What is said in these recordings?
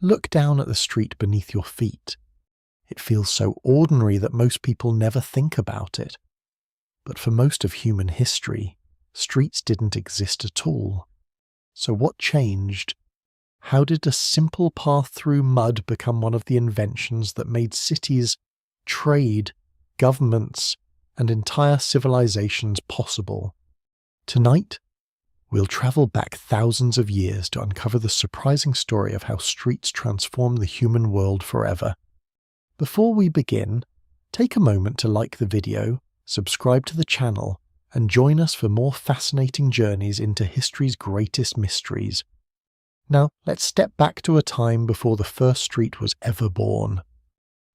Look down at the street beneath your feet. It feels so ordinary that most people never think about it. But for most of human history, streets didn't exist at all. So what changed? How did a simple path through mud become one of the inventions that made cities, trade, governments, and entire civilizations possible? Tonight, we'll travel back thousands of years to uncover the surprising story of how streets transformed the human world forever. Before we begin, take a moment to like the video, subscribe to the channel, and join us for more fascinating journeys into history's greatest mysteries. Now, let's step back to a time before the first street was ever born.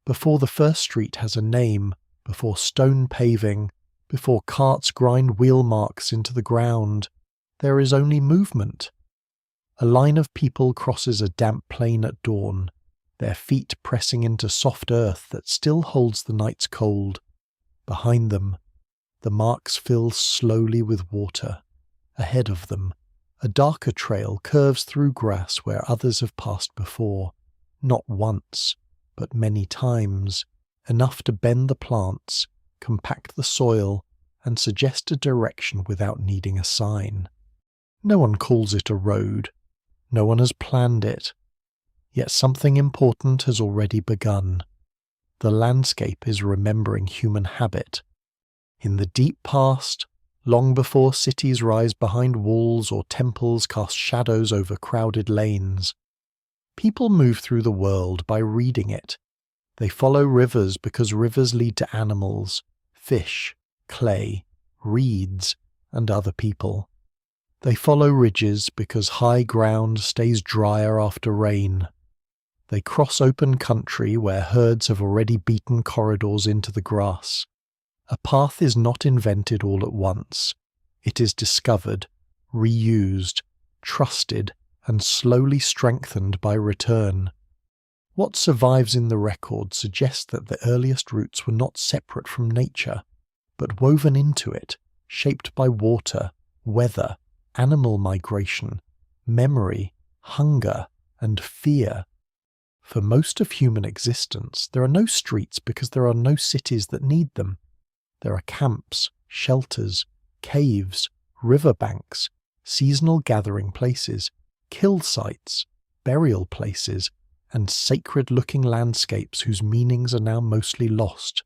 Before the first street has a name, before stone paving, before carts grind wheel marks into the ground, there is only movement. A line of people crosses a damp plain at dawn, their feet pressing into soft earth that still holds the night's cold. Behind them, the marks fill slowly with water. Ahead of them, a darker trail curves through grass where others have passed before, not once, but many times, enough to bend the plants, compact the soil, and suggest a direction without needing a sign. No one calls it a road. No one has planned it. Yet something important has already begun. The landscape is remembering human habit. In the deep past, long before cities rise behind walls or temples cast shadows over crowded lanes, people move through the world by reading it. They follow rivers because rivers lead to animals, fish, clay, reeds, and other people. They follow ridges because high ground stays drier after rain. They cross open country where herds have already beaten corridors into the grass. A path is not invented all at once. It is discovered, reused, trusted, and slowly strengthened by return. What survives in the record suggests that the earliest routes were not separate from nature, but woven into it, shaped by water, weather, animal migration, memory, hunger, and fear. For most of human existence, there are no streets because there are no cities that need them. There are camps, shelters, caves, riverbanks, seasonal gathering places, kill sites, burial places, and sacred-looking landscapes whose meanings are now mostly lost.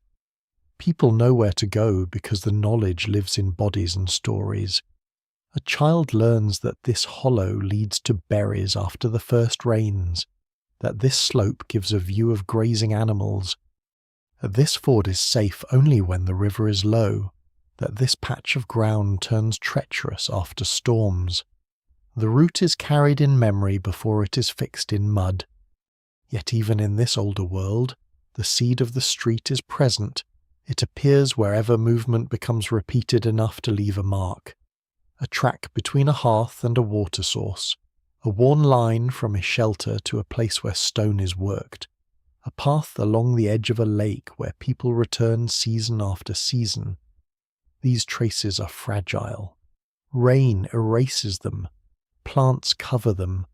People know where to go because the knowledge lives in bodies and stories. A child learns that this hollow leads to berries after the first rains, that this slope gives a view of grazing animals, that this ford is safe only when the river is low, that this patch of ground turns treacherous after storms. The route is carried in memory before it is fixed in mud. Yet even in this older world, the seed of the street is present. It appears wherever movement becomes repeated enough to leave a mark. A track between a hearth and a water source, a worn line from a shelter to a place where stone is worked, a path along the edge of a lake where people return season after season. These traces are fragile. Rain erases them, plants cover them,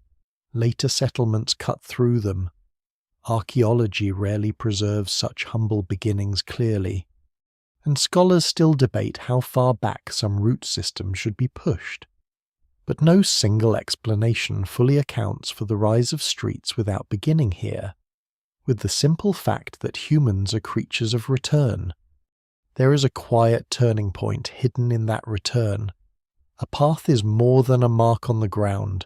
later settlements cut through them. Archaeology rarely preserves such humble beginnings clearly, and scholars still debate how far back some root system should be pushed. But no single explanation fully accounts for the rise of streets without beginning here, with the simple fact that humans are creatures of return. There is a quiet turning point hidden in that return. A path is more than a mark on the ground.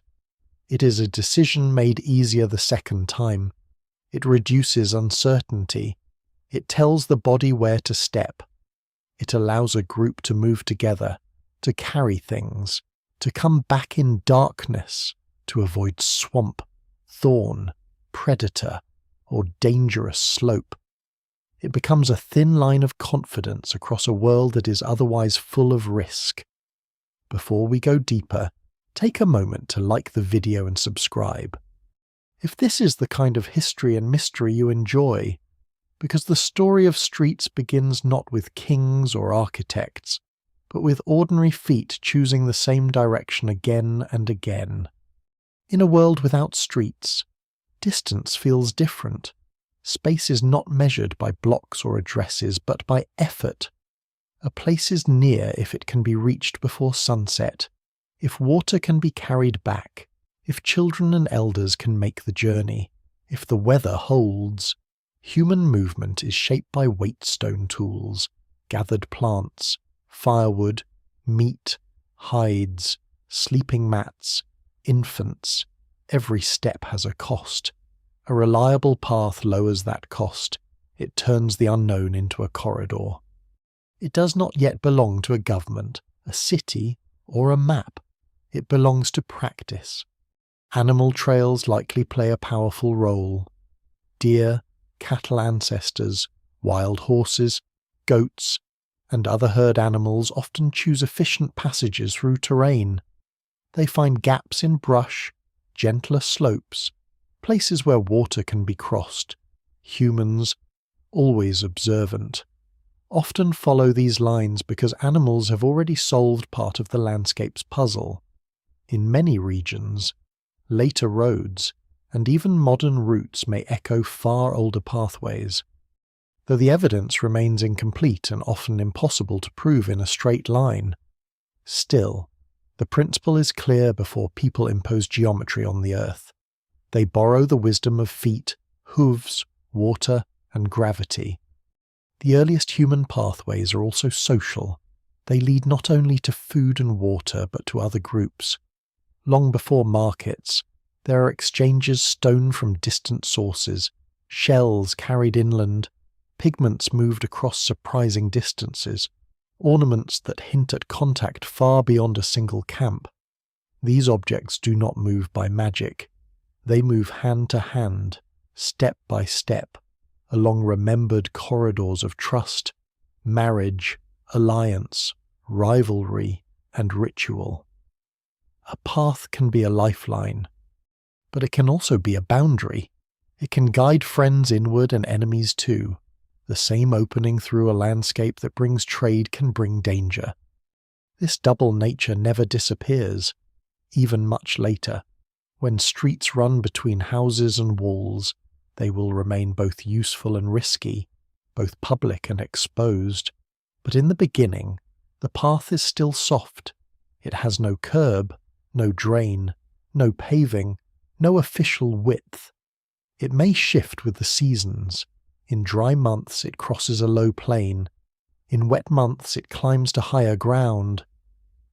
It is a decision made easier the second time. It reduces uncertainty. It tells the body where to step. It allows a group to move together, to carry things, to come back in darkness, to avoid swamp, thorn, predator, or dangerous slope. It becomes a thin line of confidence across a world that is otherwise full of risk. Before we go deeper, take a moment to like the video and subscribe. If this is the kind of history and mystery you enjoy, because the story of streets begins not with kings or architects, but with ordinary feet choosing the same direction again and again. In a world without streets, Distance feels different. Space is not measured by blocks or addresses, but by effort. A place is near if it can be reached before sunset, if water can be carried back, if children and elders can make the journey, if the weather holds. Human movement is shaped by weight-stone tools, gathered plants, firewood, meat, hides, sleeping mats, infants. Every step has a cost. A reliable path lowers that cost. It turns the unknown into a corridor. It does not yet belong to a government, a city, or a map. It belongs to practice. Animal trails likely play a powerful role. Deer, cattle ancestors, wild horses, goats, and other herd animals often choose efficient passages through terrain. They find gaps in brush, gentler slopes, places where water can be crossed. Humans, always observant, often follow these lines because animals have already solved part of the landscape's puzzle. In many regions, later roads and even modern routes may echo far older pathways, though the evidence remains incomplete and often impossible to prove in a straight line. Still, the principle is clear before people impose geometry on the earth. They borrow the wisdom of feet, hooves, water, and gravity. The earliest human pathways are also social. They lead not only to food and water, but to other groups. Long before markets, there are exchanges stolen from distant sources, shells carried inland, pigments moved across surprising distances, ornaments that hint at contact far beyond a single camp. These objects do not move by magic. They move hand to hand, step by step, along remembered corridors of trust, marriage, alliance, rivalry, and ritual. A path can be a lifeline, but it can also be a boundary. It can guide friends inward and enemies too. The same opening through a landscape that brings trade can bring danger. This double nature never disappears, even much later. When streets run between houses and walls, they will remain both useful and risky, both public and exposed. But in the beginning, the path is still soft. It has no curb, no drain, no paving, no official width. It may shift with the seasons. In dry months it crosses a low plain. In wet months it climbs to higher ground.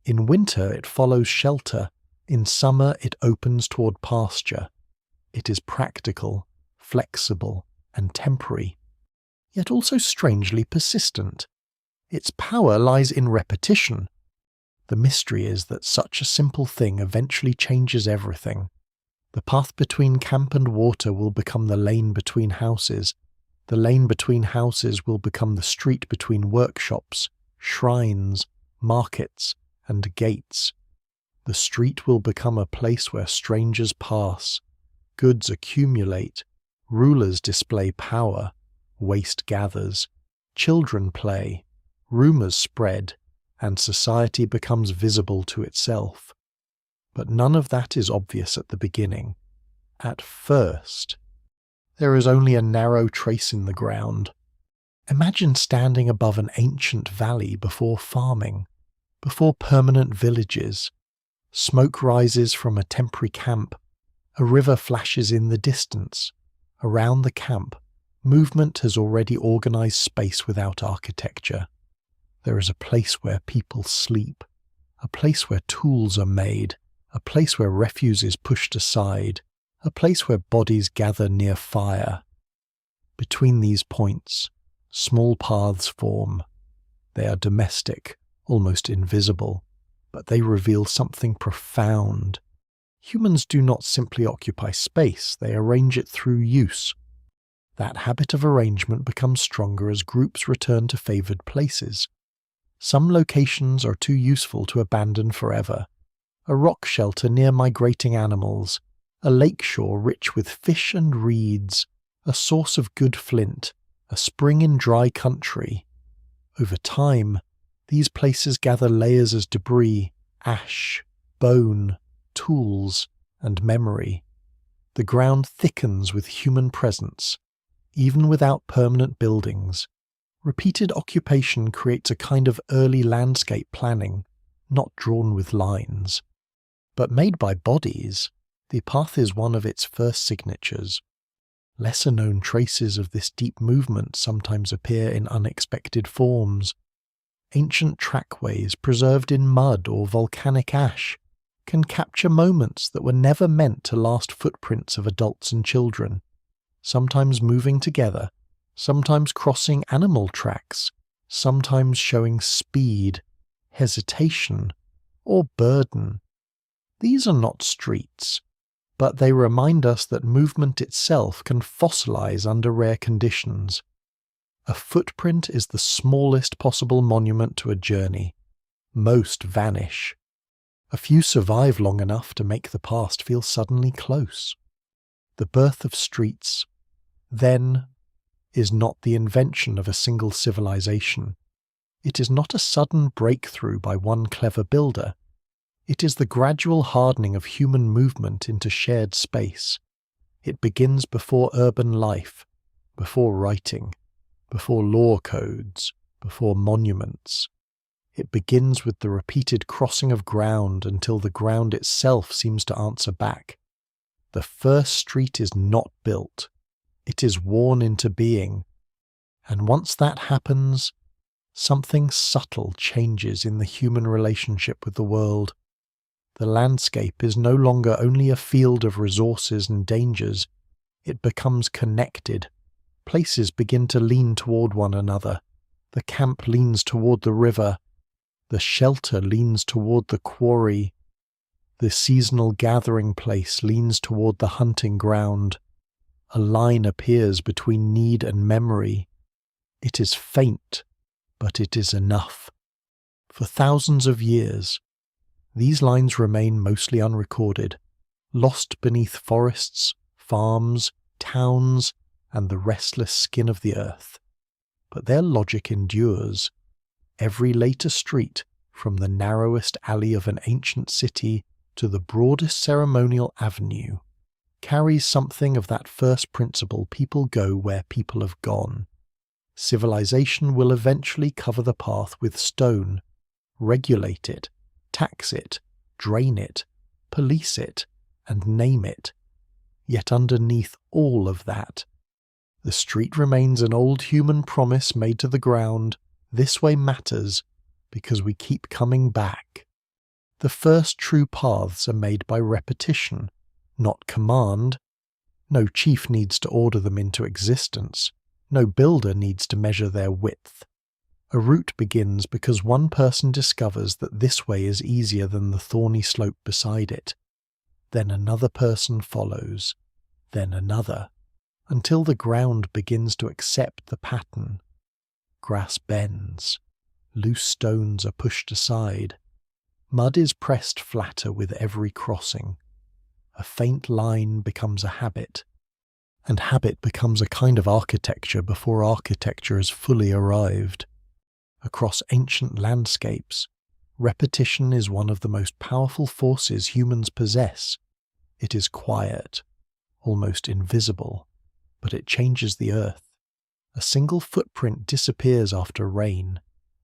In winter it follows shelter. In summer it opens toward pasture. It is practical, flexible, and temporary, yet also strangely persistent. Its power lies in repetition. The mystery is that such a simple thing eventually changes everything. The path between camp and water will become the lane between houses. The lane between houses will become the street between workshops, shrines, markets, and gates. The street will become a place where strangers pass, goods accumulate, rulers display power, waste gathers, children play, rumors spread, and society becomes visible to itself. But none of that is obvious at the beginning. At first, there is only a narrow trace in the ground. Imagine standing above an ancient valley before farming, before permanent villages. Smoke rises from a temporary camp. A river flashes in the distance. Around the camp, movement has already organized space without architecture. There is a place where people sleep, a place where tools are made, a place where refuse is pushed aside, a place where bodies gather near fire. Between these points, small paths form. They are domestic, almost invisible, but they reveal something profound. Humans do not simply occupy space, they arrange it through use. That habit of arrangement becomes stronger as groups return to favored places. Some locations are too useful to abandon forever. A rock shelter near migrating animals, a lakeshore rich with fish and reeds, a source of good flint, a spring in dry country. Over time, these places gather layers as debris, ash, bone, tools, and memory. The The ground thickens with human presence, even without permanent buildings. Repeated occupation creates a kind of early landscape planning, not drawn with lines. But made by bodies, the path is one of its first signatures. Lesser-known traces of this deep movement sometimes appear in unexpected forms. Ancient trackways preserved in mud or volcanic ash can capture moments that were never meant to last footprints of adults and children, sometimes moving together, sometimes crossing animal tracks, sometimes showing speed, hesitation, or burden. These are not streets, but they remind us that movement itself can fossilize under rare conditions. A footprint is the smallest possible monument to a journey. Most vanish. A few survive long enough to make the past feel suddenly close. The birth of streets, then, is not the invention of a single civilization. It is not a sudden breakthrough by one clever builder. It is the gradual hardening of human movement into shared space. It begins before urban life, before writing, before law codes, before monuments. It begins with the repeated crossing of ground until the ground itself seems to answer back. The first street is not built. It is worn into being. And once that happens, something subtle changes in the human relationship with the world. The landscape is no longer only a field of resources and dangers. It becomes connected. Places begin to lean toward one another. The camp leans toward the river. The shelter leans toward the quarry. The seasonal gathering place leans toward the hunting ground. A line appears between need and memory. It is faint, but it is enough. For thousands of years, these lines remain mostly unrecorded, lost beneath forests, farms, towns, and the restless skin of the earth. But their logic endures. Every later street, from the narrowest alley of an ancient city to the broadest ceremonial avenue, carries something of that first principle: people go where people have gone. Civilization will eventually cover the path with stone, regulate it, tax it, drain it, police it, and name it. Yet underneath all of that, the street remains an old human promise made to the ground. This way matters because we keep coming back. The first true paths are made by repetition, not command. No chief needs to order them into existence. No builder needs to measure their width. A route begins because one person discovers that this way is easier than the thorny slope beside it. Then another person follows, then another, until the ground begins to accept the pattern. Grass bends, loose stones are pushed aside, mud is pressed flatter with every crossing. A faint line becomes a habit, and habit becomes a kind of architecture before architecture has fully arrived. Across ancient landscapes, repetition is one of the most powerful forces humans possess. It is quiet, almost invisible, but it changes the earth. A single footprint disappears after rain,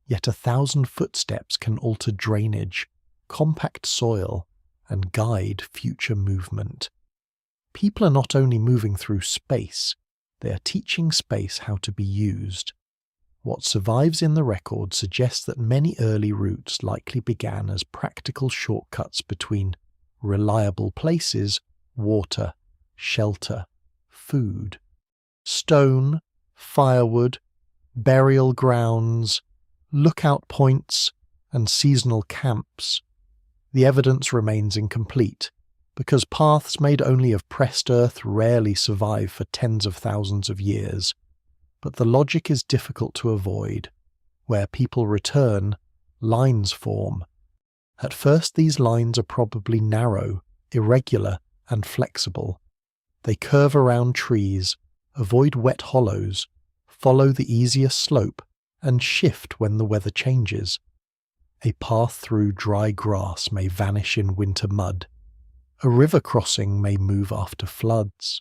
yet 1,000 footsteps can alter drainage, compact soil, and guide future movement. People are not only moving through space, they are teaching space how to be used. What survives in the record suggests that many early routes likely began as practical shortcuts between reliable places, water, shelter, food, stone, firewood, burial grounds, lookout points, and seasonal camps. The evidence remains incomplete, because paths made only of pressed earth rarely survive for tens of thousands of years. But the logic is difficult to avoid. Where people return, lines form. At first these lines are probably narrow, irregular, and flexible. They curve around trees, avoid wet hollows, follow the easier slope, and shift when the weather changes. A path through dry grass may vanish in winter mud. A river crossing may move after floods.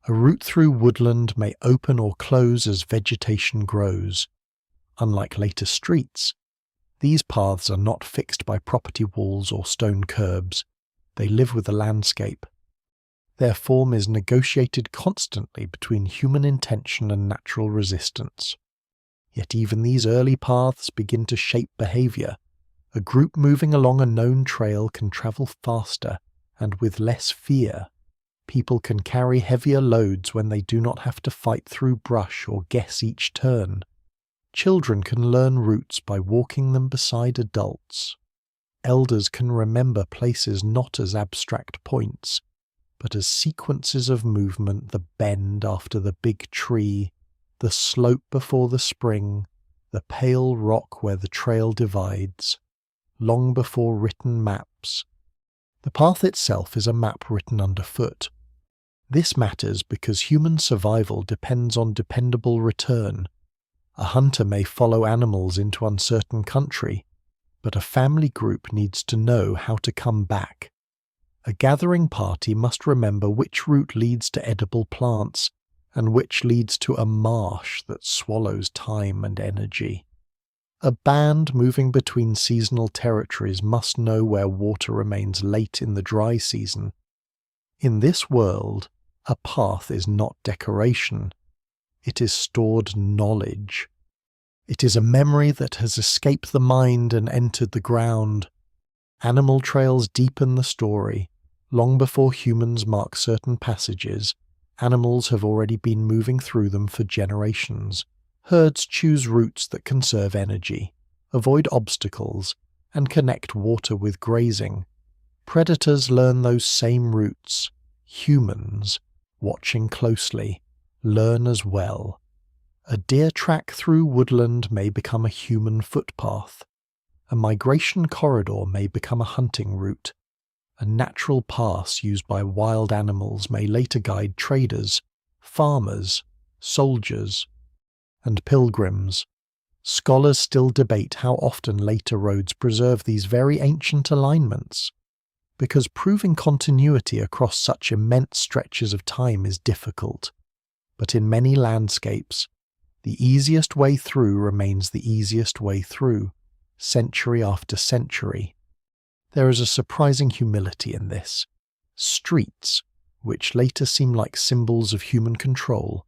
A route through woodland may open or close as vegetation grows. Unlike later streets, these paths are not fixed by property walls or stone curbs. They live with the landscape. Their form is negotiated constantly between human intention and natural resistance. Yet even these early paths begin to shape behavior. A group moving along a known trail can travel faster and with less fear. People can carry heavier loads when they do not have to fight through brush or guess each turn. Children can learn routes by walking them beside adults. Elders can remember places not as abstract points, but as sequences of movement: the bend after the big tree, the slope before the spring, the pale rock where the trail divides, long before written maps. The path itself is a map written underfoot. This matters because human survival depends on dependable return. A hunter may follow animals into uncertain country, but a family group needs to know how to come back. A gathering party must remember which route leads to edible plants and which leads to a marsh that swallows time and energy. A band moving between seasonal territories must know where water remains late in the dry season. In this world, a path is not decoration. It is stored knowledge. It is a memory that has escaped the mind and entered the ground. Animal trails deepen the story. Long before humans mark certain passages, animals have already been moving through them for generations. Herds choose routes that conserve energy, avoid obstacles, and connect water with grazing. Predators learn those same routes. Humans, watching closely, learn as well. A deer track through woodland may become a human footpath. A migration corridor may become a hunting route. A natural pass used by wild animals may later guide traders, farmers, soldiers, and pilgrims. Scholars still debate how often later roads preserve these very ancient alignments, because proving continuity across such immense stretches of time is difficult. But in many landscapes, the easiest way through remains the easiest way through, century after century. There is a surprising humility in this. Streets, which later seem like symbols of human control,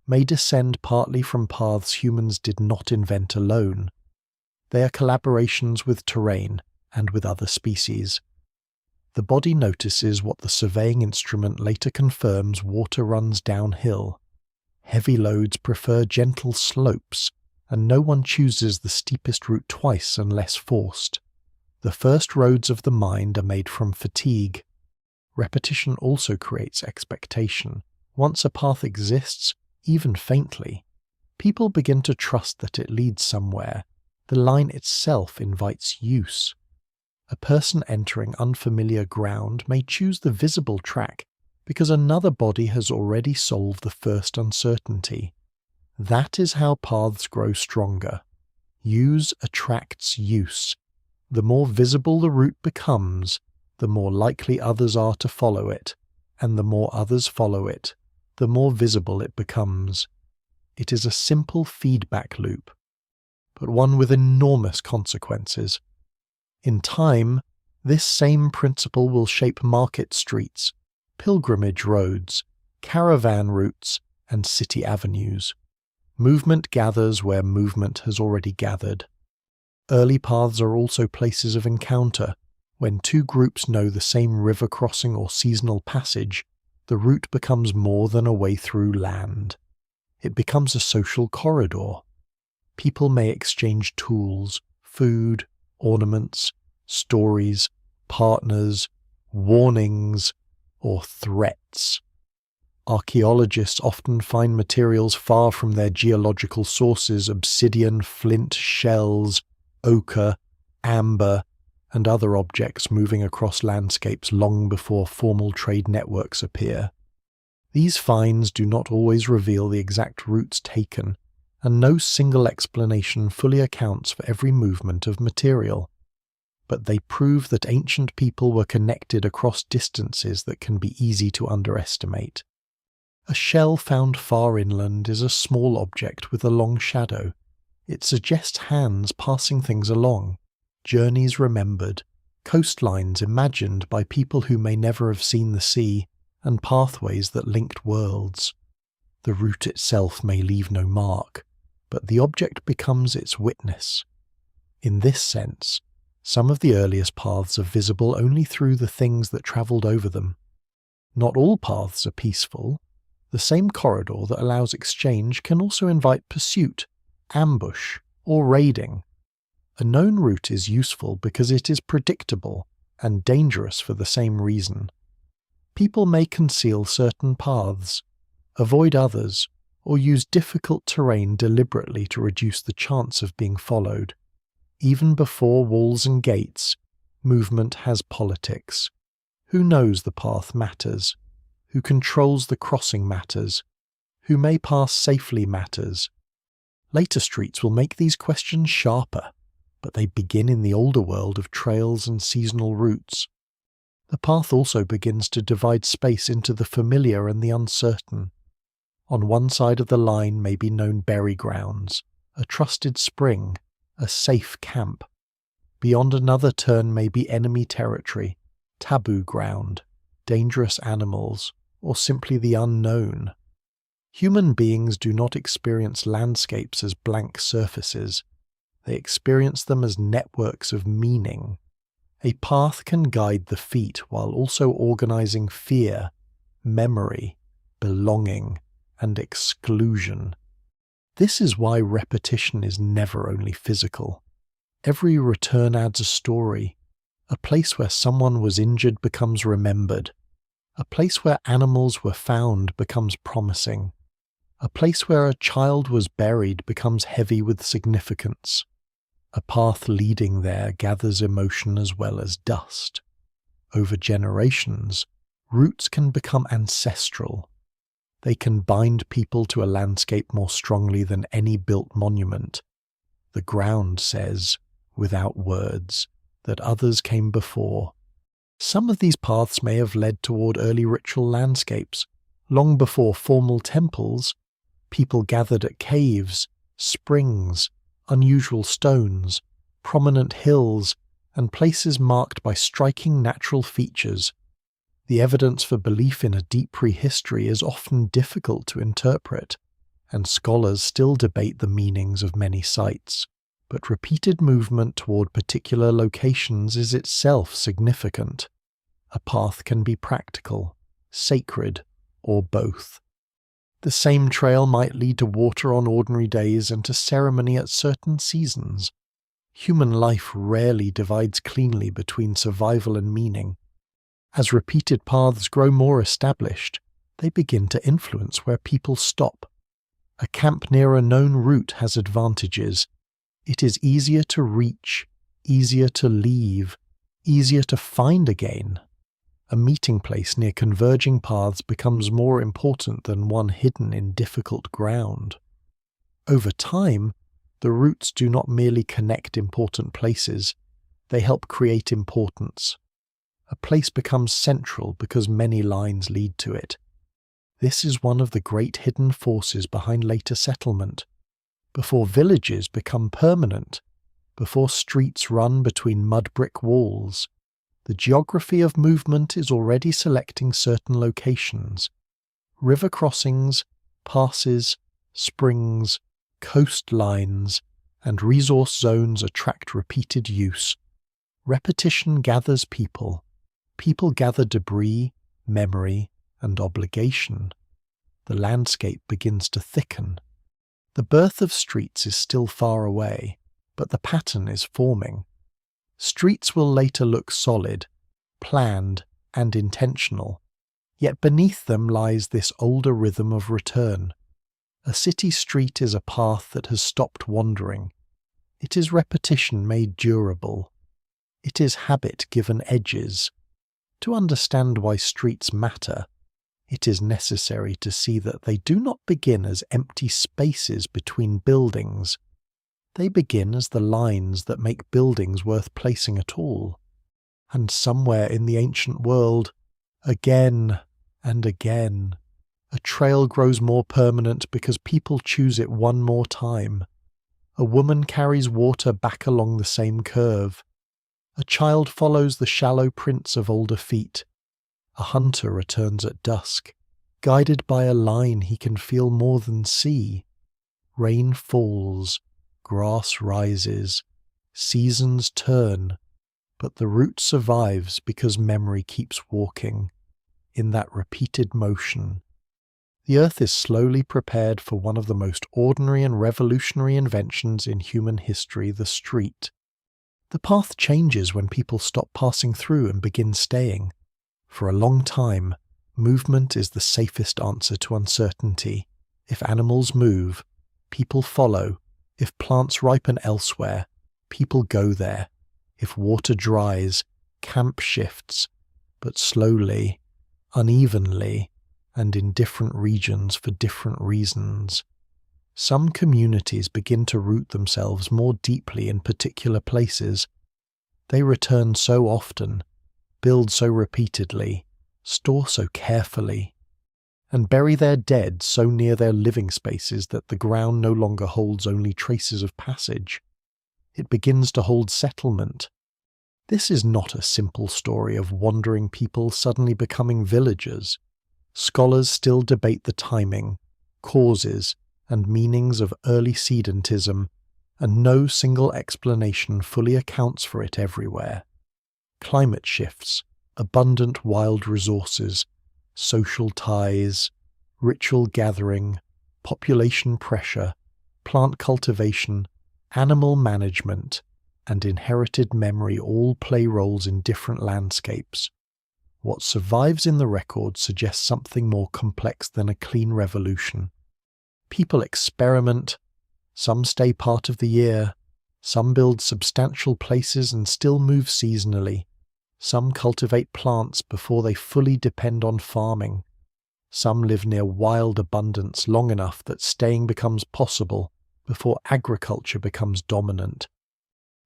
may descend partly from paths humans did not invent alone. They are collaborations with terrain and with other species. The body notices what the surveying instrument later confirms: water runs downhill. Heavy loads prefer gentle slopes, and no one chooses the steepest route twice unless forced. The first roads of the mind are made from fatigue. Repetition also creates expectation. Once a path exists, even faintly, people begin to trust that it leads somewhere. The line itself invites use. A person entering unfamiliar ground may choose the visible track because another body has already solved the first uncertainty. That is how paths grow stronger. Use attracts use. The more visible the route becomes, the more likely others are to follow it, and the more others follow it, the more visible it becomes. It is a simple feedback loop, but one with enormous consequences. In time, this same principle will shape market streets, pilgrimage roads, caravan routes, and city avenues. Movement gathers where movement has already gathered. Early paths are also places of encounter. When two groups know the same river crossing or seasonal passage, the route becomes more than a way through land. It becomes a social corridor. People may exchange tools, food, ornaments, stories, partners, warnings, or threats. Archaeologists often find materials far from their geological sources: obsidian, flint, shells, ochre, amber, and other objects moving across landscapes long before formal trade networks appear. These finds do not always reveal the exact routes taken, and no single explanation fully accounts for every movement of material. but they prove that ancient people were connected across distances that can be easy to underestimate. A shell found far inland is a small object with a long shadow. It suggests hands passing things along, journeys remembered, coastlines imagined by people who may never have seen the sea, and pathways that linked worlds. The route itself may leave no mark, but the object becomes its witness. In this sense, some of the earliest paths are visible only through the things that travelled over them. Not all paths are peaceful. The same corridor that allows exchange can also invite pursuit, ambush, or raiding. A known route is useful because it is predictable, and dangerous for the same reason. People may conceal certain paths, avoid others, or use difficult terrain deliberately to reduce the chance of being followed. Even before walls and gates, movement has politics. Who knows the path matters. Who controls the crossing matters. Who may pass safely matters. Later streets will make these questions sharper, but they begin in the older world of trails and seasonal routes. The path also begins to divide space into the familiar and the uncertain. On one side of the line may be known bury grounds, a trusted spring, a safe camp. Beyond another turn may be enemy territory, taboo ground, dangerous animals, or simply the unknown. Human beings do not experience landscapes as blank surfaces. They experience them as networks of meaning. A path can guide the feet while also organizing fear, memory, belonging, and exclusion. This is why repetition is never only physical. Every return adds a story. A place where someone was injured becomes remembered. A place where animals were found becomes promising. A place where a child was buried becomes heavy with significance. A path leading there gathers emotion as well as dust. Over generations, roots can become ancestral. They can bind people to a landscape more strongly than any built monument. The ground says, without words, that others came before. Some of these paths may have led toward early ritual landscapes. Long before formal temples, people gathered at caves, springs, unusual stones, prominent hills, and places marked by striking natural features. The evidence for belief in a deep prehistory is often difficult to interpret, and scholars still debate the meanings of many sites, but repeated movement toward particular locations is itself significant. A path can be practical, sacred, or both. The same trail might lead to water on ordinary days and to ceremony at certain seasons. Human life rarely divides cleanly between survival and meaning. As repeated paths grow more established, they begin to influence where people stop. A camp near a known route has advantages. It is easier to reach, easier to leave, easier to find again. A meeting place near converging paths becomes more important than one hidden in difficult ground. Over time, the routes do not merely connect important places, they help create importance. A place becomes central because many lines lead to it. This is one of the great hidden forces behind later settlement. Before villages become permanent, before streets run between mud brick walls, the geography of movement is already selecting certain locations. River crossings, passes, springs, coastlines, and resource zones attract repeated use. Repetition gathers people. People gather debris, memory, and obligation. The landscape begins to thicken. The birth of streets is still far away, but the pattern is forming. Streets will later look solid, planned, and intentional, yet beneath them lies this older rhythm of return. A city street is a path that has stopped wandering. It is repetition made durable. It is habit given edges. To understand why streets matter, it is necessary to see that they do not begin as empty spaces between buildings. They begin as the lines that make buildings worth placing at all. And somewhere in the ancient world, again and again, a trail grows more permanent because people choose it one more time. A woman carries water back along the same curve. A child follows the shallow prints of older feet. A hunter returns at dusk, guided by a line he can feel more than see. Rain falls, grass rises, seasons turn, but the route survives because memory keeps walking, in that repeated motion. The earth is slowly prepared for one of the most ordinary and revolutionary inventions in human history, the street. The path changes when people stop passing through and begin staying. For a long time, movement is the safest answer to uncertainty. If animals move, people follow. If plants ripen elsewhere, people go there. If water dries, camp shifts, but slowly, unevenly, and in different regions for different reasons. Some communities begin to root themselves more deeply in particular places. They return so often, build so repeatedly, store so carefully, and bury their dead so near their living spaces that the ground no longer holds only traces of passage. It begins to hold settlement. This is not a simple story of wandering people suddenly becoming villagers. Scholars still debate the timing, causes, and meanings of early sedentism, and no single explanation fully accounts for it everywhere. Climate shifts, abundant wild resources, social ties, ritual gathering, population pressure, plant cultivation, animal management, and inherited memory all play roles in different landscapes. What survives in the record suggests something more complex than a clean revolution. People experiment, some stay part of the year, some build substantial places and still move seasonally, some cultivate plants before they fully depend on farming, some live near wild abundance long enough that staying becomes possible before agriculture becomes dominant.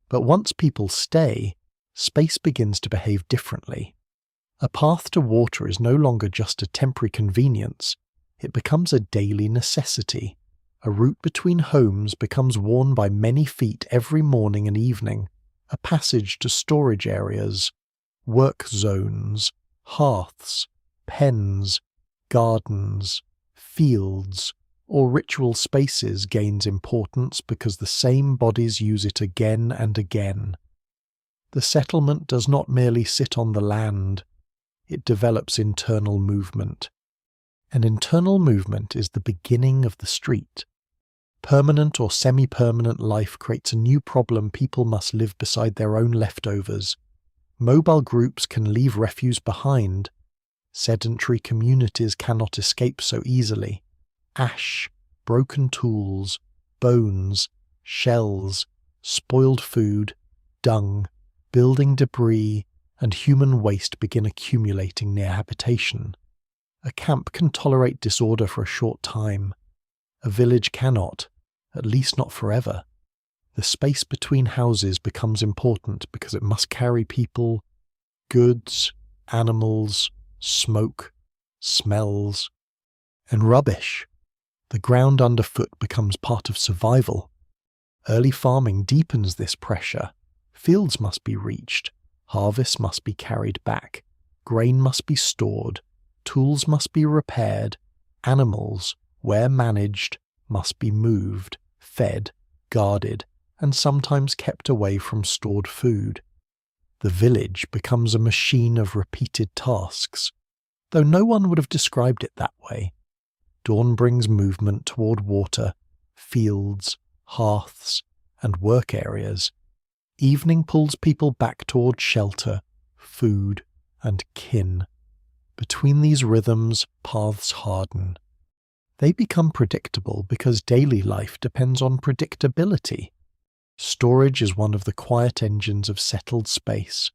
But once people stay, space begins to behave differently. A path to water is no longer just a temporary convenience, it becomes a daily necessity. A route between homes becomes worn by many feet every morning and evening, a passage to storage areas, work zones, hearths, pens, gardens, fields, or ritual spaces gains importance because the same bodies use it again and again. The settlement does not merely sit on the land, it develops internal movement. And internal movement is the beginning of the street. Permanent or semi-permanent life creates a new problem people must live beside their own leftovers. Mobile groups can leave refuse behind. Sedentary communities cannot escape so easily. Ash, broken tools, bones, shells, spoiled food, dung, building debris, and human waste begin accumulating near habitation. A camp can tolerate disorder for a short time. A village cannot, at least not forever. The space between houses becomes important because it must carry people, goods, animals, smoke, smells, and rubbish. The ground underfoot becomes part of survival. Early farming deepens this pressure. Fields must be reached, harvests must be carried back, grain must be stored, tools must be repaired, animals, where managed, must be moved, fed, guarded, and sometimes kept away from stored food. The village becomes a machine of repeated tasks, though no one would have described it that way. Dawn brings movement toward water, fields, hearths, and work areas. Evening pulls people back toward shelter, food, and kin. Between these rhythms, paths harden. They become predictable because daily life depends on predictability. Storage is one of the quiet engines of settled space.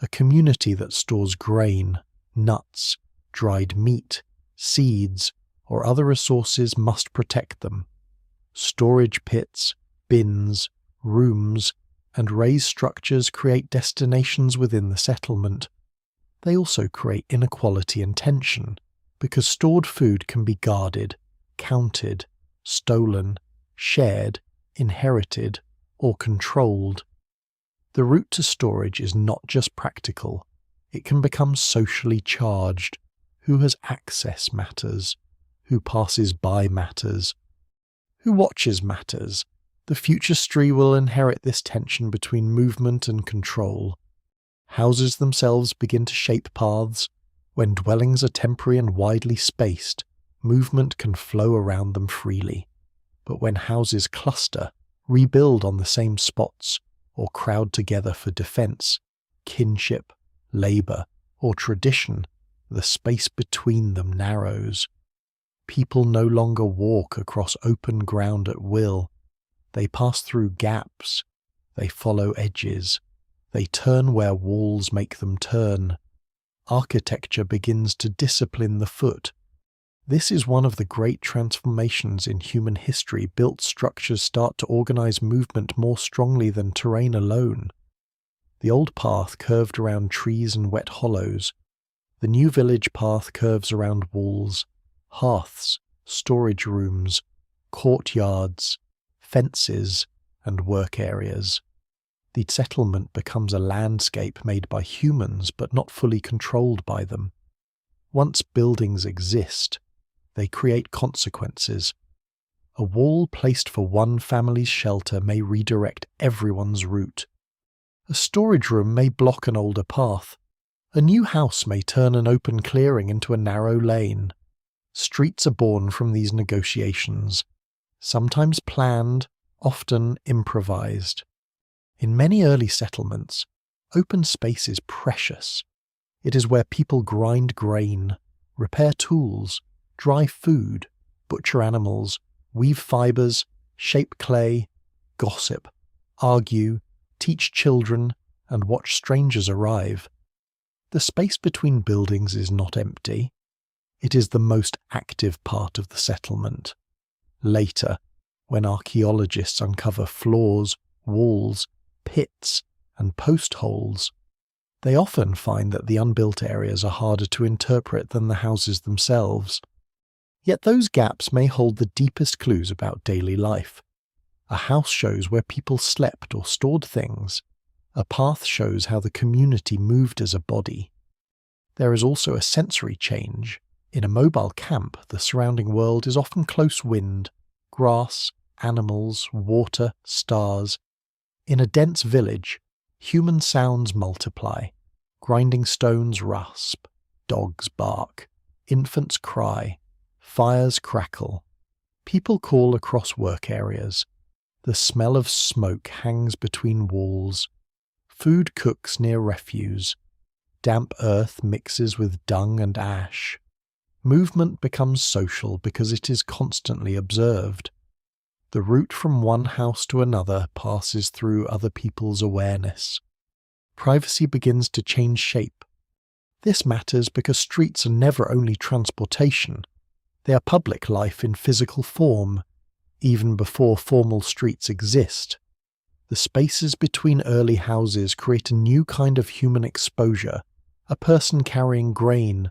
A community that stores grain, nuts, dried meat, seeds, or other resources must protect them. Storage pits, bins, rooms, and raised structures create destinations within the settlement. They also create inequality and tension, because stored food can be guarded, counted, stolen, shared, inherited, or controlled. The route to storage is not just practical, it can become socially charged. Who has access matters, who passes by matters, who watches matters. The future Stree will inherit this tension between movement and control. Houses themselves begin to shape paths. When dwellings are temporary and widely spaced, movement can flow around them freely. But when houses cluster, rebuild on the same spots, or crowd together for defense, kinship, labor, or tradition, the space between them narrows. People no longer walk across open ground at will. They pass through gaps. They follow edges. They turn where walls make them turn. Architecture begins to discipline the foot. This is one of the great transformations in human history. Built structures start to organize movement more strongly than terrain alone. The old path curved around trees and wet hollows. The new village path curves around walls, hearths, storage rooms, courtyards, fences, and work areas. The settlement becomes a landscape made by humans but not fully controlled by them. Once buildings exist, they create consequences. A wall placed for one family's shelter may redirect everyone's route. A storage room may block an older path. A new house may turn an open clearing into a narrow lane. Streets are born from these negotiations, sometimes planned, often improvised. In many early settlements, open space is precious. It is where people grind grain, repair tools, dry food, butcher animals, weave fibers, shape clay, gossip, argue, teach children, and watch strangers arrive. The space between buildings is not empty. It is the most active part of the settlement. Later, when archaeologists uncover floors, walls, pits, and post holes, they often find that the unbuilt areas are harder to interpret than the houses themselves. Yet those gaps may hold the deepest clues about daily life. A house shows where people slept or stored things. A path shows how the community moved as a body. There is also a sensory change. In a mobile camp, the surrounding world is often close wind, grass, animals, water, stars. In a dense village, human sounds multiply. Grinding stones rasp, dogs bark, infants cry, fires crackle. People call across work areas. The smell of smoke hangs between walls. Food cooks near refuse. Damp earth mixes with dung and ash. Movement becomes social because it is constantly observed. The route from one house to another passes through other people's awareness. Privacy begins to change shape. This matters because streets are never only transportation. They are public life in physical form. Even before formal streets exist, the spaces between early houses create a new kind of human exposure. A person carrying grain,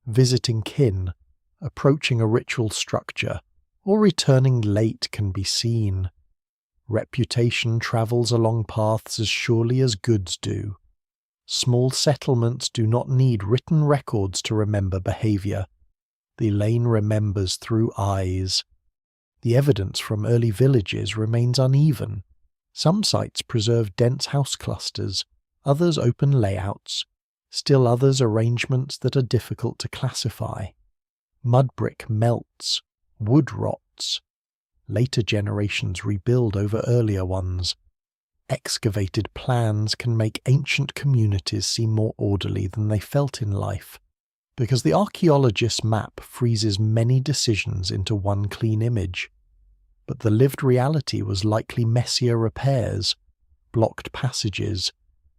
visiting kin, approaching a ritual structure, or returning late can be seen. Reputation travels along paths as surely as goods do. Small settlements do not need written records to remember behavior. The lane remembers through eyes. The evidence from early villages remains uneven. Some sites preserve dense house clusters, others open layouts, still others arrangements that are difficult to classify. Mud brick melts, wood rots. Later generations rebuild over earlier ones. Excavated plans can make ancient communities seem more orderly than they felt in life, because the archaeologist's map freezes many decisions into one clean image. But the lived reality was likely messier repairs, blocked passages,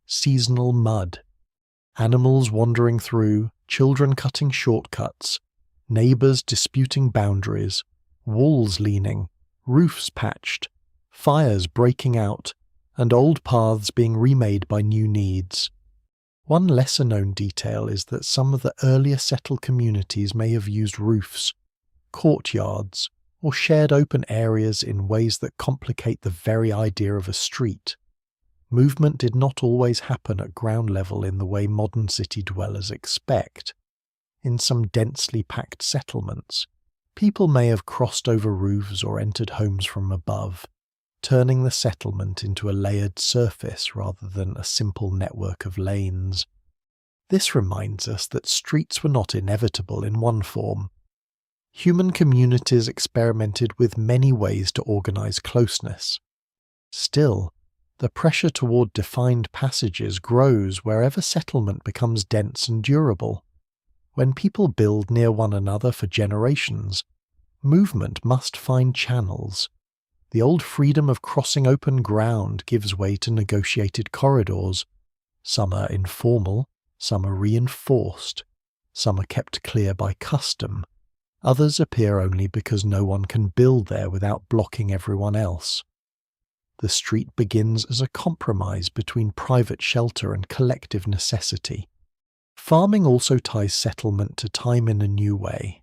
seasonal mud, animals wandering through, children cutting shortcuts, neighbours disputing boundaries, walls leaning, roofs patched, fires breaking out, and old paths being remade by new needs. One lesser-known detail is that some of the earlier settled communities may have used roofs, courtyards, or shared open areas in ways that complicate the very idea of a street. Movement did not always happen at ground level in the way modern city dwellers expect. In some densely packed settlements, people may have crossed over roofs or entered homes from above, turning the settlement into a layered surface rather than a simple network of lanes. This reminds us that streets were not inevitable in one form. Human communities experimented with many ways to organize closeness. Still, the pressure toward defined passages grows wherever settlement becomes dense and durable. When people build near one another for generations, movement must find channels. The old freedom of crossing open ground gives way to negotiated corridors. Some are informal, some are reinforced, some are kept clear by custom. Others appear only because no one can build there without blocking everyone else. The street begins as a compromise between private shelter and collective necessity. Farming also ties settlement to time in a new way.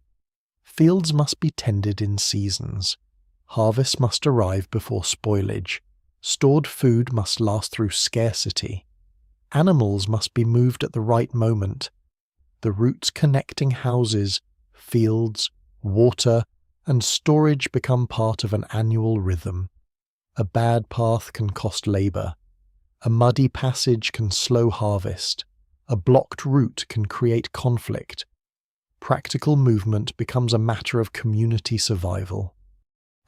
Fields must be tended in seasons. Harvest must arrive before spoilage. Stored food must last through scarcity. Animals must be moved at the right moment. The routes connecting houses, fields, water, and storage become part of an annual rhythm. A bad path can cost labour. A muddy passage can slow harvest. A blocked route can create conflict. Practical movement becomes a matter of community survival.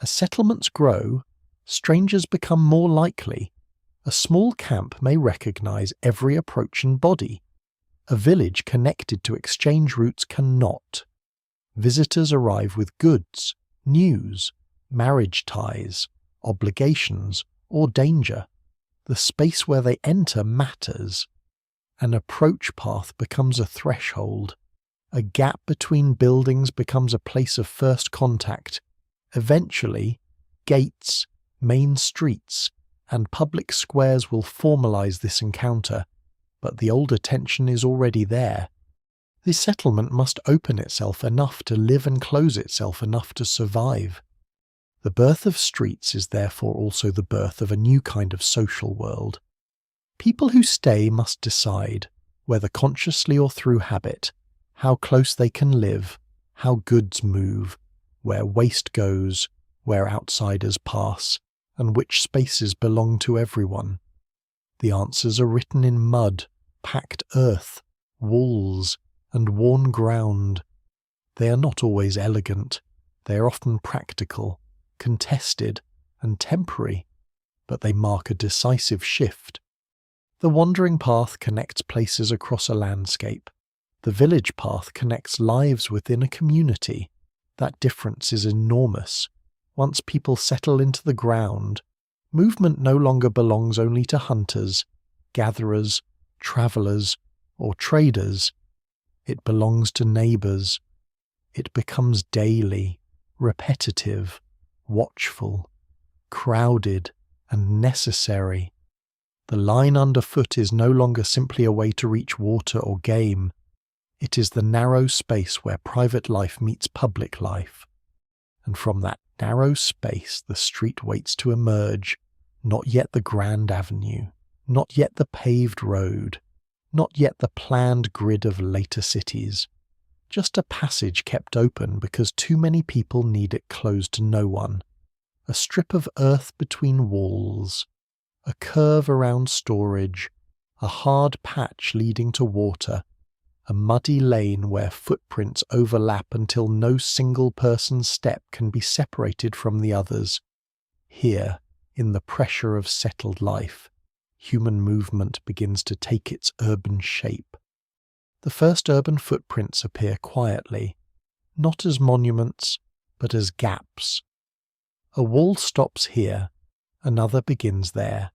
As settlements grow, strangers become more likely. A small camp may recognize every approaching body. A village connected to exchange routes cannot. Visitors arrive with goods, news, marriage ties, obligations, or danger. The space where they enter matters. An approach path becomes a threshold. A gap between buildings becomes a place of first contact. Eventually, gates, main streets, and public squares will formalize this encounter, but the older tension is already there. The settlement must open itself enough to live and close itself enough to survive. The birth of streets is therefore also the birth of a new kind of social world. People who stay must decide, whether consciously or through habit, how close they can live, how goods move, where waste goes, where outsiders pass, and which spaces belong to everyone. The answers are written in mud, packed earth, walls, and worn ground. They are not always elegant. They are often practical, contested, and temporary, but they mark a decisive shift. The wandering path connects places across a landscape. The village path connects lives within a community. That difference is enormous. Once people settle into the ground, movement no longer belongs only to hunters, gatherers, travellers, or traders. It belongs to neighbours. It becomes daily, repetitive, watchful, crowded, and necessary. The line underfoot is no longer simply a way to reach water or game. It is the narrow space where private life meets public life. And from that narrow space the street waits to emerge, not yet the grand avenue, not yet the paved road, not yet the planned grid of later cities. Just a passage kept open because too many people need it closed to no one. A strip of earth between walls, a curve around storage, a hard patch leading to water, a muddy lane where footprints overlap until no single person's step can be separated from the others. Here, in the pressure of settled life, human movement begins to take its urban shape. The first urban footprints appear quietly, not as monuments, but as gaps. A wall stops here, another begins there,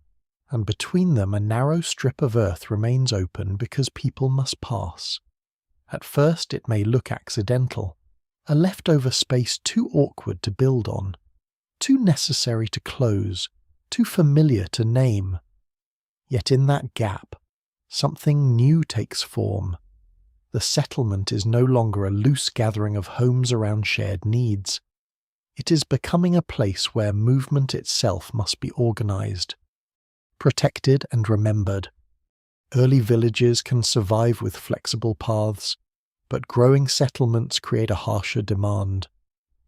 and between them a narrow strip of earth remains open because people must pass. At first it may look accidental, a leftover space too awkward to build on, too necessary to close, too familiar to name. Yet in that gap, something new takes form. The settlement is no longer a loose gathering of homes around shared needs. It is becoming a place where movement itself must be organized, protected and remembered. Early villages can survive with flexible paths, but growing settlements create a harsher demand.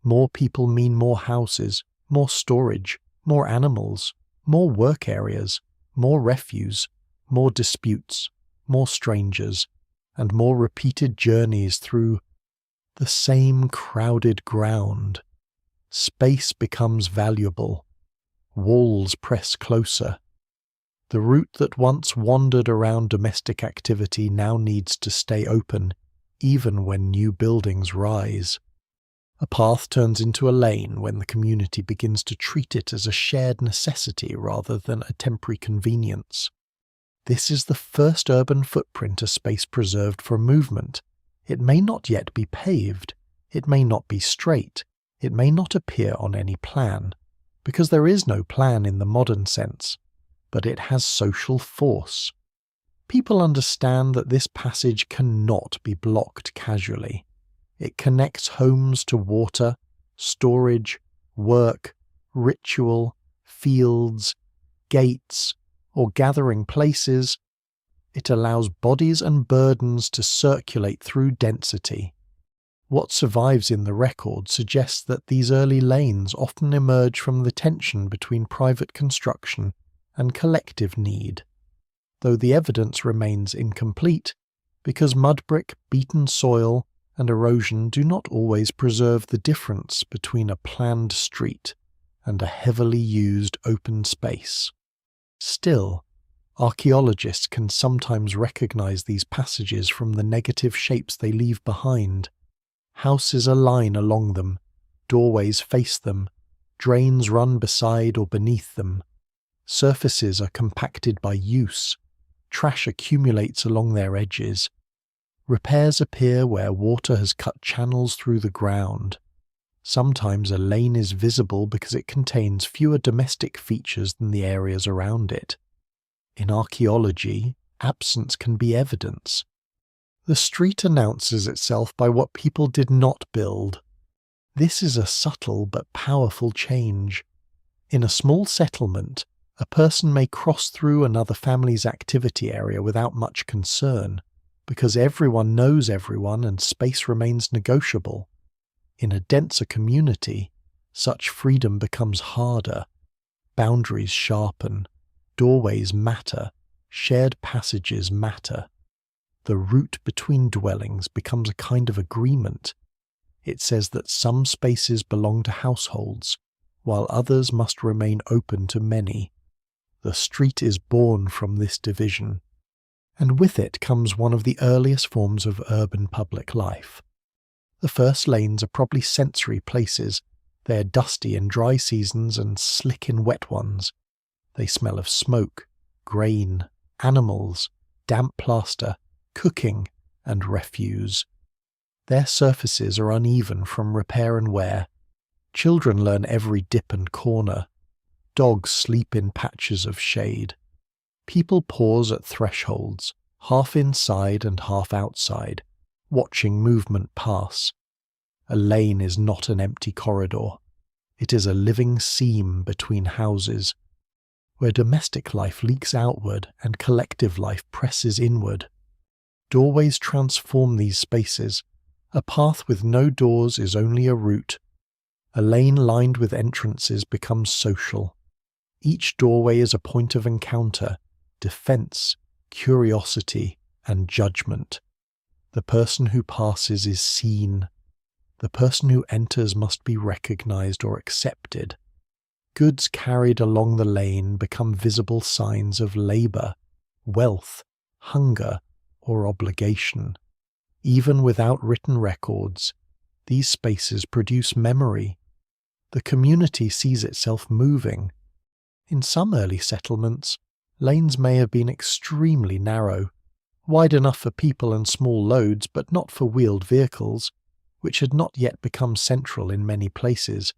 More people mean more houses, more storage, more animals, more work areas, more refuse, more disputes, more strangers, and more repeated journeys through the same crowded ground. Space becomes valuable. Walls press closer. The route that once wandered around domestic activity now needs to stay open, even when new buildings rise. A path turns into a lane when the community begins to treat it as a shared necessity rather than a temporary convenience. This is the first urban footprint a space preserved for movement. It may not yet be paved, it may not be straight, it may not appear on any plan, because there is no plan in the modern sense, but it has social force. People understand that this passage cannot be blocked casually. It connects homes to water, storage, work, ritual, fields, gates, or gathering places. It allows bodies and burdens to circulate through density. What survives in the record suggests that these early lanes often emerge from the tension between private construction and collective need, though the evidence remains incomplete because mudbrick, beaten soil, and erosion do not always preserve the difference between a planned street and a heavily used open space. Still, archaeologists can sometimes recognize these passages from the negative shapes they leave behind. Houses align along them, doorways face them, drains run beside or beneath them. Surfaces are compacted by use, trash accumulates along their edges. Repairs appear where water has cut channels through the ground. Sometimes a lane is visible because it contains fewer domestic features than the areas around it. In archaeology, absence can be evidence. The street announces itself by what people did not build. This is a subtle but powerful change. In a small settlement, a person may cross through another family's activity area without much concern, because everyone knows everyone and space remains negotiable. In a denser community, such freedom becomes harder. Boundaries sharpen, doorways matter, shared passages matter. The route between dwellings becomes a kind of agreement. It says that some spaces belong to households, while others must remain open to many. The street is born from this division, and with it comes one of the earliest forms of urban public life. The first lanes are probably sensory places. They are dusty in dry seasons and slick in wet ones. They smell of smoke, grain, animals, damp plaster, cooking, and refuse. Their surfaces are uneven from repair and wear. Children learn every dip and corner. Dogs sleep in patches of shade. People pause at thresholds, half inside and half outside, watching movement pass. A lane is not an empty corridor. It is a living seam between houses, where domestic life leaks outward and collective life presses inward. Doorways transform these spaces. A path with no doors is only a route. A lane lined with entrances becomes social. Each doorway is a point of encounter, defense, curiosity, and judgment. The person who passes is seen. The person who enters must be recognized or accepted. Goods carried along the lane become visible signs of labor, wealth, hunger, or obligation. Even without written records, these spaces produce memory. The community sees itself moving. In some early settlements, lanes may have been extremely narrow, wide enough for people and small loads but not for wheeled vehicles, which had not yet become central in many places.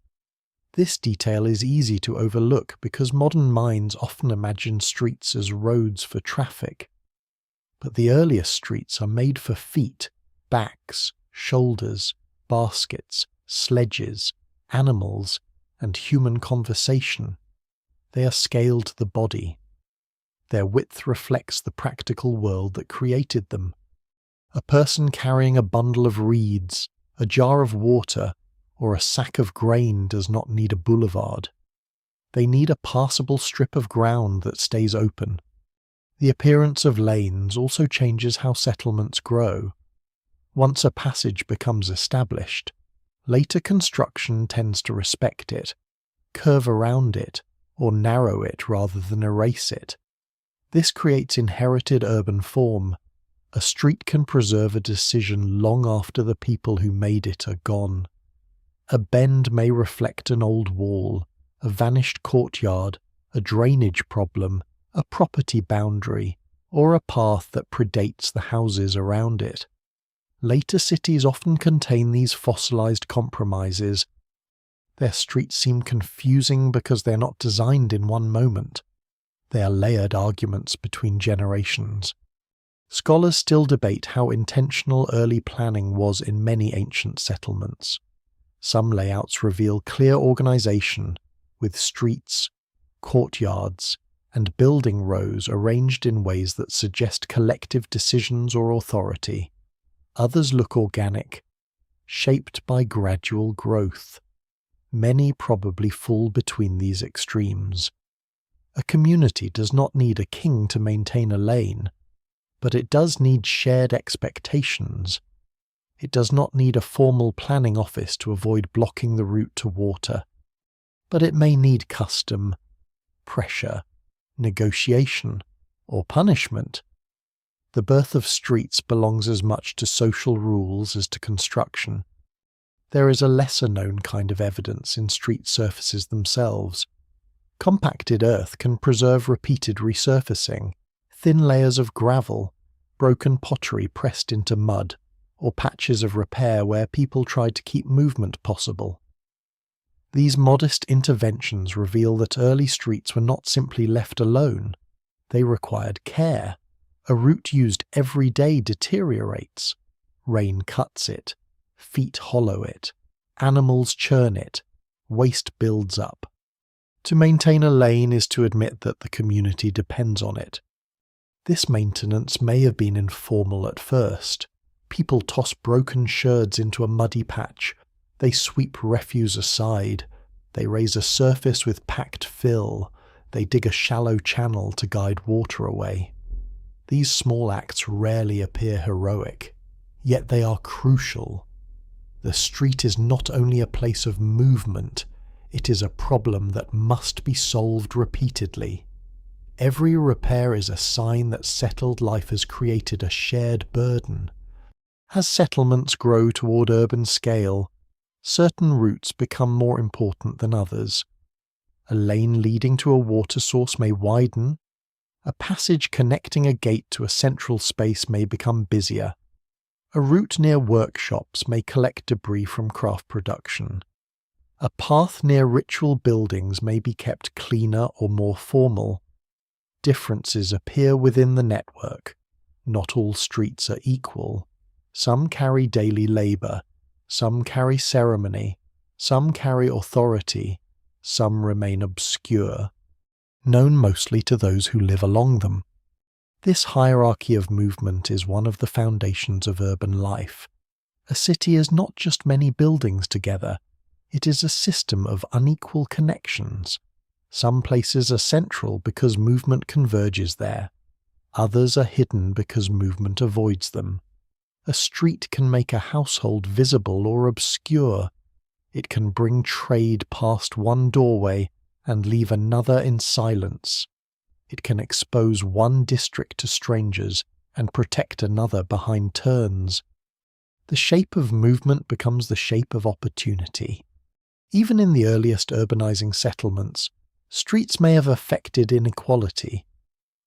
This detail is easy to overlook because modern minds often imagine streets as roads for traffic. But the earliest streets are made for feet, backs, shoulders, baskets, sledges, animals, and human conversation. They are scaled to the body. Their width reflects the practical world that created them. A person carrying a bundle of reeds, a jar of water, or a sack of grain does not need a boulevard. They need a passable strip of ground that stays open. The appearance of lanes also changes how settlements grow. Once a passage becomes established, later construction tends to respect it, curve around it, or narrow it rather than erase it. This creates inherited urban form. A street can preserve a decision long after the people who made it are gone. A bend may reflect an old wall, a vanished courtyard, a drainage problem, a property boundary, or a path that predates the houses around it. Later cities often contain these fossilized compromises. Their streets seem confusing because they're not designed in one moment. They are layered arguments between generations. Scholars still debate how intentional early planning was in many ancient settlements. Some layouts reveal clear organization, with streets, courtyards, and building rows arranged in ways that suggest collective decisions or authority. Others look organic, shaped by gradual growth. Many probably fall between these extremes. A community does not need a king to maintain a lane, but it does need shared expectations. It does not need a formal planning office to avoid blocking the route to water, but it may need custom, pressure, negotiation, or punishment. The birth of streets belongs as much to social rules as to construction. There is a lesser-known kind of evidence in street surfaces themselves. Compacted earth can preserve repeated resurfacing, thin layers of gravel, broken pottery pressed into mud, or patches of repair where people tried to keep movement possible. These modest interventions reveal that early streets were not simply left alone. They required care. A route used every day deteriorates. Rain cuts it. Feet hollow it. Animals churn it. Waste builds up. To maintain a lane is to admit that the community depends on it. This maintenance may have been informal at first. People toss broken sherds into a muddy patch. They sweep refuse aside. They raise a surface with packed fill. They dig a shallow channel to guide water away. These small acts rarely appear heroic, yet they are crucial. The street is not only a place of movement, it is a problem that must be solved repeatedly. Every repair is a sign that settled life has created a shared burden. As settlements grow toward urban scale, certain routes become more important than others. A lane leading to a water source may widen. A passage connecting a gate to a central space may become busier. A route near workshops may collect debris from craft production. A path near ritual buildings may be kept cleaner or more formal. Differences appear within the network. Not all streets are equal. Some carry daily labor. Some carry ceremony. Some carry authority. Some remain obscure, known mostly to those who live along them. This hierarchy of movement is one of the foundations of urban life. A city is not just many buildings together, it is a system of unequal connections. Some places are central because movement converges there. Others are hidden because movement avoids them. A street can make a household visible or obscure. It can bring trade past one doorway and leave another in silence. It can expose one district to strangers and protect another behind turns. The shape of movement becomes the shape of opportunity. Even in the earliest urbanizing settlements, streets may have affected inequality.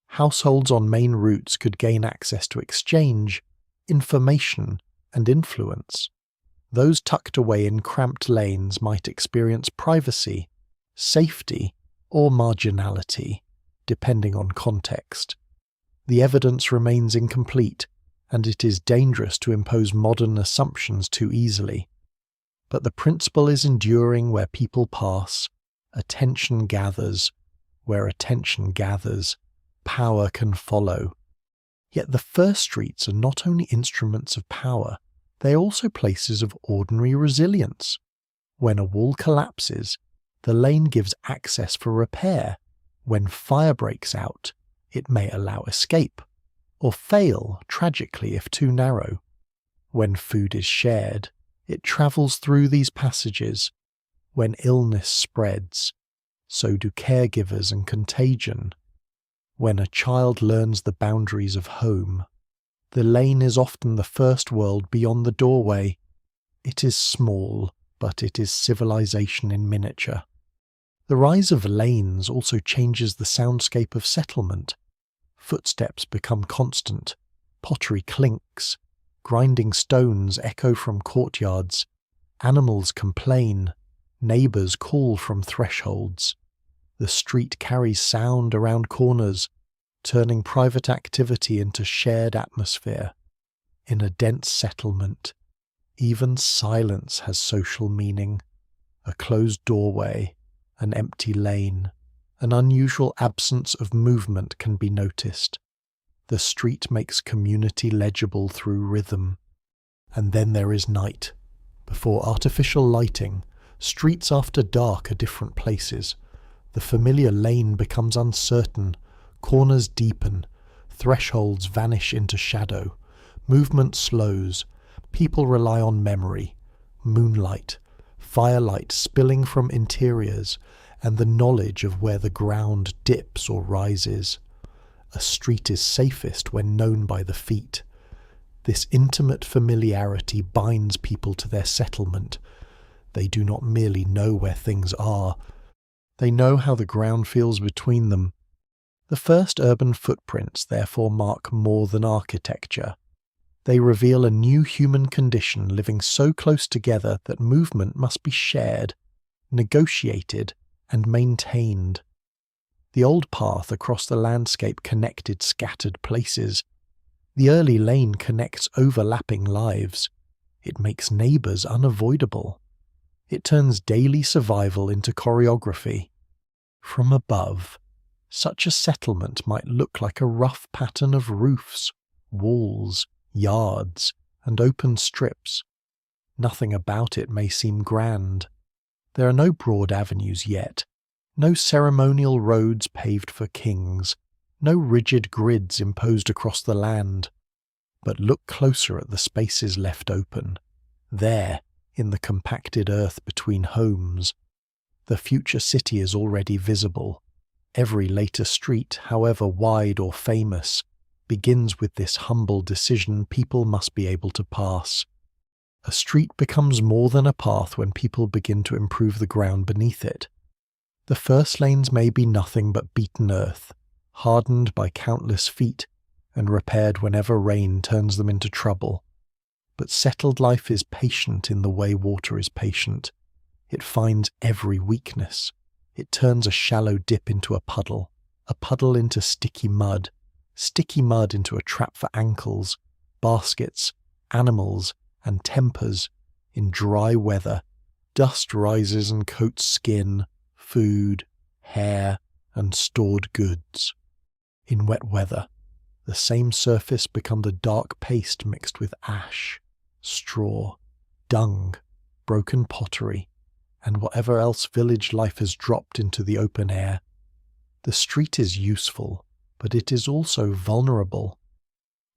Households on main routes could gain access to exchange, information, and influence. Those tucked away in cramped lanes might experience privacy, safety, or marginality, depending on context. The evidence remains incomplete, and it is dangerous to impose modern assumptions too easily. But the principle is enduring. Where people pass, attention gathers. Where attention gathers, power can follow. Yet the first streets are not only instruments of power, they are also places of ordinary resilience. When a wall collapses, the lane gives access for repair. When fire breaks out, it may allow escape, or fail tragically if too narrow. When food is shared, it travels through these passages. When illness spreads, so do caregivers and contagion. When a child learns the boundaries of home, the lane is often the first world beyond the doorway. It is small, but it is civilization in miniature. The rise of lanes also changes the soundscape of settlement. Footsteps become constant, pottery clinks, grinding stones echo from courtyards, animals complain, neighbours call from thresholds. The street carries sound around corners, turning private activity into shared atmosphere. In a dense settlement, even silence has social meaning. A closed doorway, an empty lane, an unusual absence of movement can be noticed. The street makes community legible through rhythm. And then there is night. Before artificial lighting, streets after dark are different places. The familiar lane becomes uncertain, corners deepen, thresholds vanish into shadow, movement slows, people rely on memory, moonlight, firelight spilling from interiors, and the knowledge of where the ground dips or rises. A street is safest when known by the feet. This intimate familiarity binds people to their settlement. They do not merely know where things are, they know how the ground feels between them. The first urban footprints therefore mark more than architecture. They reveal a new human condition living so close together that movement must be shared, negotiated, and maintained. The old path across the landscape connected scattered places. The early lane connects overlapping lives. It makes neighbours unavoidable. It turns daily survival into choreography. From above, such a settlement might look like a rough pattern of roofs, walls, yards, and open strips. Nothing about it may seem grand. There are no broad avenues yet, no ceremonial roads paved for kings, no rigid grids imposed across the land. But look closer at the spaces left open. There, in the compacted earth between homes, the future city is already visible. Every later street, however wide or famous, begins with this humble decision people must be able to pass. A street becomes more than a path when people begin to improve the ground beneath it. The first lanes may be nothing but beaten earth, hardened by countless feet and repaired whenever rain turns them into trouble. But settled life is patient in the way water is patient. It finds every weakness. It turns a shallow dip into a puddle into sticky mud into a trap for ankles, baskets, animals, and tempers. In dry weather, dust rises and coats skin, food, hair, and stored goods. In wet weather, the same surface becomes a dark paste mixed with ash, straw, dung, broken pottery, and whatever else village life has dropped into the open air. The street is useful, but it is also vulnerable.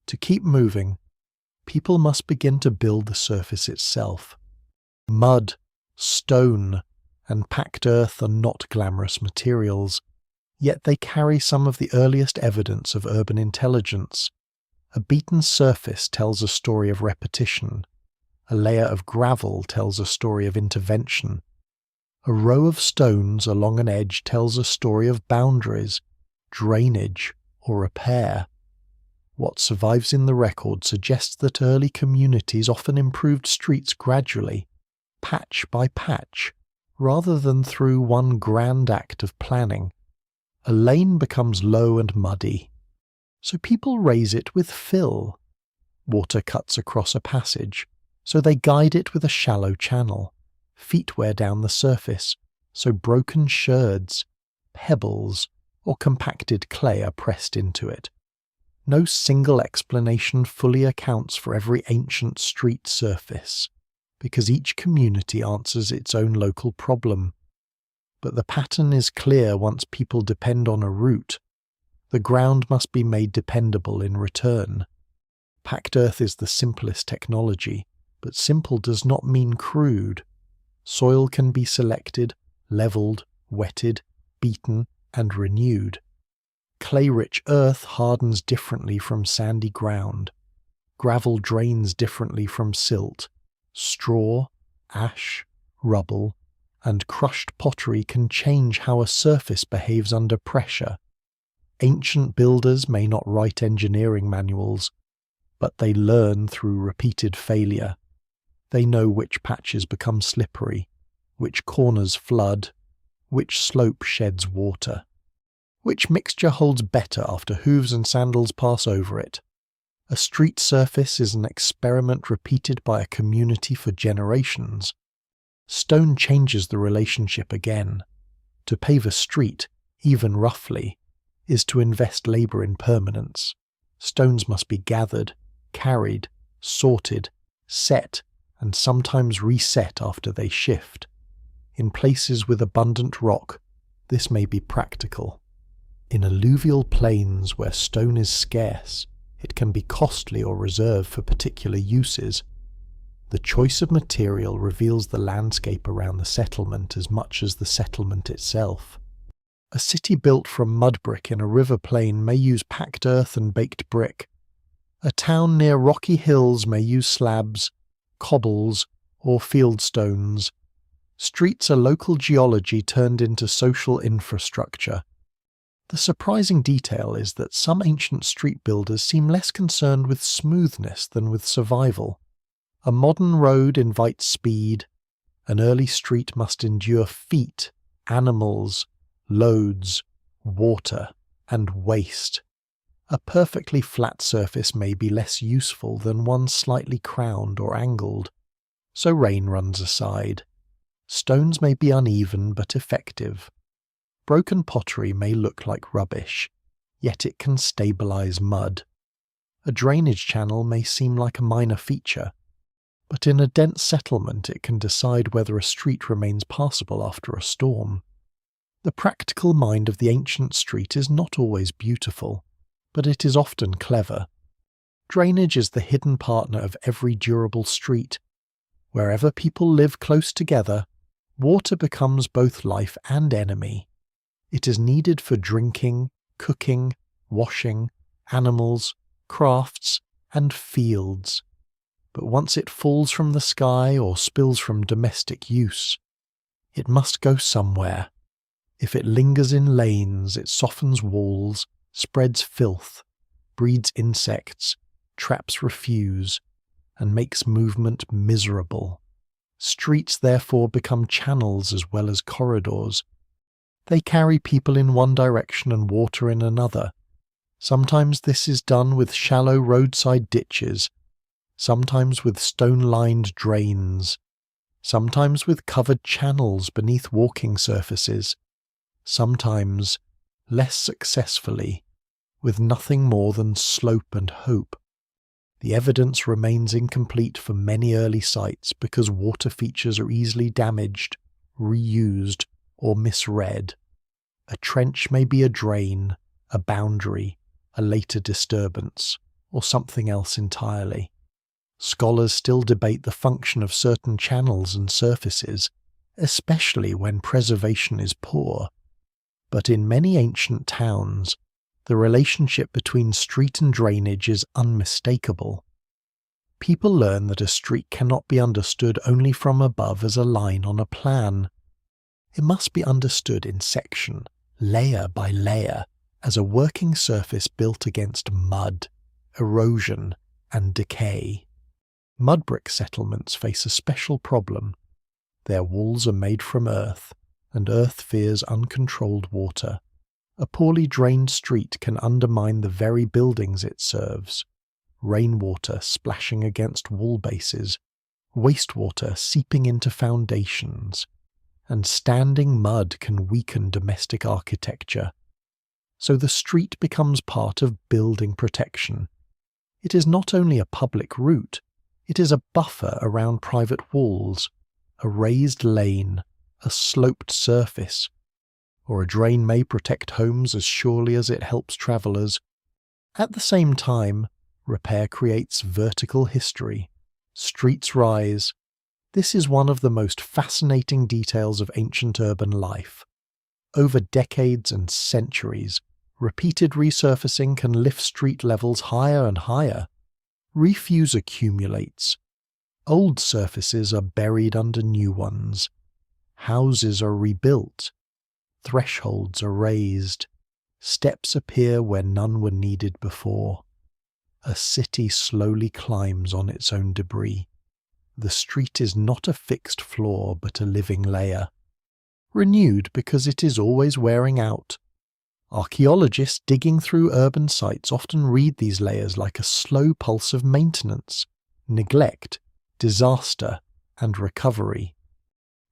To keep moving, people must begin to build the surface itself. Mud, stone, and packed earth are not glamorous materials, yet they carry some of the earliest evidence of urban intelligence. A beaten surface tells a story of repetition. A layer of gravel tells a story of intervention. A row of stones along an edge tells a story of boundaries, drainage, or repair. What survives in the record suggests that early communities often improved streets gradually, patch by patch, rather than through one grand act of planning. A lane becomes low and muddy, so people raise it with fill. Water cuts across a passage, so they guide it with a shallow channel. Feet wear down the surface, so broken sherds, pebbles, or compacted clay are pressed into it. No single explanation fully accounts for every ancient street surface, because each community answers its own local problem. But the pattern is clear once people depend on a route. The ground must be made dependable in return. Packed earth is the simplest technology, but simple does not mean crude. Soil can be selected, levelled, wetted, beaten, and renewed. Clay-rich earth hardens differently from sandy ground. Gravel drains differently from silt. Straw, ash, rubble, and crushed pottery can change how a surface behaves under pressure. Ancient builders may not write engineering manuals, but they learn through repeated failure. They know which patches become slippery, which corners flood, which slope sheds water, which mixture holds better after hooves and sandals pass over it. A street surface is an experiment repeated by a community for generations. Stone changes the relationship again. To pave a street, even roughly, is to invest labour in permanence. Stones must be gathered, carried, sorted, set, and sometimes reset after they shift. In places with abundant rock, this may be practical. In alluvial plains where stone is scarce, it can be costly or reserved for particular uses. The choice of material reveals the landscape around the settlement as much as the settlement itself. A city built from mud brick in a river plain may use packed earth and baked brick. A town near rocky hills may use slabs, cobbles, or fieldstones. Streets are local geology turned into social infrastructure. The surprising detail is that some ancient street builders seem less concerned with smoothness than with survival. A modern road invites speed. An early street must endure feet, animals, loads, water, and waste. A perfectly flat surface may be less useful than one slightly crowned or angled, so rain runs aside. Stones may be uneven but effective. Broken pottery may look like rubbish, yet it can stabilize mud. A drainage channel may seem like a minor feature, but in a dense settlement it can decide whether a street remains passable after a storm. The practical mind of the ancient street is not always beautiful, but it is often clever. Drainage is the hidden partner of every durable street. Wherever people live close together, water becomes both life and enemy. It is needed for drinking, cooking, washing, animals, crafts, and fields. But once it falls from the sky or spills from domestic use, it must go somewhere. If it lingers in lanes, it softens walls, spreads filth, breeds insects, traps refuse, and makes movement miserable. Streets therefore become channels as well as corridors. They carry people in one direction and water in another. Sometimes this is done with shallow roadside ditches, sometimes with stone-lined drains, sometimes with covered channels beneath walking surfaces, sometimes, less successfully, with nothing more than slope and hope. The evidence remains incomplete for many early sites because water features are easily damaged, reused, or misread. A trench may be a drain, a boundary, a later disturbance, or something else entirely. Scholars still debate the function of certain channels and surfaces, especially when preservation is poor. But in many ancient towns, the relationship between street and drainage is unmistakable. People learn that a street cannot be understood only from above as a line on a plan. It must be understood in section, layer by layer, as a working surface built against mud, erosion, and decay. Mud brick settlements face a special problem. Their walls are made from earth, and earth fears uncontrolled water. A poorly drained street can undermine the very buildings it serves. Rainwater splashing against wall bases, wastewater seeping into foundations, and standing mud can weaken domestic architecture. So the street becomes part of building protection. It is not only a public route, it is a buffer around private walls, a raised lane, a sloped surface, or a drain may protect homes as surely as it helps travellers. At the same time, repair creates vertical history. Streets rise. This is one of the most fascinating details of ancient urban life. Over decades and centuries, repeated resurfacing can lift street levels higher and higher. Refuse accumulates. Old surfaces are buried under new ones. Houses are rebuilt. Thresholds are raised. Steps appear where none were needed before. A city slowly climbs on its own debris. The street is not a fixed floor but a living layer. Renewed because it is always wearing out. Archaeologists digging through urban sites often read these layers like a slow pulse of maintenance, neglect, disaster, and recovery.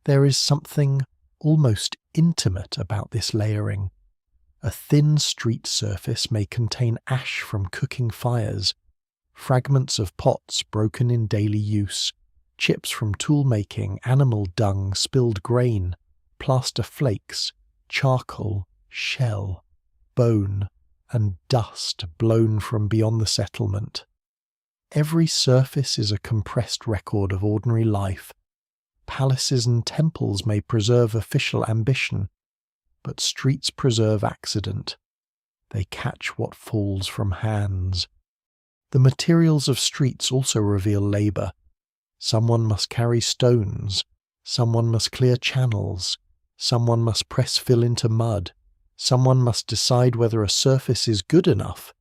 There is something almost intimate about this layering. A thin street surface may contain ash from cooking fires, fragments of pots broken in daily use, chips from tool-making, animal dung, spilled grain, plaster flakes, charcoal, shell, bone, and dust blown from beyond the settlement. Every surface is a compressed record of ordinary life. Palaces and temples may preserve official ambition, but streets preserve accident. They catch what falls from hands. The materials of streets also reveal labour. Someone must carry stones, someone must clear channels, someone must press fill into mud, someone must decide whether a surface is good enough.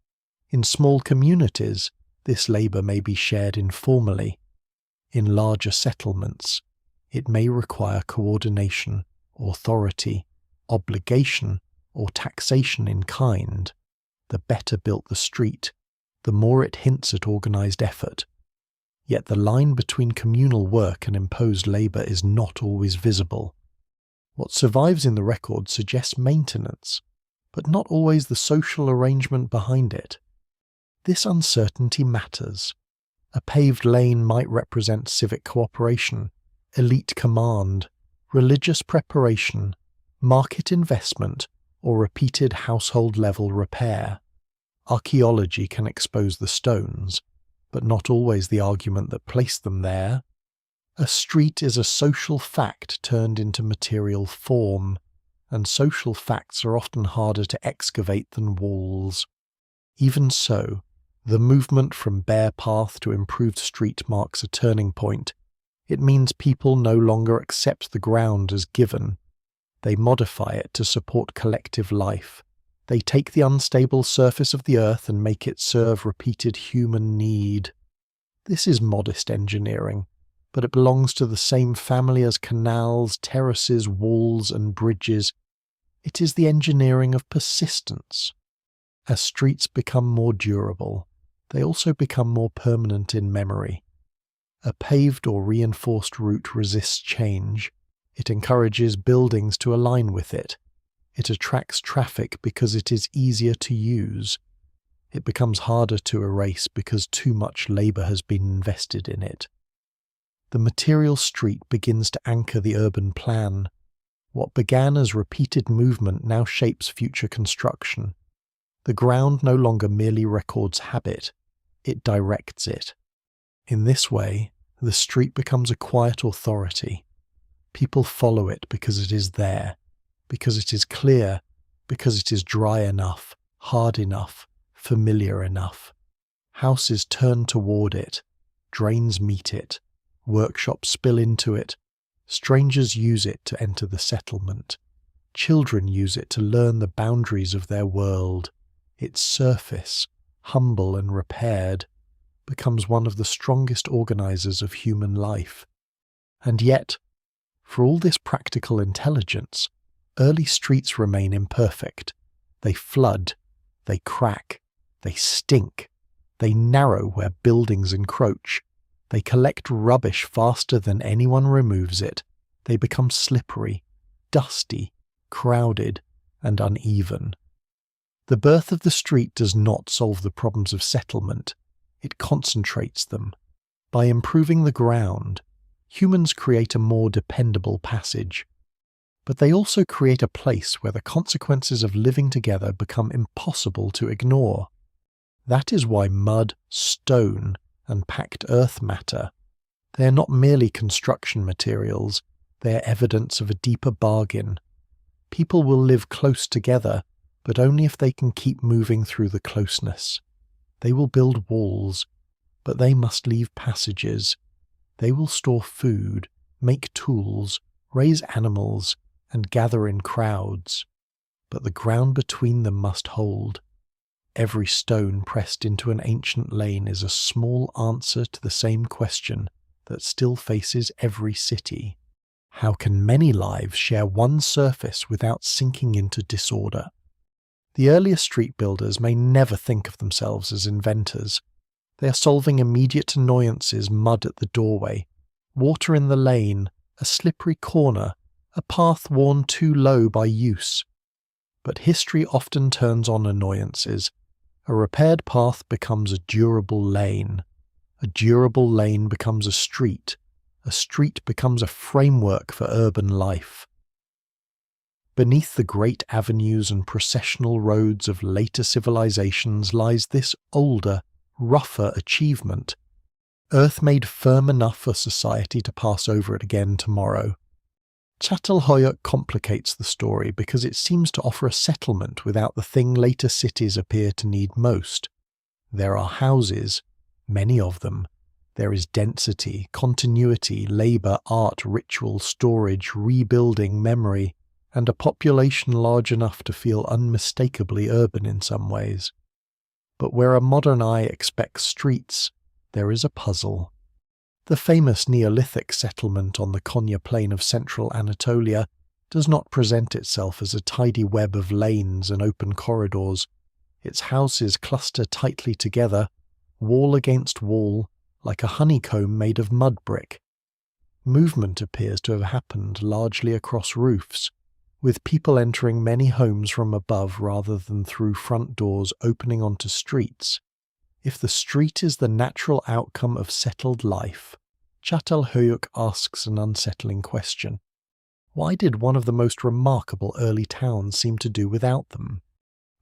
In small communities, this labour may be shared informally. In larger settlements, it may require coordination, authority, obligation, or taxation in kind. The better built the street, the more it hints at organised effort. Yet the line between communal work and imposed labour is not always visible. What survives in the record suggests maintenance, but not always the social arrangement behind it. This uncertainty matters. A paved lane might represent civic cooperation, elite command, religious preparation, market investment, or repeated household-level repair. Archaeology can expose the stones, but not always the argument that placed them there. A street is a social fact turned into material form, and social facts are often harder to excavate than walls. Even so, the movement from bare path to improved street marks a turning point. It means people no longer accept the ground as given. They modify it to support collective life. They take the unstable surface of the earth and make it serve repeated human need. This is modest engineering, but it belongs to the same family as canals, terraces, walls, and bridges. It is the engineering of persistence. As streets become more durable, they also become more permanent in memory. A paved or reinforced route resists change. It encourages buildings to align with it. It attracts traffic because it is easier to use. It becomes harder to erase because too much labour has been invested in it. The material street begins to anchor the urban plan. What began as repeated movement now shapes future construction. The ground no longer merely records habit, it directs it. In this way, the street becomes a quiet authority. People follow it because it is there, because it is clear, because it is dry enough, hard enough, familiar enough. Houses turn toward it, drains meet it, workshops spill into it, strangers use it to enter the settlement. Children use it to learn the boundaries of their world. Its surface, humble and repaired, becomes one of the strongest organizers of human life. And yet, for all this practical intelligence, early streets remain imperfect. They flood, they crack, they stink, they narrow where buildings encroach, they collect rubbish faster than anyone removes it, they become slippery, dusty, crowded, and uneven. The birth of the street does not solve the problems of settlement, it concentrates them. By improving the ground, humans create a more dependable passage. But they also create a place where the consequences of living together become impossible to ignore. That is why mud, stone, and packed earth matter. They are not merely construction materials, they are evidence of a deeper bargain. People will live close together, but only if they can keep moving through the closeness. They will build walls, but they must leave passages. They will store food, make tools, raise animals, and gather in crowds. But the ground between them must hold. Every stone pressed into an ancient lane is a small answer to the same question that still faces every city. How can many lives share one surface without sinking into disorder? The earliest street builders may never think of themselves as inventors. They are solving immediate annoyances: mud at the doorway, water in the lane, a slippery corner, a path worn too low by use. But history often turns on annoyances. A repaired path becomes a durable lane. A durable lane becomes a street becomes a framework for urban life. Beneath the great avenues and processional roads of later civilizations lies this older, rougher achievement. Earth made firm enough for society to pass over it again tomorrow. Çatalhöyük complicates the story because it seems to offer a settlement without the thing later cities appear to need most. There are houses, many of them. There is density, continuity, labour, art, ritual, storage, rebuilding, memory, and a population large enough to feel unmistakably urban in some ways. But where a modern eye expects streets, there is a puzzle. The famous Neolithic settlement on the Konya plain of central Anatolia does not present itself as a tidy web of lanes and open corridors. Its houses cluster tightly together, wall against wall, like a honeycomb made of mud brick. Movement appears to have happened largely across roofs, with people entering many homes from above rather than through front doors opening onto streets. If the street is the natural outcome of settled life, Çatalhöyük asks an unsettling question. Why did one of the most remarkable early towns seem to do without them?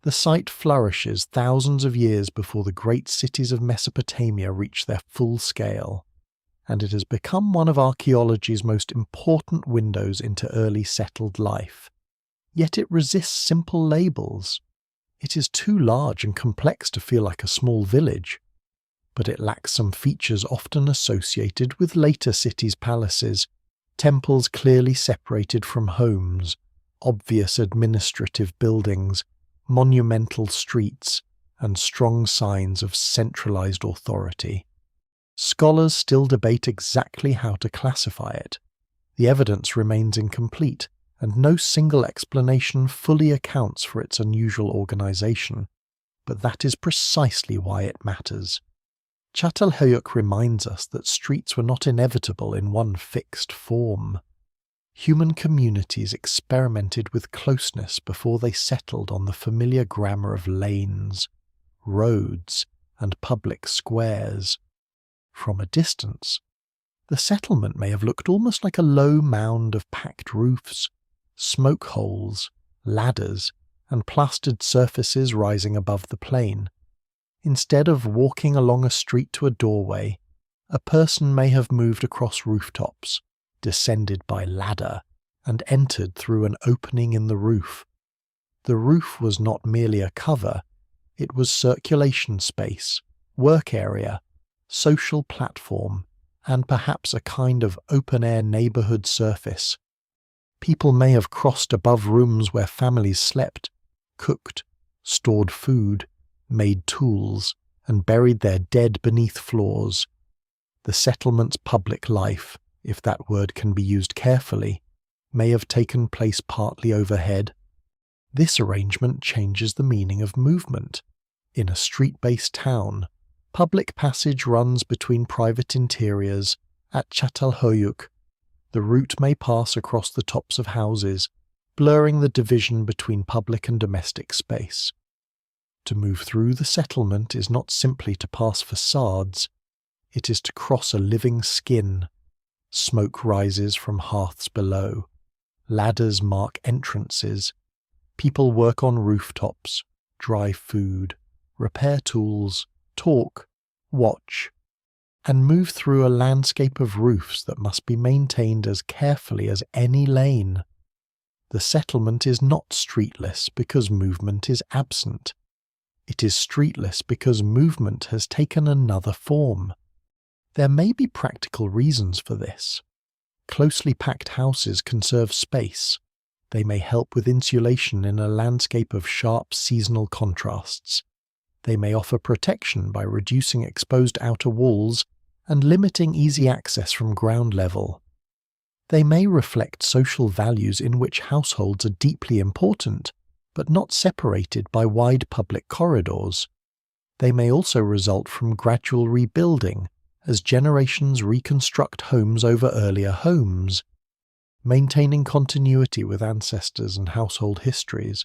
The site flourishes thousands of years before the great cities of Mesopotamia reach their full scale, and it has become one of archaeology's most important windows into early settled life. Yet it resists simple labels. It is too large and complex to feel like a small village, but it lacks some features often associated with later cities' palaces, temples clearly separated from homes, obvious administrative buildings, monumental streets, and strong signs of centralized authority. Scholars still debate exactly how to classify it. The evidence remains incomplete, and no single explanation fully accounts for its unusual organization. But that is precisely why it matters. Çatalhöyük reminds us that streets were not inevitable in one fixed form. Human communities experimented with closeness before they settled on the familiar grammar of lanes, roads, and public squares. From a distance, the settlement may have looked almost like a low mound of packed roofs, smoke holes, ladders, and plastered surfaces rising above the plain. Instead of walking along a street to a doorway, a person may have moved across rooftops, descended by ladder, and entered through an opening in the roof. The roof was not merely a cover, it was circulation space, work area, social platform, and perhaps a kind of open-air neighborhood surface. People may have crossed above rooms where families slept, cooked, stored food, made tools, and buried their dead beneath floors. The settlement's public life, if that word can be used carefully, may have taken place partly overhead. This arrangement changes the meaning of movement. In a street-based town, public passage runs between private interiors. At Çatalhöyük, the route may pass across the tops of houses, blurring the division between public and domestic space. To move through the settlement is not simply to pass facades, it is to cross a living skin. Smoke rises from hearths below. Ladders mark entrances. People work on rooftops, dry food, repair tools, talk, watch, and move through a landscape of roofs that must be maintained as carefully as any lane. The settlement is not streetless because movement is absent. It is streetless because movement has taken another form. There may be practical reasons for this. Closely packed houses conserve space. They may help with insulation in a landscape of sharp seasonal contrasts. They may offer protection by reducing exposed outer walls and limiting easy access from ground level. They may reflect social values in which households are deeply important, but not separated by wide public corridors. They may also result from gradual rebuilding, as generations reconstruct homes over earlier homes, maintaining continuity with ancestors and household histories.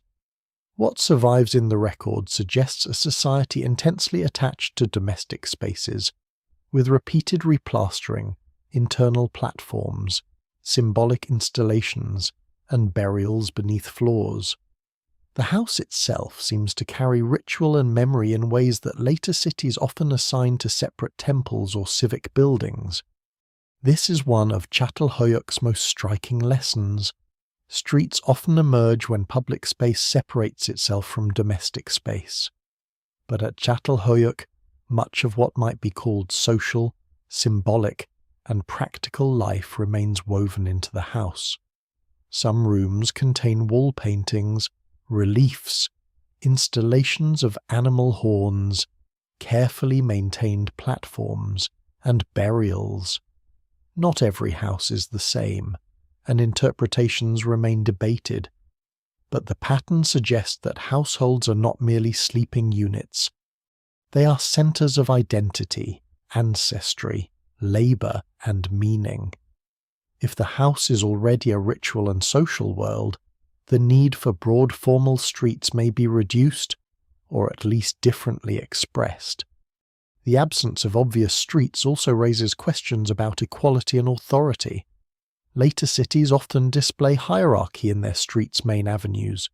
What survives in the record suggests a society intensely attached to domestic spaces, with repeated replastering, internal platforms, symbolic installations, and burials beneath floors. The house itself seems to carry ritual and memory in ways that later cities often assign to separate temples or civic buildings. This is one of Çatalhöyük's most striking lessons. Streets often emerge when public space separates itself from domestic space. But at Çatalhöyük, much of what might be called social, symbolic, and practical life remains woven into the house. Some rooms contain wall paintings, reliefs, installations of animal horns, carefully maintained platforms, and burials. Not every house is the same, and interpretations remain debated, but the pattern suggests that households are not merely sleeping units. They are centers of identity, ancestry, labor, and meaning. If the house is already a ritual and social world, the need for broad formal streets may be reduced, or at least differently expressed. The absence of obvious streets also raises questions about equality and authority. Later cities often display hierarchy in their streets' main avenues: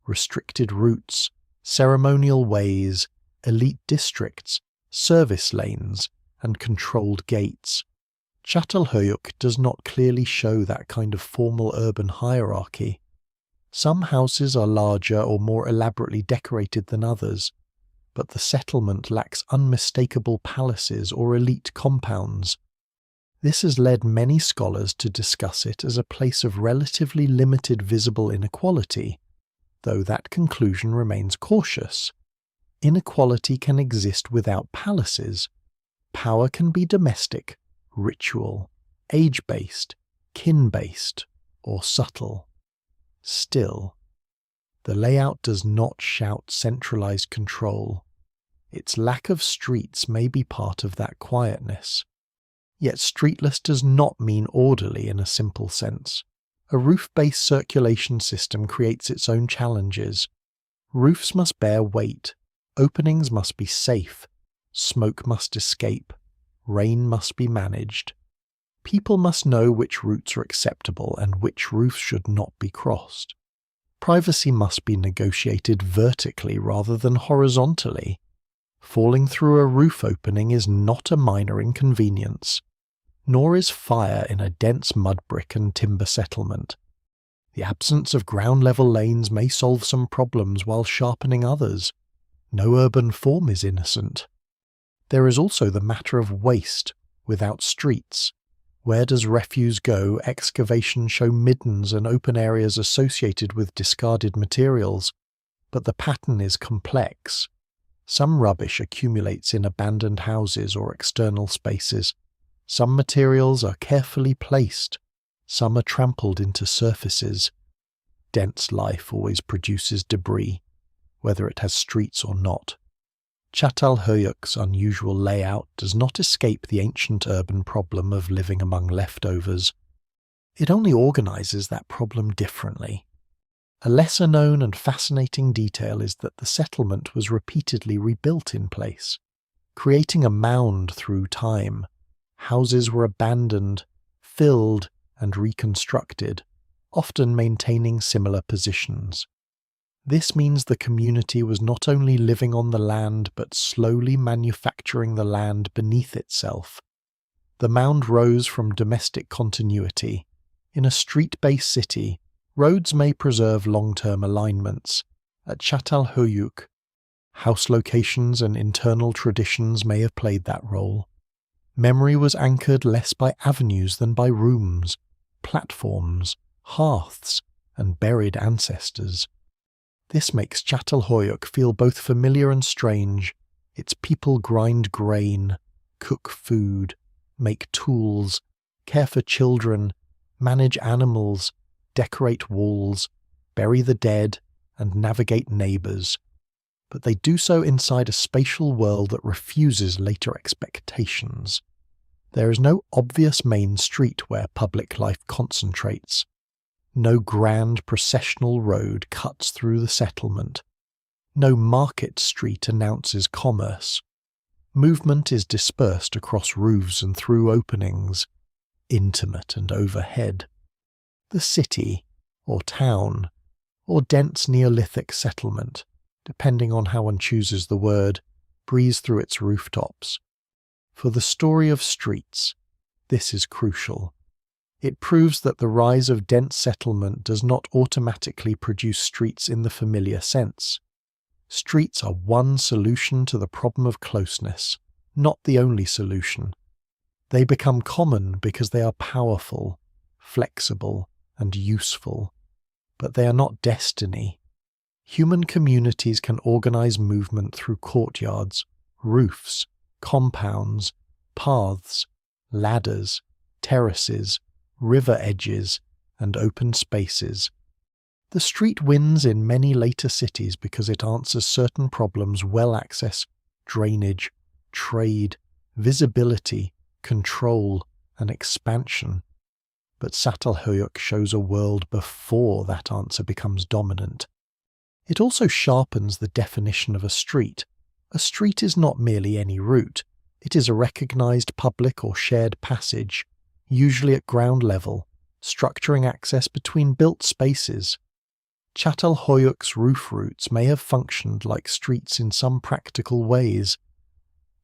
restricted routes, ceremonial ways, elite districts, service lanes, and controlled gates. Çatalhöyük does not clearly show that kind of formal urban hierarchy. Some houses are larger or more elaborately decorated than others, but the settlement lacks unmistakable palaces or elite compounds. This has led many scholars to discuss it as a place of relatively limited visible inequality, though that conclusion remains cautious. Inequality can exist without palaces. Power can be domestic, ritual, age-based, kin-based, or subtle. Still, the layout does not shout centralized control. Its lack of streets may be part of that quietness. Yet streetless does not mean orderly in a simple sense. A roof-based circulation system creates its own challenges. Roofs must bear weight, openings must be safe, smoke must escape, rain must be managed. People must know which routes are acceptable and which roofs should not be crossed. Privacy must be negotiated vertically rather than horizontally. Falling through a roof opening is not a minor inconvenience, nor is fire in a dense mud brick and timber settlement. The absence of ground-level lanes may solve some problems while sharpening others. No urban form is innocent. There is also the matter of waste without streets. Where does refuse go? Excavations show middens and open areas associated with discarded materials, but the pattern is complex. Some rubbish accumulates in abandoned houses or external spaces. Some materials are carefully placed. Some are trampled into surfaces. Dense life always produces debris, whether it has streets or not. Çatalhöyük's unusual layout does not escape the ancient urban problem of living among leftovers. It only organizes that problem differently. A lesser-known and fascinating detail is that the settlement was repeatedly rebuilt in place, creating a mound through time. Houses were abandoned, filled, and reconstructed, often maintaining similar positions. This means the community was not only living on the land but slowly manufacturing the land beneath itself. The mound rose from domestic continuity. In a street-based city, roads may preserve long-term alignments. At Çatalhöyük, house locations and internal traditions may have played that role. Memory was anchored less by avenues than by rooms, platforms, hearths, and buried ancestors. This makes Çatalhöyük feel both familiar and strange. Its people grind grain, cook food, make tools, care for children, manage animals, decorate walls, bury the dead, and navigate neighbours. But they do so inside a spatial world that refuses later expectations. There is no obvious main street where public life concentrates. No grand processional road cuts through the settlement. No market street announces commerce. Movement is dispersed across roofs and through openings, intimate and overhead. The city, or town, or dense Neolithic settlement, depending on how one chooses the word, breathes through its rooftops. For the story of streets, this is crucial. It proves that the rise of dense settlement does not automatically produce streets in the familiar sense. Streets are one solution to the problem of closeness, not the only solution. They become common because they are powerful, flexible, and useful, but they are not destiny. Human communities can organize movement through courtyards, roofs, compounds, paths, ladders, terraces, river edges, and open spaces. The street wins in many later cities because it answers certain problems: well access, drainage, trade, visibility, control, and expansion. But Çatalhöyük shows a world before that answer becomes dominant. It also sharpens the definition of a street. A street is not merely any route. It is a recognized public or shared passage, usually at ground level, structuring access between built spaces. Çatalhöyük's roof routes may have functioned like streets in some practical ways,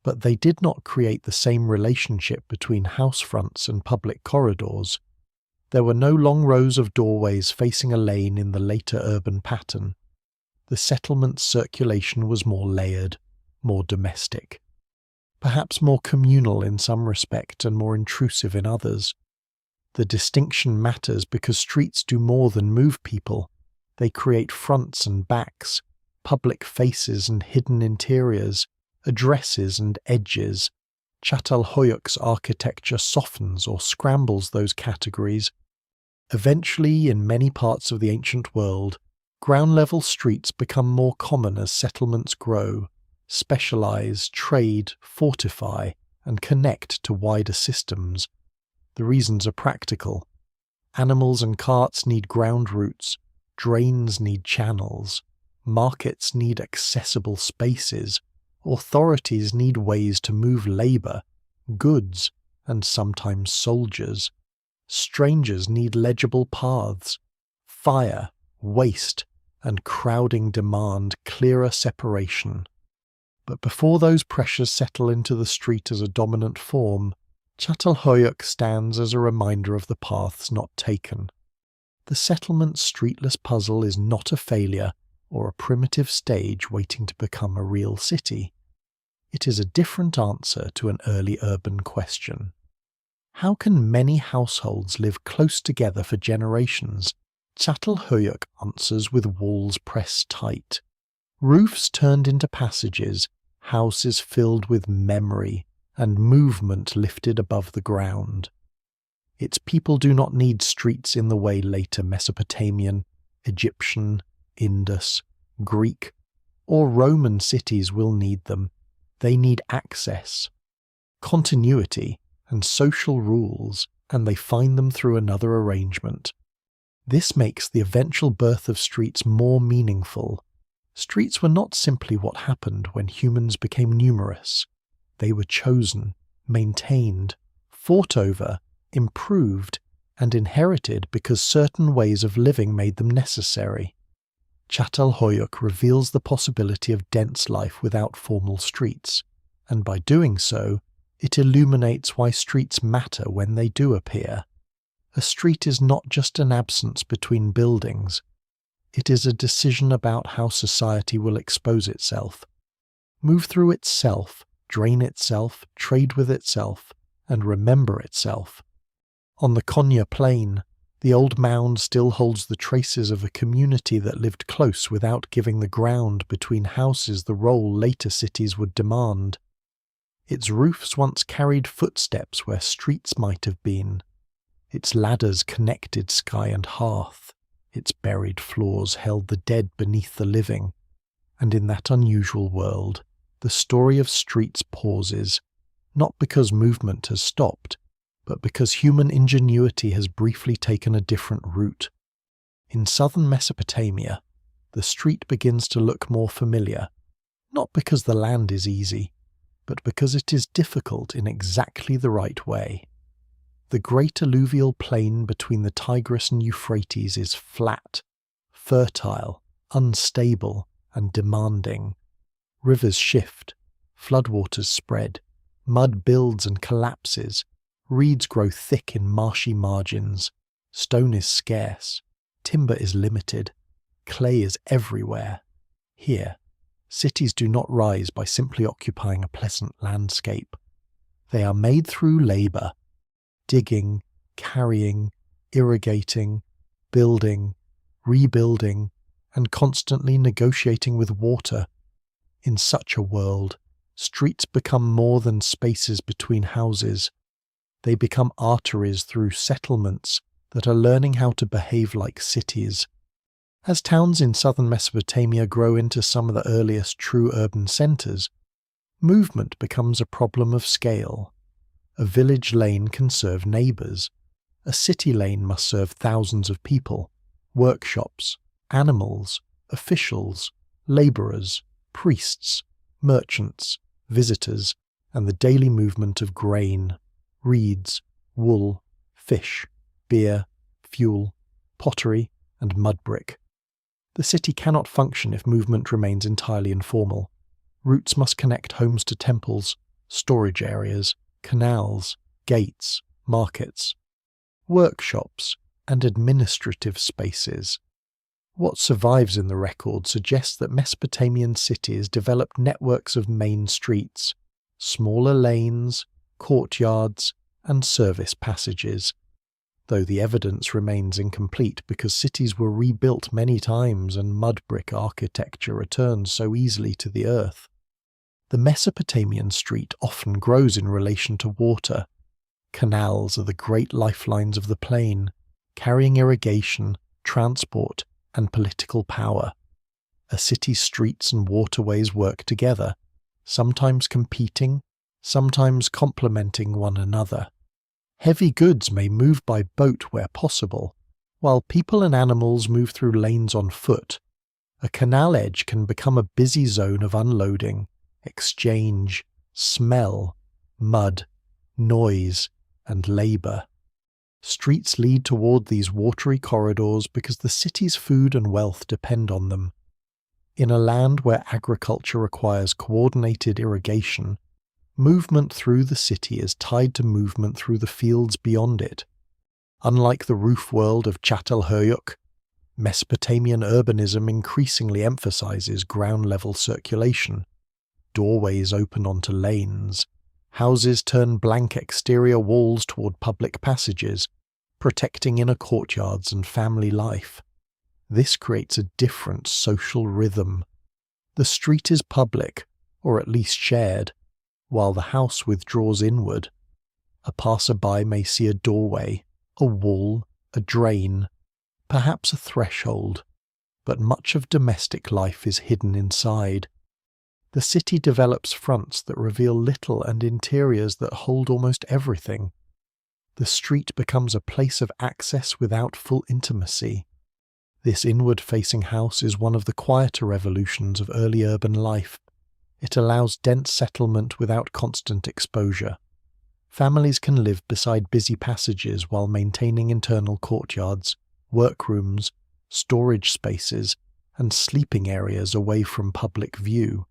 but they did not create the same relationship between house fronts and public corridors. There were no long rows of doorways facing a lane in the later urban pattern. The settlement's circulation was more layered, more domestic. Perhaps more communal in some respect and more intrusive in others. The distinction matters because streets do more than move people. They create fronts and backs, public faces and hidden interiors, addresses and edges. Çatalhöyük's architecture softens or scrambles those categories. Eventually, in many parts of the ancient world, ground-level streets become more common as settlements grow, specialize, trade, fortify, and connect to wider systems. The reasons are practical. Animals and carts need ground routes, drains need channels, markets need accessible spaces, authorities need ways to move labour, goods, and sometimes soldiers. Strangers need legible paths. Fire, waste, and crowding demand clearer separation. But before those pressures settle into the street as a dominant form, Çatalhöyük stands as a reminder of the paths not taken. The settlement's streetless puzzle is not a failure or a primitive stage waiting to become a real city. It is a different answer to an early urban question. How can many households live close together for generations? Çatalhöyük answers with walls pressed tight, Roofs turned into passages, houses filled with memory, and movement lifted above the ground. Its people do not need streets in the way later Mesopotamian, Egyptian, Indus, Greek, or Roman cities will need them. They need access, continuity, and social rules, and they find them through another arrangement. This makes the eventual birth of streets more meaningful. Streets were not simply what happened when humans became numerous. They were chosen, maintained, fought over, improved, and inherited because certain ways of living made them necessary. Çatalhöyük reveals the possibility of dense life without formal streets, and by doing so, it illuminates why streets matter when they do appear. A street is not just an absence between buildings. It is a decision about how society will expose itself, move through itself, drain itself, trade with itself, and remember itself. On the Konya Plain, the old mound still holds the traces of a community that lived close without giving the ground between houses the role later cities would demand. Its roofs once carried footsteps where streets might have been. Its ladders connected sky and hearth. Its buried floors held the dead beneath the living. And in that unusual world, the story of streets pauses, not because movement has stopped, but because human ingenuity has briefly taken a different route. In southern Mesopotamia, the street begins to look more familiar, not because the land is easy, but because it is difficult in exactly the right way. The great alluvial plain between the Tigris and Euphrates is flat, fertile, unstable, and demanding. Rivers shift, floodwaters spread, mud builds and collapses, reeds grow thick in marshy margins, stone is scarce, timber is limited, clay is everywhere. Here, cities do not rise by simply occupying a pleasant landscape. They are made through labour, digging, carrying, irrigating, building, rebuilding, and constantly negotiating with water. In such a world, streets become more than spaces between houses. They become arteries through settlements that are learning how to behave like cities. As towns in southern Mesopotamia grow into some of the earliest true urban centres, movement becomes a problem of scale. A village lane can serve neighbours. A city lane must serve thousands of people, workshops, animals, officials, labourers, priests, merchants, visitors, and the daily movement of grain, reeds, wool, fish, beer, fuel, pottery, and mud brick. The city cannot function if movement remains entirely informal. Routes must connect homes to temples, storage areas, canals, gates, markets, workshops, and administrative spaces. What survives in the record suggests that Mesopotamian cities developed networks of main streets, smaller lanes, courtyards, and service passages, though the evidence remains incomplete because cities were rebuilt many times and mud brick architecture returns so easily to the earth. The Mesopotamian street often grows in relation to water. Canals are the great lifelines of the plain, carrying irrigation, transport, and political power. A city's streets and waterways work together, sometimes competing, sometimes complementing one another. Heavy goods may move by boat where possible, while people and animals move through lanes on foot. A canal edge can become a busy zone of unloading, exchange, smell, mud, noise, and labour. Streets lead toward these watery corridors because the city's food and wealth depend on them. In a land where agriculture requires coordinated irrigation, movement through the city is tied to movement through the fields beyond it. Unlike the roof world of Çatalhöyük, Mesopotamian urbanism increasingly emphasizes ground-level circulation. Doorways open onto lanes. Houses turn blank exterior walls toward public passages, protecting inner courtyards and family life. This creates a different social rhythm. The street is public, or at least shared, while the house withdraws inward. A passerby may see a doorway, a wall, a drain, perhaps a threshold, but much of domestic life is hidden inside. The city develops fronts that reveal little and interiors that hold almost everything. The street becomes a place of access without full intimacy. This inward-facing house is one of the quieter revolutions of early urban life. It allows dense settlement without constant exposure. Families can live beside busy passages while maintaining internal courtyards, workrooms, storage spaces, and sleeping areas away from public view.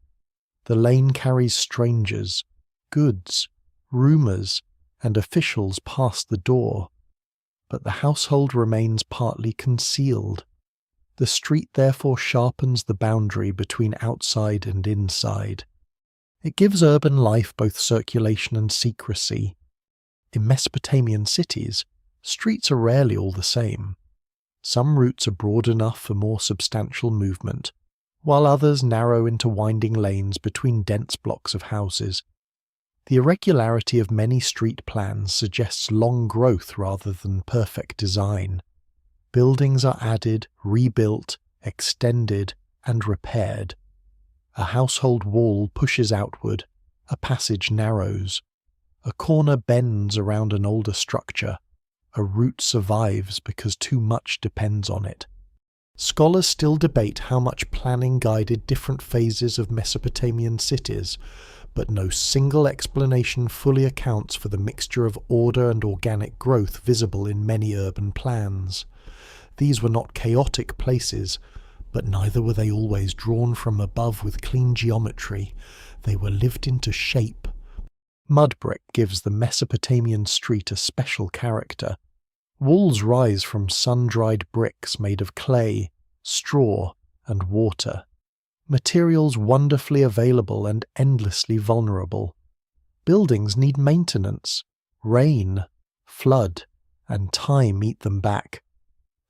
The lane carries strangers, goods, rumours, and officials past the door, but the household remains partly concealed. The street therefore sharpens the boundary between outside and inside. It gives urban life both circulation and secrecy. In Mesopotamian cities, streets are rarely all the same. Some routes are broad enough for more substantial movement, while others narrow into winding lanes between dense blocks of houses. The irregularity of many street plans suggests long growth rather than perfect design. Buildings are added, rebuilt, extended, and repaired. A household wall pushes outward, a passage narrows. A corner bends around an older structure. A route survives because too much depends on it. Scholars still debate how much planning guided different phases of Mesopotamian cities, but no single explanation fully accounts for the mixture of order and organic growth visible in many urban plans. These were not chaotic places, but neither were they always drawn from above with clean geometry. They were lived into shape. Mud brick gives the Mesopotamian street a special character. Walls rise from sun-dried bricks made of clay, straw, and water. Materials wonderfully available and endlessly vulnerable. Buildings need maintenance. Rain, flood, and time eat them back.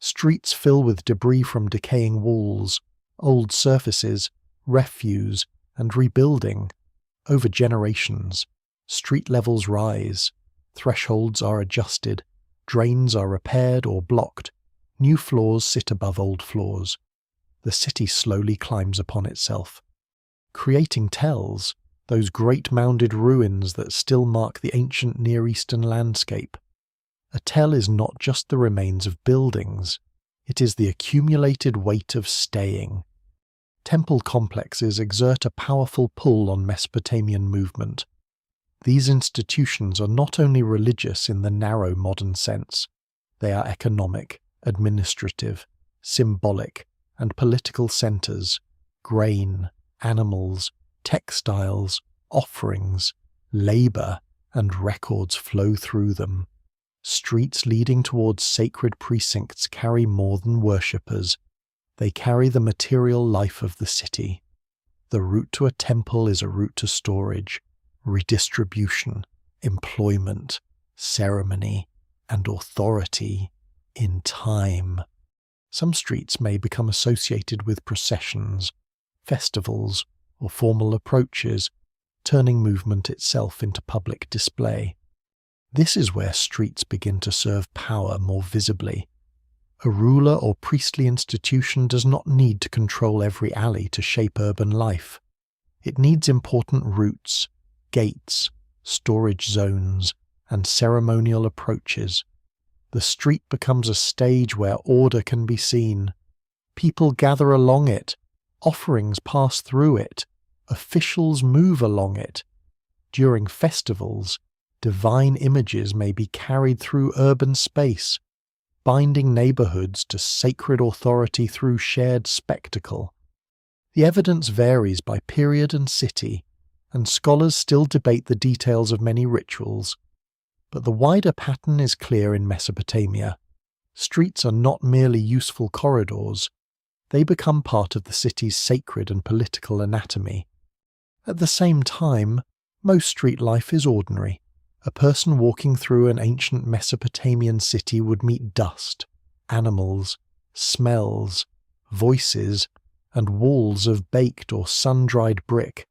Streets fill with debris from decaying walls, old surfaces, refuse, and rebuilding. Over generations, street levels rise, thresholds are adjusted, drains are repaired or blocked, new floors sit above old floors. The city slowly climbs upon itself. Creating tells, those great mounded ruins that still mark the ancient Near Eastern landscape. A tell is not just the remains of buildings, it is the accumulated weight of staying. Temple complexes exert a powerful pull on Mesopotamian movement. These institutions are not only religious in the narrow modern sense, they are economic, administrative, symbolic, and political centers. Grain, animals, textiles, offerings, labor, and records flow through them. Streets leading towards sacred precincts carry more than worshippers. They carry the material life of the city. The route to a temple is a route to storage, redistribution, employment, ceremony, and authority in time. Some streets may become associated with processions, festivals, or formal approaches, turning movement itself into public display. This is where streets begin to serve power more visibly. A ruler or priestly institution does not need to control every alley to shape urban life. It needs important routes, gates, storage zones, and ceremonial approaches. The street becomes a stage where order can be seen. People gather along it, offerings pass through it, officials move along it. During festivals, divine images may be carried through urban space, binding neighborhoods to sacred authority through shared spectacle. The evidence varies by period and city, and scholars still debate the details of many rituals. But the wider pattern is clear in Mesopotamia. Streets are not merely useful corridors, they become part of the city's sacred and political anatomy. At the same time, most street life is ordinary. A person walking through an ancient Mesopotamian city would meet dust, animals, smells, voices, and walls of baked or sun-dried brick.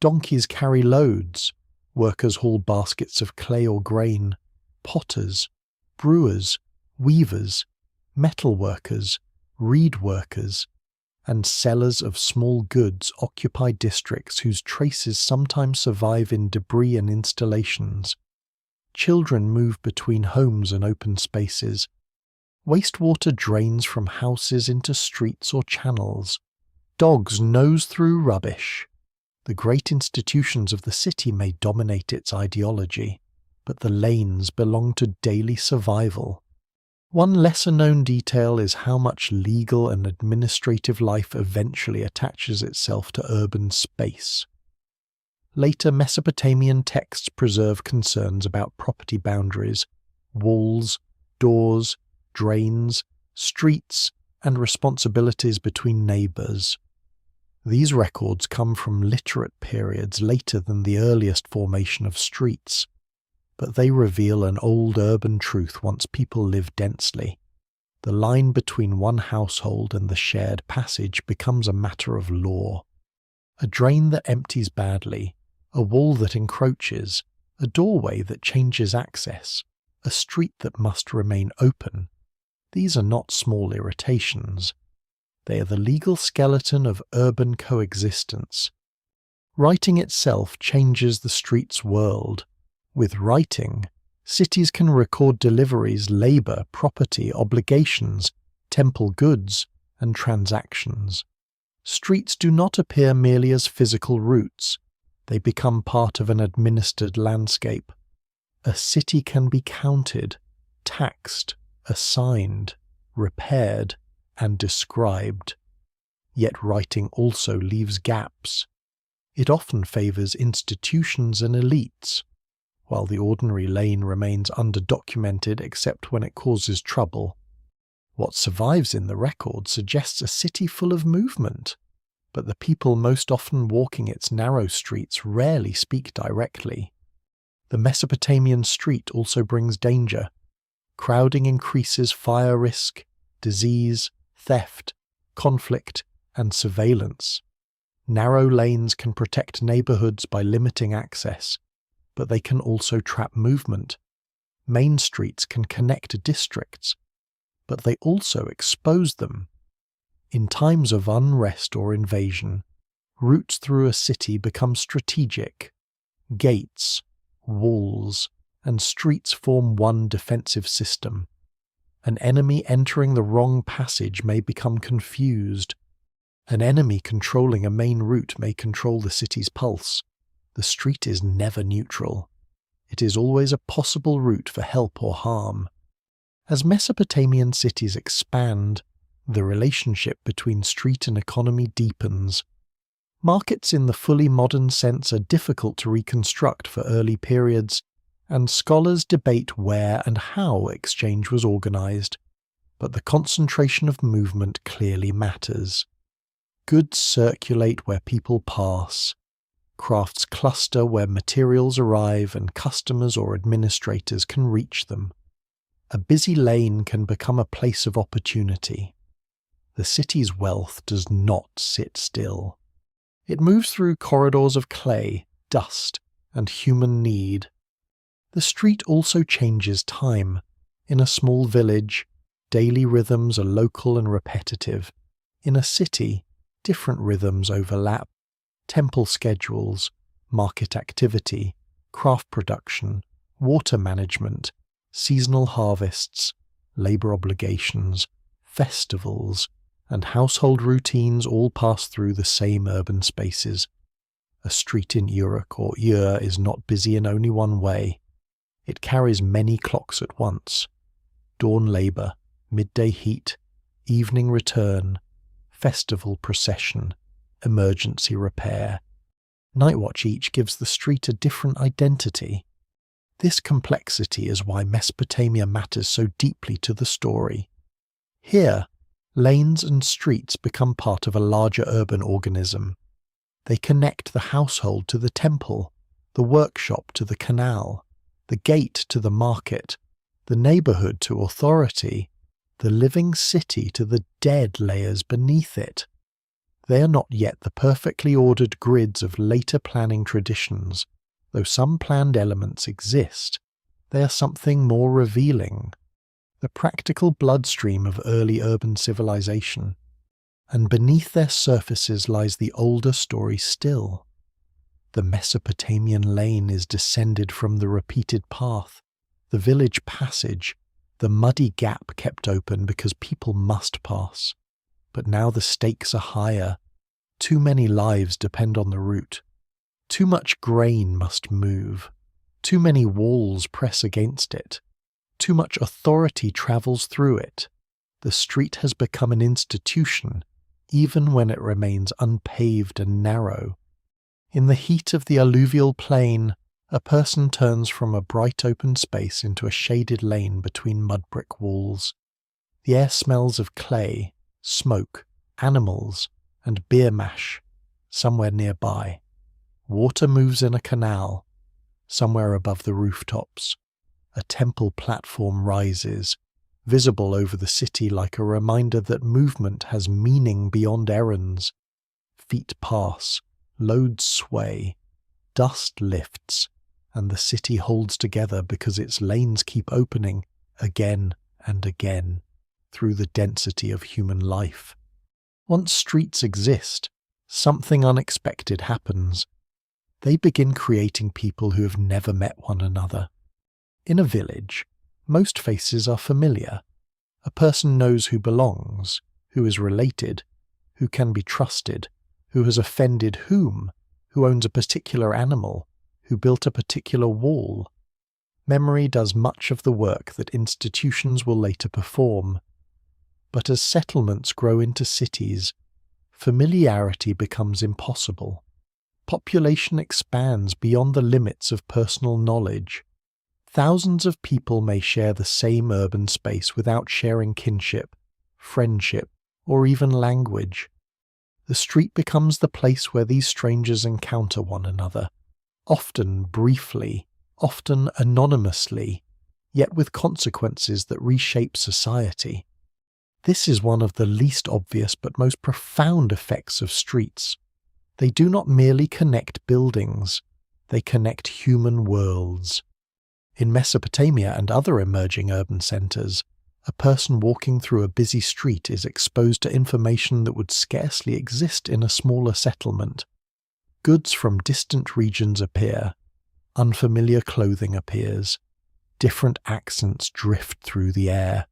Donkeys carry loads. Workers haul baskets of clay or grain. Potters, brewers, weavers, metal workers, reed workers, and sellers of small goods occupy districts whose traces sometimes survive in debris and installations. Children move between homes and open spaces. Wastewater drains from houses into streets or channels. Dogs nose through rubbish. The great institutions of the city may dominate its ideology, but the lanes belong to daily survival. One lesser-known detail is how much legal and administrative life eventually attaches itself to urban space. Later Mesopotamian texts preserve concerns about property boundaries, walls, doors, drains, streets, and responsibilities between neighbours. These records come from literate periods later than the earliest formation of streets, but they reveal an old urban truth once people lived densely. The line between one household and the shared passage becomes a matter of law. A drain that empties badly, a wall that encroaches, a doorway that changes access, a street that must remain open. These are not small irritations. They are the legal skeleton of urban coexistence. Writing itself changes the street's world. With writing, cities can record deliveries, labour, property, obligations, temple goods, and transactions. Streets do not appear merely as physical routes. They become part of an administered landscape. A city can be counted, taxed, assigned, repaired, and described. Yet writing also leaves gaps. It often favours institutions and elites, while the ordinary lane remains underdocumented except when it causes trouble. What survives in the record suggests a city full of movement, but the people most often walking its narrow streets rarely speak directly. The Mesopotamian street also brings danger. Crowding increases fire risk, disease, theft, conflict, and surveillance. Narrow lanes can protect neighbourhoods by limiting access, but they can also trap movement. Main streets can connect districts, but they also expose them. In times of unrest or invasion, routes through a city become strategic. Gates, walls, and streets form one defensive system. An enemy entering the wrong passage may become confused. An enemy controlling a main route may control the city's pulse. The street is never neutral. It is always a possible route for help or harm. As Mesopotamian cities expand, the relationship between street and economy deepens. Markets in the fully modern sense are difficult to reconstruct for early periods, and scholars debate where and how exchange was organized, but the concentration of movement clearly matters. Goods circulate where people pass. Crafts cluster where materials arrive and customers or administrators can reach them. A busy lane can become a place of opportunity. The city's wealth does not sit still. It moves through corridors of clay, dust, and human need. The street also changes time. In a small village, daily rhythms are local and repetitive. In a city, different rhythms overlap. Temple schedules, market activity, craft production, water management, seasonal harvests, labour obligations, festivals, and household routines all pass through the same urban spaces. A street in Uruk or Ur is not busy in only one way. It carries many clocks at once. Dawn labour, midday heat, evening return, festival procession, emergency repair. Night watch each gives the street a different identity. This complexity is why Mesopotamia matters so deeply to the story. Here, lanes and streets become part of a larger urban organism. They connect the household to the temple, the workshop to the canal, the gate to the market, the neighbourhood to authority, the living city to the dead layers beneath it. They are not yet the perfectly ordered grids of later planning traditions. Though some planned elements exist, they are something more revealing, the practical bloodstream of early urban civilization. And beneath their surfaces lies the older story still. The Mesopotamian lane is descended from the repeated path, the village passage, the muddy gap kept open because people must pass. But now the stakes are higher. Too many lives depend on the route. Too much grain must move. Too many walls press against it. Too much authority travels through it. The street has become an institution, even when it remains unpaved and narrow. In the heat of the alluvial plain, a person turns from a bright open space into a shaded lane between mud-brick walls. The air smells of clay, smoke, animals, and beer mash. Somewhere nearby, water moves in a canal. Somewhere above the rooftops, a temple platform rises, visible over the city like a reminder that movement has meaning beyond errands. Feet pass, loads sway, dust lifts, and the city holds together because its lanes keep opening again and again through the density of human life. Once streets exist, something unexpected happens. They begin creating people who have never met one another. In a village, most faces are familiar. A person knows who belongs, who is related, who can be trusted, who has offended whom, who owns a particular animal, who built a particular wall. Memory does much of the work that institutions will later perform. But as settlements grow into cities, familiarity becomes impossible. Population expands beyond the limits of personal knowledge. Thousands of people may share the same urban space without sharing kinship, friendship, or even language. The street becomes the place where these strangers encounter one another, often briefly, often anonymously, yet with consequences that reshape society. This is one of the least obvious but most profound effects of streets. They do not merely connect buildings, they connect human worlds. In Mesopotamia and other emerging urban centers, a person walking through a busy street is exposed to information that would scarcely exist in a smaller settlement. Goods from distant regions appear, unfamiliar clothing appears, different accents drift through the air.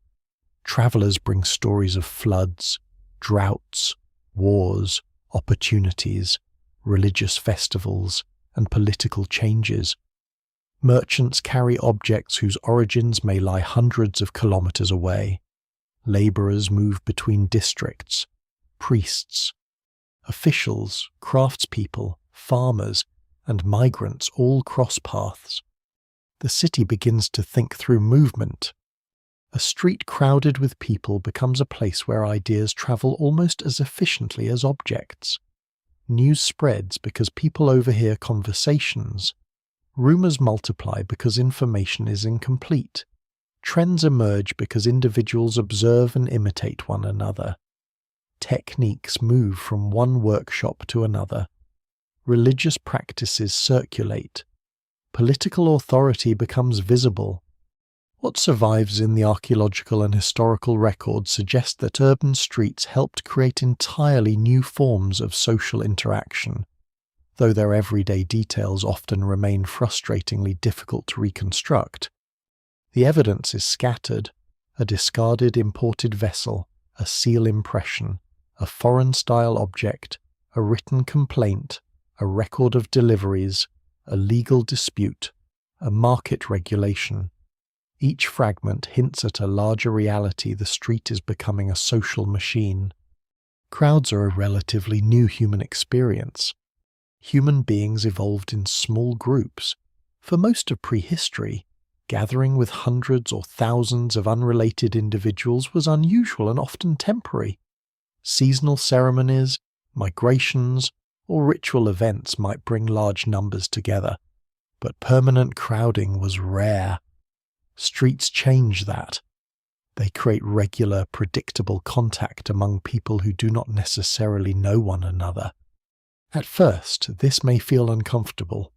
Travelers bring stories of floods, droughts, wars, opportunities, religious festivals, and political changes. Merchants carry objects whose origins may lie hundreds of kilometers away. Laborers move between districts, priests, officials, craftspeople, farmers, and migrants all cross paths. The city begins to think through movement. A street crowded with people becomes a place where ideas travel almost as efficiently as objects. News spreads because people overhear conversations. Rumors multiply because information is incomplete. Trends emerge because individuals observe and imitate one another. Techniques move from one workshop to another. Religious practices circulate. Political authority becomes visible. What survives in the archaeological and historical records suggests that urban streets helped create entirely new forms of social interaction, though their everyday details often remain frustratingly difficult to reconstruct. The evidence is scattered: a discarded imported vessel, a seal impression, a foreign-style object, a written complaint, a record of deliveries, a legal dispute, a market regulation. Each fragment hints at a larger reality: the street is becoming a social machine. Crowds are a relatively new human experience. Human beings evolved in small groups. For most of prehistory, gathering with hundreds or thousands of unrelated individuals was unusual and often temporary. Seasonal ceremonies, migrations, or ritual events might bring large numbers together, but permanent crowding was rare. Streets change that. They create regular, predictable contact among people who do not necessarily know one another. At first, this may feel uncomfortable.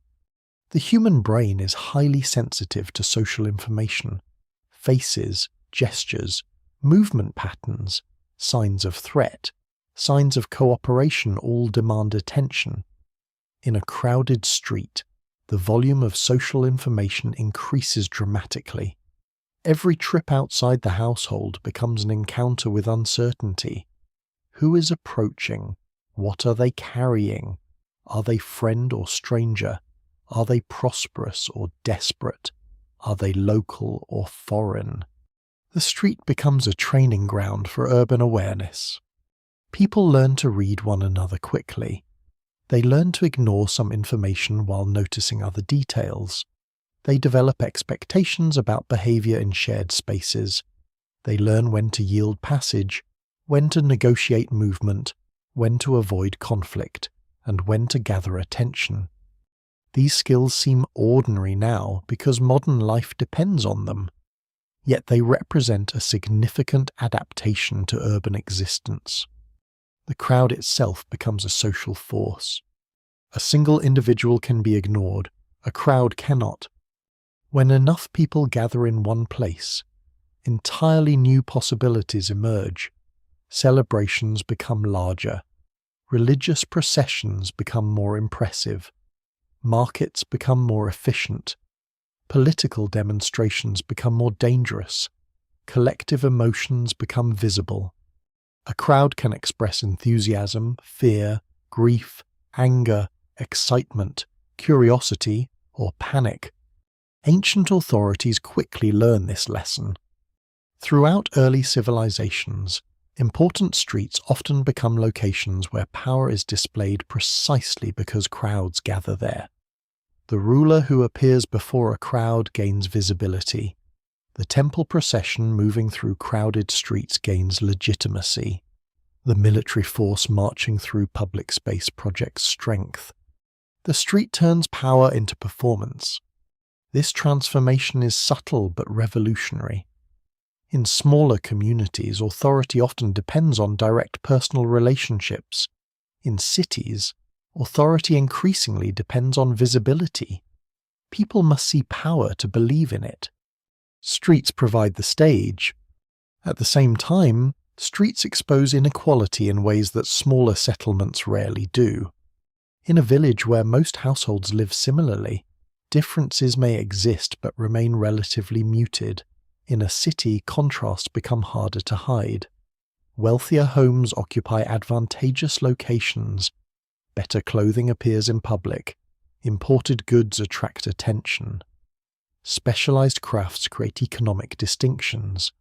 The human brain is highly sensitive to social information. Faces, gestures, movement patterns, signs of threat, signs of cooperation all demand attention. In a crowded street, the volume of social information increases dramatically. Every trip outside the household becomes an encounter with uncertainty. Who is approaching? What are they carrying? Are they friend or stranger? Are they prosperous or desperate? Are they local or foreign? The street becomes a training ground for urban awareness. People learn to read one another quickly. They learn to ignore some information while noticing other details. They develop expectations about behavior in shared spaces. They learn when to yield passage, when to negotiate movement, when to avoid conflict, and when to gather attention. These skills seem ordinary now because modern life depends on them, yet they represent a significant adaptation to urban existence. The crowd itself becomes a social force. A single individual can be ignored, a crowd cannot. When enough people gather in one place, entirely new possibilities emerge. Celebrations become larger. Religious processions become more impressive. Markets become more efficient. Political demonstrations become more dangerous. Collective emotions become visible. A crowd can express enthusiasm, fear, grief, anger, excitement, curiosity, or panic. Ancient authorities quickly learn this lesson. Throughout early civilizations, important streets often become locations where power is displayed precisely because crowds gather there. The ruler who appears before a crowd gains visibility. The temple procession moving through crowded streets gains legitimacy. The military force marching through public space projects strength. The street turns power into performance. This transformation is subtle but revolutionary. In smaller communities, authority often depends on direct personal relationships. In cities, authority increasingly depends on visibility. People must see power to believe in it. Streets provide the stage. At the same time, streets expose inequality in ways that smaller settlements rarely do. In a village where most households live similarly, differences may exist but remain relatively muted. In a city, contrasts become harder to hide. Wealthier homes occupy advantageous locations. Better clothing appears in public. Imported goods attract attention. Specialized crafts create economic distinctions.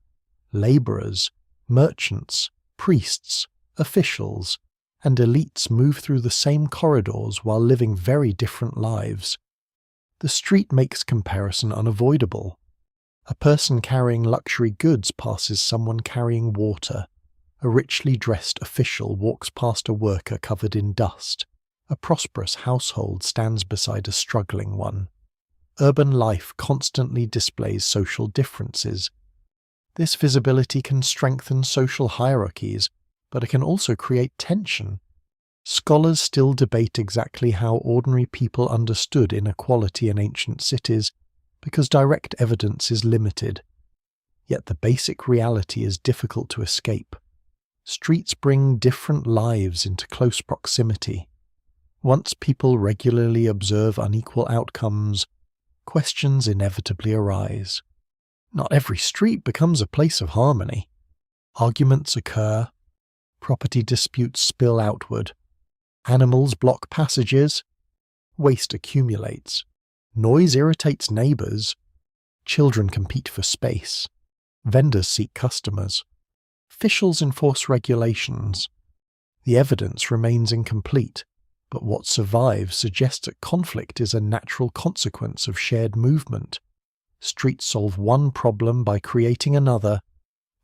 Laborers, merchants, priests, officials, and elites move through the same corridors while living very different lives. The street makes comparison unavoidable. A person carrying luxury goods passes someone carrying water. A richly dressed official walks past a worker covered in dust. A prosperous household stands beside a struggling one. Urban life constantly displays social differences. This visibility can strengthen social hierarchies, but it can also create tension. Scholars still debate exactly how ordinary people understood inequality in ancient cities, because direct evidence is limited. Yet the basic reality is difficult to escape. Streets bring different lives into close proximity. Once people regularly observe unequal outcomes, questions inevitably arise. Not every street becomes a place of harmony. Arguments occur. Property disputes spill outward. Animals block passages. Waste accumulates. Noise irritates neighbors. Children compete for space. Vendors seek customers. Officials enforce regulations. The evidence remains incomplete, but what survives suggests that conflict is a natural consequence of shared movement. Streets solve one problem by creating another.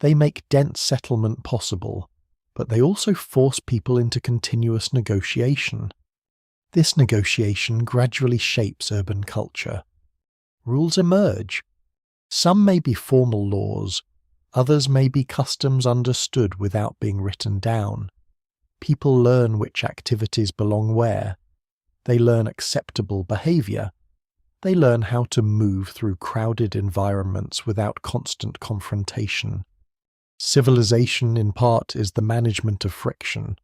They make dense settlement possible, but they also force people into continuous negotiation. This negotiation gradually shapes urban culture. Rules emerge. Some may be formal laws, Others may be customs understood without being written down. People learn which activities belong where. They learn acceptable behavior. They learn how to move through crowded environments without constant confrontation. Civilization, in part, is the management of friction,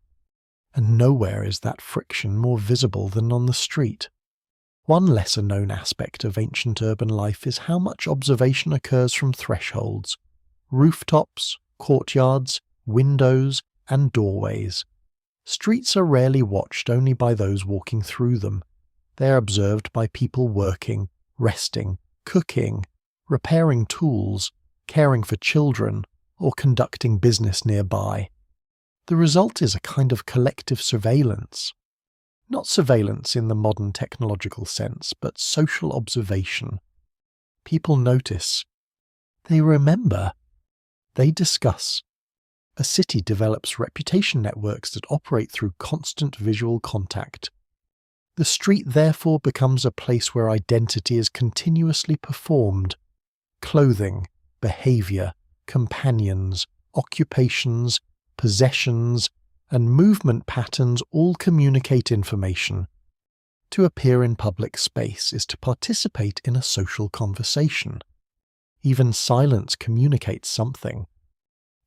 and nowhere is that friction more visible than on the street. One lesser-known aspect of ancient urban life is how much observation occurs from thresholds, rooftops, courtyards, windows, and doorways. Streets are rarely watched only by those walking through them. They are observed by people working, resting, cooking, repairing tools, caring for children, or conducting business nearby. The result is a kind of collective surveillance. Not surveillance in the modern technological sense, but social observation. People notice. They remember. They discuss. A city develops reputation networks that operate through constant visual contact. The street therefore becomes a place where identity is continuously performed. Clothing, behavior, companions, occupations, possessions, and movement patterns all communicate information. To appear in public space is to participate in a social conversation. Even silence communicates something.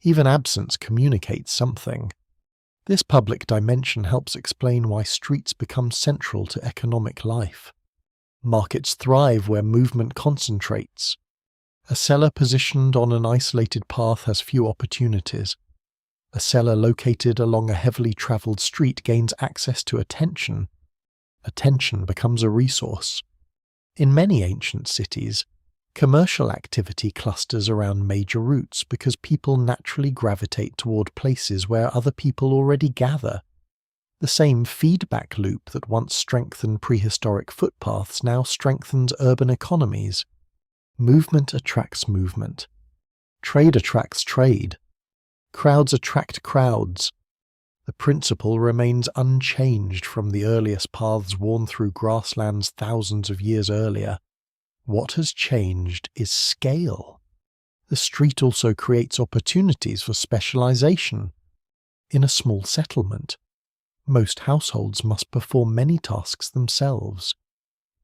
Even absence communicates something. This public dimension helps explain why streets become central to economic life. Markets thrive where movement concentrates. A seller positioned on an isolated path has few opportunities. A seller located along a heavily travelled street gains access to attention. Attention becomes a resource. In many ancient cities, commercial activity clusters around major routes because people naturally gravitate toward places where other people already gather. The same feedback loop that once strengthened prehistoric footpaths now strengthens urban economies. Movement attracts movement. Trade attracts trade. Crowds attract crowds. The principle remains unchanged from the earliest paths worn through grasslands thousands of years earlier. What has changed is scale. The street also creates opportunities for specialization. In a small settlement, most households must perform many tasks themselves.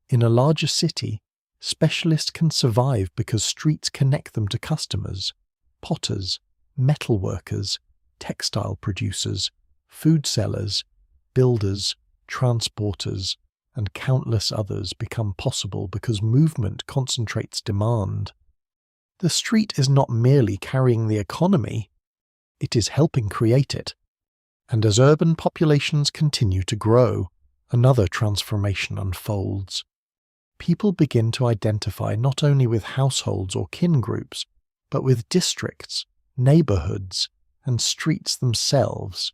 In a larger city, specialists can survive because streets connect them to customers, potters, metalworkers, textile producers, food sellers, builders, transporters, and countless others become possible because movement concentrates demand. The street is not merely carrying the economy, it is helping create it. And as urban populations continue to grow, another transformation unfolds. People begin to identify not only with households or kin groups, but with districts, neighborhoods, and streets themselves.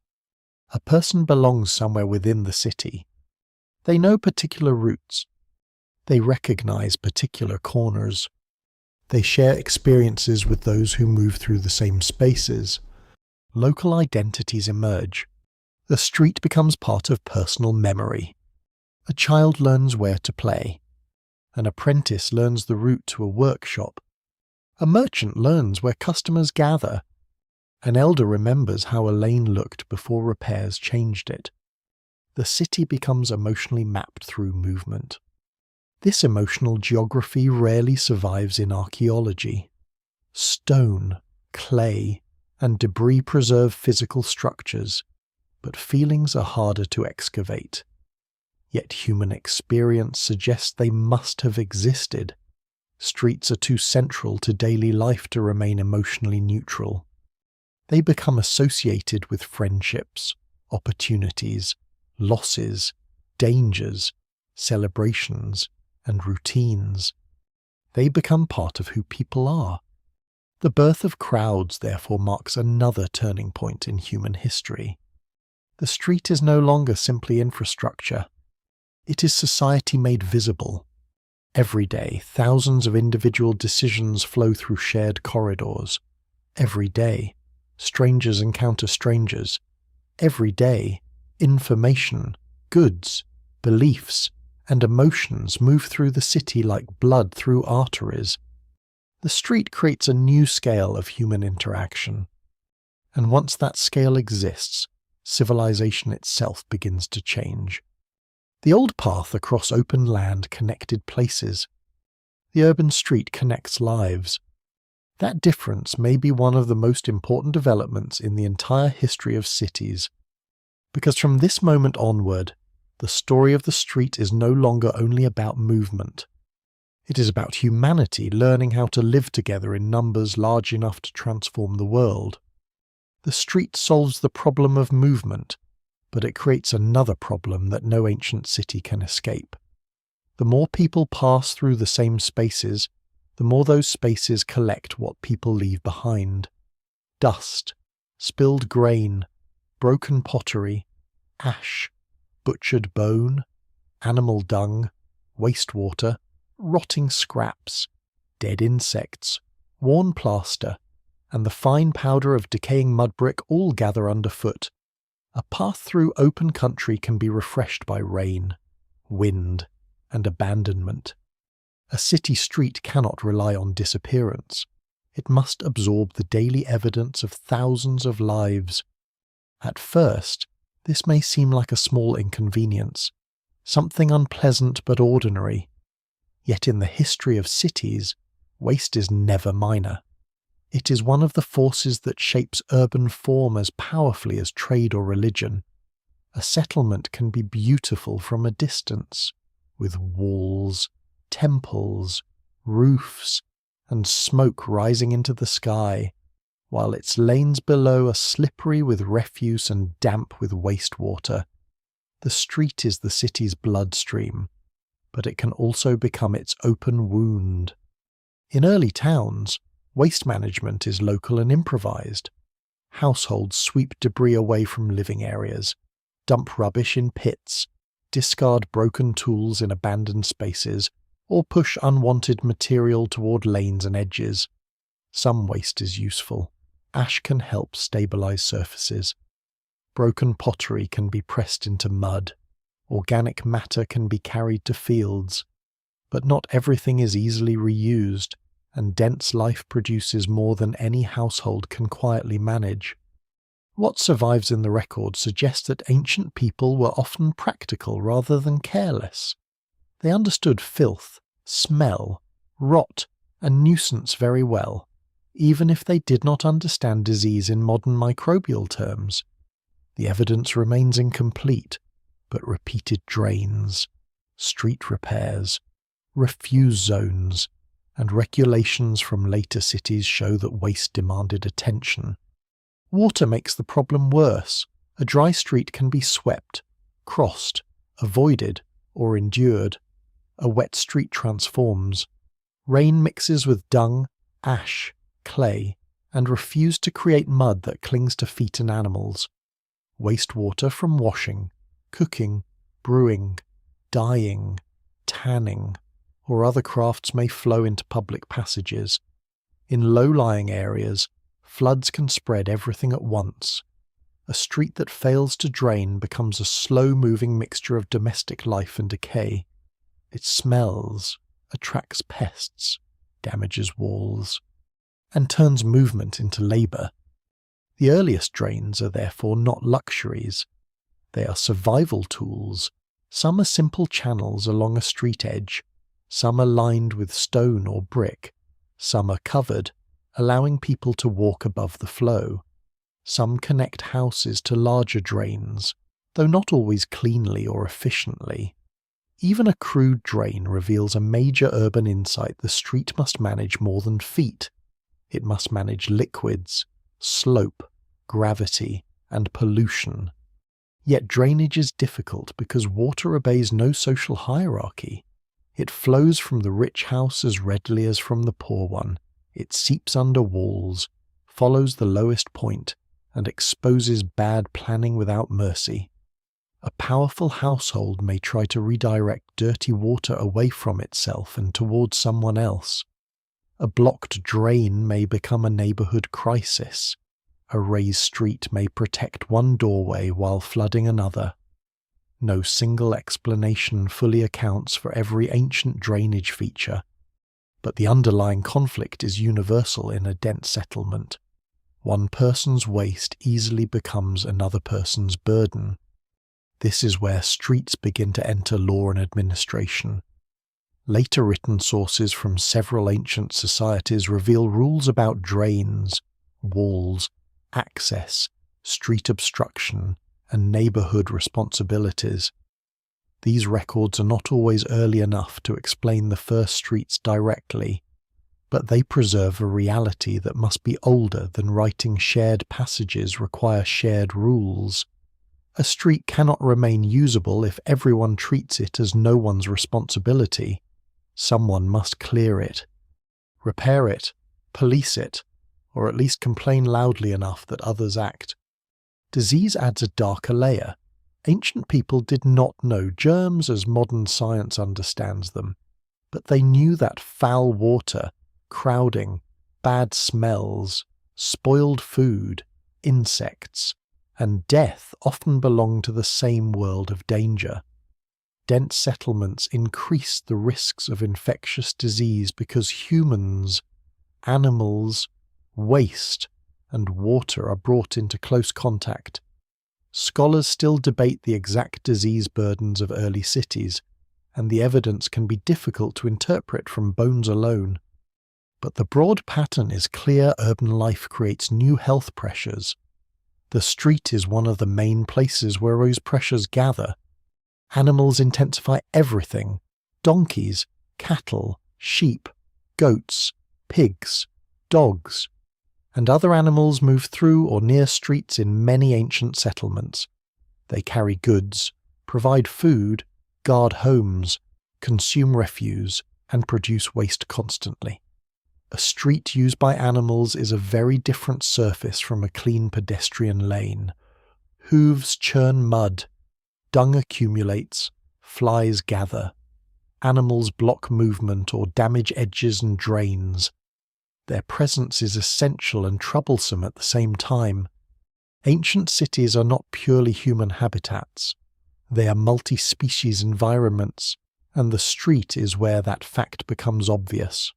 A person belongs somewhere within the city. They know particular routes. They recognize particular corners. They share experiences with those who move through the same spaces. Local identities emerge. The street becomes part of personal memory. A child learns where to play. An apprentice learns the route to a workshop. A merchant learns where customers gather. An elder remembers how a lane looked before repairs changed it. The city becomes emotionally mapped through movement. This emotional geography rarely survives in archaeology. Stone, clay, and debris preserve physical structures, but feelings are harder to excavate. Yet human experience suggests they must have existed. Streets are too central to daily life to remain emotionally neutral. They become associated with friendships, opportunities, losses, dangers, celebrations, and routines. They become part of who people are. The birth of crowds, therefore, marks another turning point in human history. The street is no longer simply infrastructure. It is society made visible. Every day, thousands of individual decisions flow through shared corridors. Every day, strangers encounter strangers. Every day, information, goods, beliefs, and emotions move through the city like blood through arteries. The street creates a new scale of human interaction. And once that scale exists, civilization itself begins to change. The old path across open land connected places. The urban street connects lives. That difference may be one of the most important developments in the entire history of cities, because from this moment onward, the story of the street is no longer only about movement. It is about humanity learning how to live together in numbers large enough to transform the world. The street solves the problem of movement, but it creates another problem that no ancient city can escape. The more people pass through the same spaces, the more those spaces collect what people leave behind. Dust, spilled grain, broken pottery, ash, butchered bone, animal dung, wastewater, rotting scraps, dead insects, worn plaster, and the fine powder of decaying mud brick all gather underfoot. A path through open country can be refreshed by rain, wind, and abandonment. A city street cannot rely on disappearance. It must absorb the daily evidence of thousands of lives. At first, this may seem like a small inconvenience, something unpleasant but ordinary. Yet in the history of cities, waste is never minor. It is one of the forces that shapes urban form as powerfully as trade or religion. A settlement can be beautiful from a distance, with walls, temples, roofs, and smoke rising into the sky, while its lanes below are slippery with refuse and damp with wastewater. The street is the city's bloodstream, but it can also become its open wound. In early towns, waste management is local and improvised. Households sweep debris away from living areas, dump rubbish in pits, discard broken tools in abandoned spaces, or push unwanted material toward lanes and edges. Some waste is useful. Ash can help stabilize surfaces. Broken pottery can be pressed into mud. Organic matter can be carried to fields. But not everything is easily reused, and dense life produces more than any household can quietly manage. What survives in the record suggests that ancient people were often practical rather than careless. They understood filth, smell, rot, and nuisance very well, even if they did not understand disease in modern microbial terms. The evidence remains incomplete, but repeated drains, street repairs, refuse zones, and regulations from later cities show that waste demanded attention. Water makes the problem worse. A dry street can be swept, crossed, avoided, or endured. A wet street transforms. Rain mixes with dung, ash, clay, and refuse to create mud that clings to feet and animals. Wastewater from washing, cooking, brewing, dyeing, tanning, or other crafts may flow into public passages. In low-lying areas, floods can spread everything at once. A street that fails to drain becomes a slow-moving mixture of domestic life and decay. It smells, attracts pests, damages walls, and turns movement into labour. The earliest drains are therefore not luxuries. They are survival tools. Some are simple channels along a street edge. Some are lined with stone or brick. Some are covered, allowing people to walk above the flow. Some connect houses to larger drains, though not always cleanly or efficiently. Even a crude drain reveals a major urban insight the street must manage more than feet. It must manage liquids, slope, gravity, and pollution. Yet drainage is difficult because water obeys no social hierarchy. It flows from the rich house as readily as from the poor one. It seeps under walls, follows the lowest point, and exposes bad planning without mercy. A powerful household may try to redirect dirty water away from itself and towards someone else. A blocked drain may become a neighborhood crisis. A raised street may protect one doorway while flooding another. No single explanation fully accounts for every ancient drainage feature. But the underlying conflict is universal in a dense settlement. One person's waste easily becomes another person's burden. This is where streets begin to enter law and administration. Later written sources from several ancient societies reveal rules about drains, walls, access, street obstruction, and neighborhood responsibilities. These records are not always early enough to explain the first streets directly, but they preserve a reality that must be older than writing shared passages require shared rules. A street cannot remain usable if everyone treats it as no one's responsibility. Someone must clear it, repair it, police it, or at least complain loudly enough that others act. Disease adds a darker layer. Ancient people did not know germs as modern science understands them, but they knew that foul water, crowding, bad smells, spoiled food, insects, and death often belong to the same world of danger. Dense settlements increase the risks of infectious disease because humans, animals, waste, and water are brought into close contact. Scholars still debate the exact disease burdens of early cities, and the evidence can be difficult to interpret from bones alone. But the broad pattern is clear: urban life creates new health pressures. The street is one of the main places where those pressures gather. Animals intensify everything: donkeys, cattle, sheep, goats, pigs, dogs, and other animals move through or near streets in many ancient settlements. They carry goods, provide food, guard homes, consume refuse, and produce waste constantly. A street used by animals is a very different surface from a clean pedestrian lane. Hooves churn mud, dung accumulates, flies gather. Animals block movement or damage edges and drains. Their presence is essential and troublesome at the same time. Ancient cities are not purely human habitats. They are multi-species environments, and the street is where that fact becomes obvious.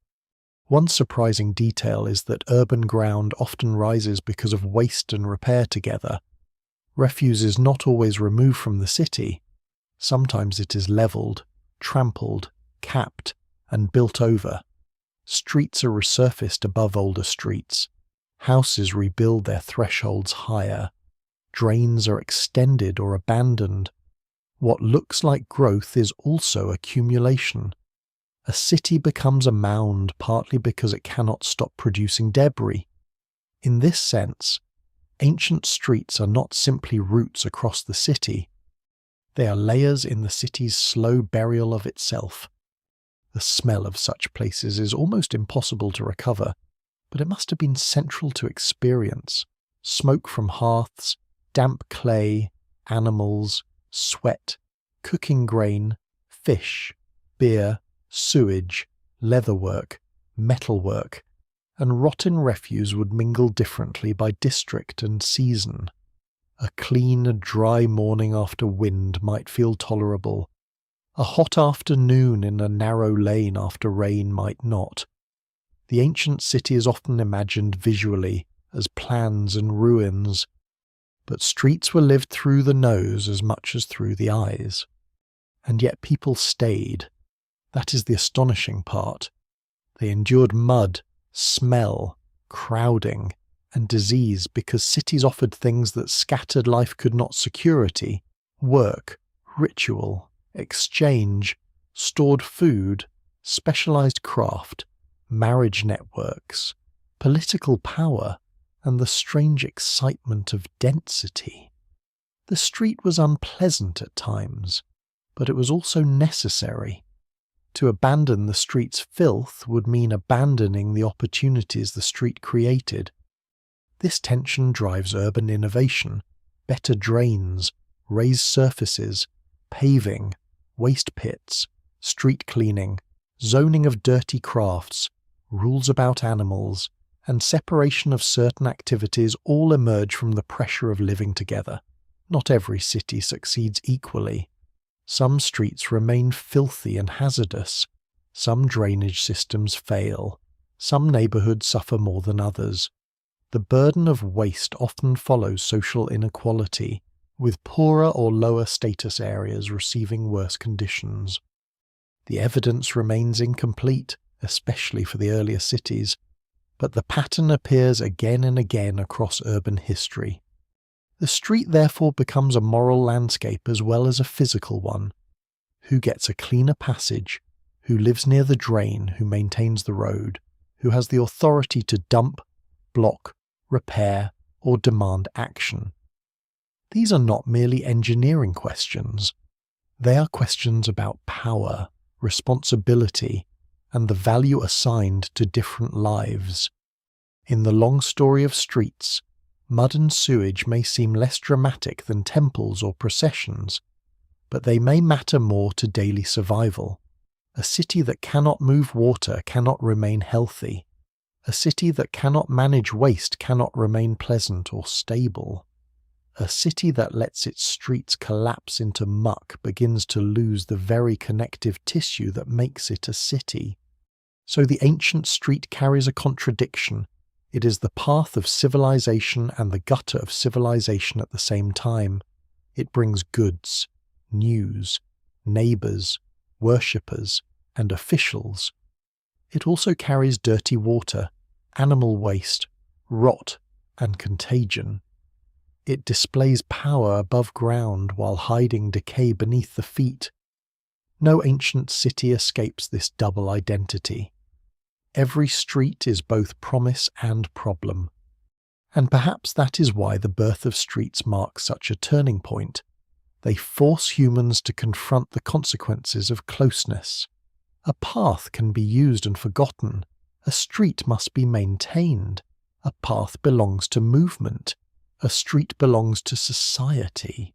One surprising detail is that urban ground often rises because of waste and repair together. Refuse is not always removed from the city. Sometimes it is levelled, trampled, capped, and built over. Streets are resurfaced above older streets. Houses rebuild their thresholds higher. Drains are extended or abandoned. What looks like growth is also accumulation. A city becomes a mound partly because it cannot stop producing debris. In this sense, ancient streets are not simply routes across the city. They are layers in the city's slow burial of itself. The smell of such places is almost impossible to recover, but it must have been central to experience. Smoke from hearths, damp clay, animals, sweat, cooking grain, fish, beer, sewage, leatherwork, metalwork, and rotten refuse would mingle differently by district and season. A clean, dry morning after wind might feel tolerable. A hot afternoon in a narrow lane after rain might not. The ancient city is often imagined visually as plans and ruins, but streets were lived through the nose as much as through the eyes. And yet people stayed. That is the astonishing part. They endured mud, smell, crowding, and disease because cities offered things that scattered life could not: security, work, ritual, exchange, stored food, specialized craft, marriage networks, political power, and the strange excitement of density. The street was unpleasant at times, but it was also necessary. To abandon the street's filth would mean abandoning the opportunities the street created. This tension drives urban innovation: better drains, raised surfaces, paving, waste pits, street cleaning, zoning of dirty crafts, rules about animals, and separation of certain activities all emerge from the pressure of living together. Not every city succeeds equally. Some streets remain filthy and hazardous. Some drainage systems fail. Some neighborhoods suffer more than others. The burden of waste often follows social inequality, with poorer or lower status areas receiving worse conditions. The evidence remains incomplete, especially for the earlier cities, but the pattern appears again and again across urban history. The street therefore becomes a moral landscape as well as a physical one. Who gets a cleaner passage? Who lives near the drain? Who maintains the road? Who has the authority to dump, block, repair, or demand action? These are not merely engineering questions. They are questions about power, responsibility, and the value assigned to different lives. In the long story of streets, mud and sewage may seem less dramatic than temples or processions, but they may matter more to daily survival. A city that cannot move water cannot remain healthy. A city that cannot manage waste cannot remain pleasant or stable. A city that lets its streets collapse into muck begins to lose the very connective tissue that makes it a city. So the ancient street carries a contradiction. It is the path of civilization and the gutter of civilization at the same time. It brings goods, news, neighbors, worshippers, and officials. It also carries dirty water, animal waste, rot, and contagion. It displays power above ground while hiding decay beneath the feet. No ancient city escapes this double identity. Every street is both promise and problem. And perhaps that is why the birth of streets marks such a turning point. They force humans to confront the consequences of closeness. A path can be used and forgotten. A street must be maintained. A path belongs to movement. A street belongs to society.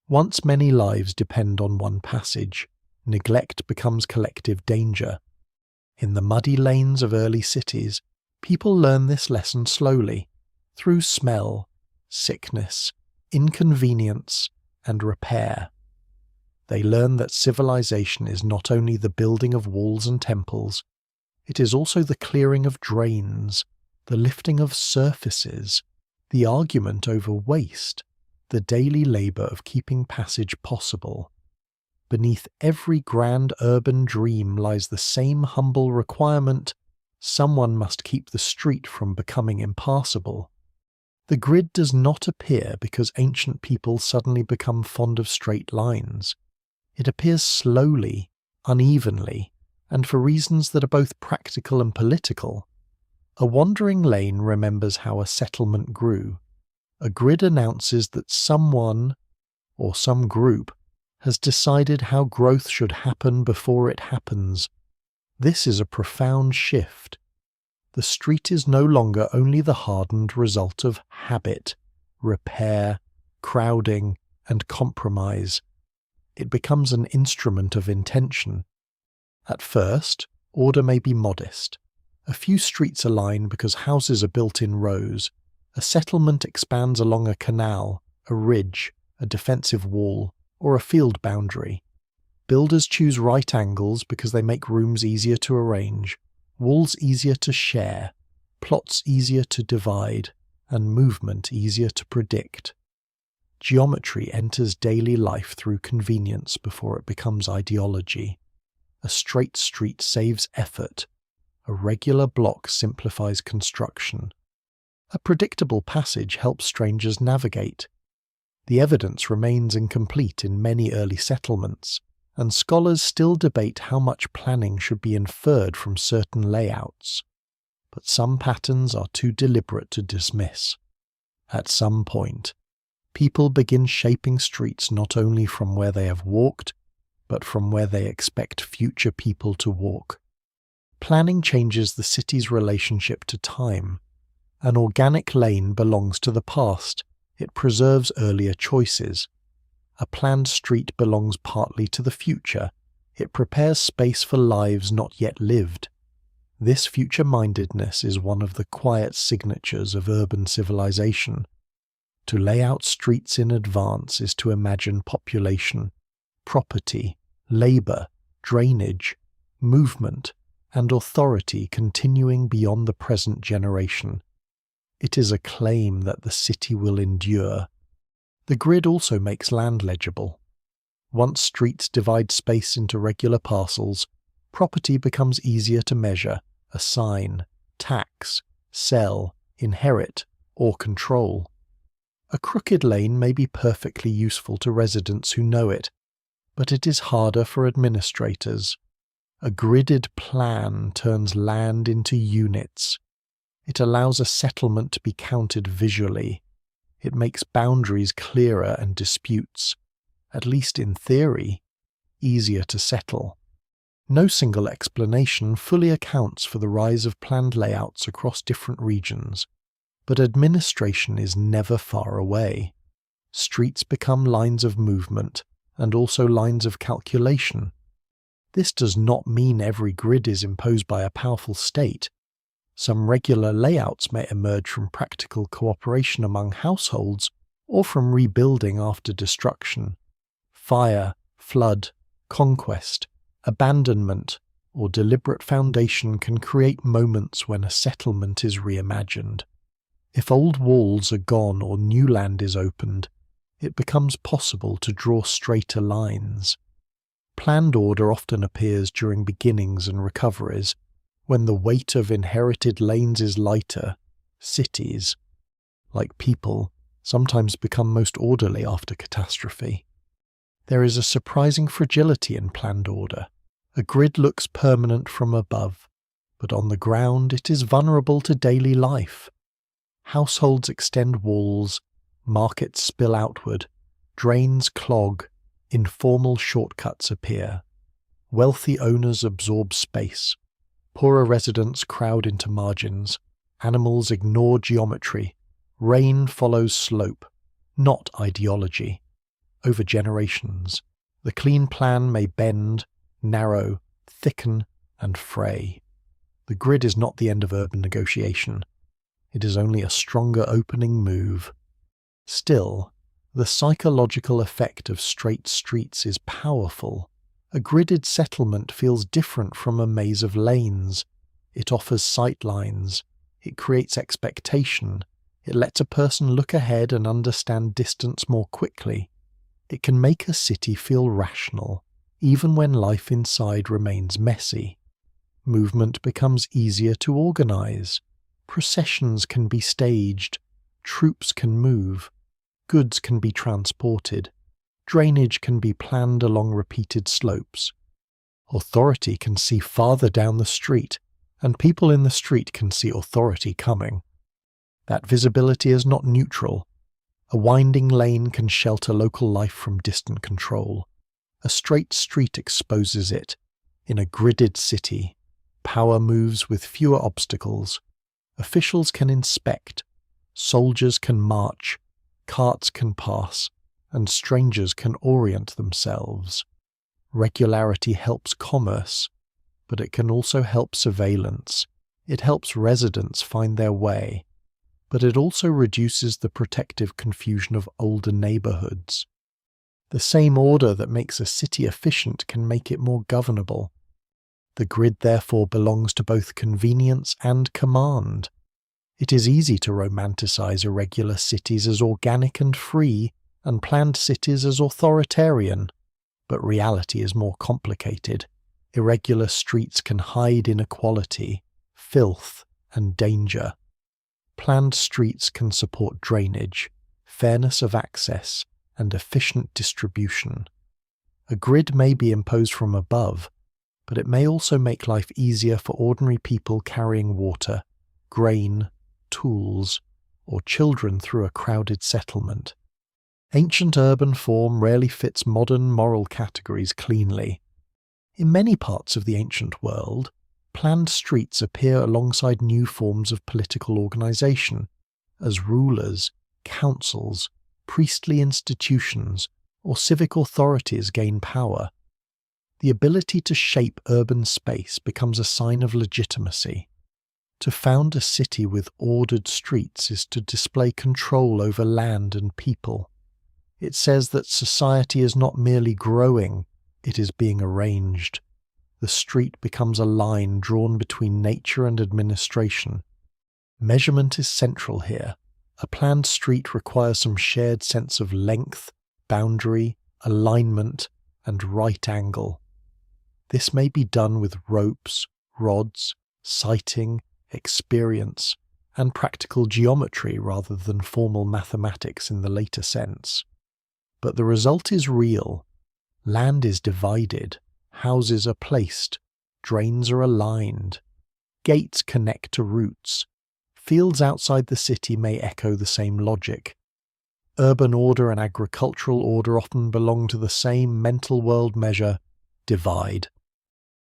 Once many lives depend on one passage, neglect becomes collective danger. In the muddy lanes of early cities, people learn this lesson slowly, through smell, sickness, inconvenience, and repair. They learn that civilization is not only the building of walls and temples, it is also the clearing of drains, the lifting of surfaces, the argument over waste, the daily labor of keeping passage possible. Beneath every grand urban dream lies the same humble requirement: someone must keep the street from becoming impassable. The grid does not appear because ancient people suddenly become fond of straight lines. It appears slowly, unevenly, and for reasons that are both practical and political. A wandering lane remembers how a settlement grew. A grid announces that someone, or some group, has decided how growth should happen before it happens. This is a profound shift. The street is no longer only the hardened result of habit, repair, crowding, and compromise. It becomes an instrument of intention. At first, order may be modest. A few streets align because houses are built in rows. A settlement expands along a canal, a ridge, a defensive wall, or a field boundary. Builders choose right angles because they make rooms easier to arrange, walls easier to share, plots easier to divide, and movement easier to predict. Geometry enters daily life through convenience before it becomes ideology. A straight street saves effort. A regular block simplifies construction. A predictable passage helps strangers navigate. The evidence remains incomplete in many early settlements, and scholars still debate how much planning should be inferred from certain layouts. But some patterns are too deliberate to dismiss. At some point, people begin shaping streets not only from where they have walked, but from where they expect future people to walk. Planning changes the city's relationship to time. An organic lane belongs to the past. It preserves earlier choices. A planned street belongs partly to the future. It prepares space for lives not yet lived. This future-mindedness is one of the quiet signatures of urban civilization. To lay out streets in advance is to imagine population, property, labor, drainage, movement, and authority continuing beyond the present generation. It is a claim that the city will endure. The grid also makes land legible. Once streets divide space into regular parcels, property becomes easier to measure, assign, tax, sell, inherit, or control. A crooked lane may be perfectly useful to residents who know it, but it is harder for administrators. A gridded plan turns land into units. It allows a settlement to be counted visually. It makes boundaries clearer and disputes, at least in theory, easier to settle. No single explanation fully accounts for the rise of planned layouts across different regions, but administration is never far away. Streets become lines of movement and also lines of calculation. This does not mean every grid is imposed by a powerful state. Some regular layouts may emerge from practical cooperation among households or from rebuilding after destruction. Fire, flood, conquest, abandonment, or deliberate foundation can create moments when a settlement is reimagined. If old walls are gone or new land is opened, it becomes possible to draw straighter lines. Planned order often appears during beginnings and recoveries. When the weight of inherited lanes is lighter, cities, like people, sometimes become most orderly after catastrophe. There is a surprising fragility in planned order. A grid looks permanent from above, but on the ground it is vulnerable to daily life. Households extend walls, markets spill outward, drains clog, informal shortcuts appear. Wealthy owners absorb space. Poorer residents crowd into margins. Animals ignore geometry. Rain follows slope, not ideology. Over generations, the clean plan may bend, narrow, thicken, and fray. The grid is not the end of urban negotiation. It is only a stronger opening move. Still, the psychological effect of straight streets is powerful. A gridded settlement feels different from a maze of lanes. It offers sight lines. It creates expectation. It lets a person look ahead and understand distance more quickly. It can make a city feel rational, even when life inside remains messy. Movement becomes easier to organize. Processions can be staged. Troops can move. Goods can be transported. Drainage can be planned along repeated slopes. Authority can see farther down the street, and people in the street can see authority coming. That visibility is not neutral. A winding lane can shelter local life from distant control. A straight street exposes it. In a gridded city, power moves with fewer obstacles. Officials can inspect. Soldiers can march. Carts can pass. And strangers can orient themselves. Regularity helps commerce, but it can also help surveillance. It helps residents find their way, but it also reduces the protective confusion of older neighborhoods. The same order that makes a city efficient can make it more governable. The grid therefore belongs to both convenience and command. It is easy to romanticize irregular cities as organic and free, and planned cities as authoritarian. But reality is more complicated. Irregular streets can hide inequality, filth, and danger. Planned streets can support drainage, fairness of access, and efficient distribution. A grid may be imposed from above, but it may also make life easier for ordinary people carrying water, grain, tools, or children through a crowded settlement. Ancient urban form rarely fits modern moral categories cleanly. In many parts of the ancient world, planned streets appear alongside new forms of political organization, as rulers, councils, priestly institutions, or civic authorities gain power. The ability to shape urban space becomes a sign of legitimacy. To found a city with ordered streets is to display control over land and people. It says that society is not merely growing, it is being arranged. The the street becomes a line drawn between nature and administration. Measurement is central here. A planned street requires some shared sense of length, boundary, alignment, and right angle. This may be done with ropes, rods, sighting, experience, and practical geometry rather than formal mathematics in the later sense. But the result is real. Land is divided, houses are placed, drains are aligned, gates connect to routes. Fields outside the city may echo the same logic. Urban order and agricultural order often belong to the same mental world measure, divide.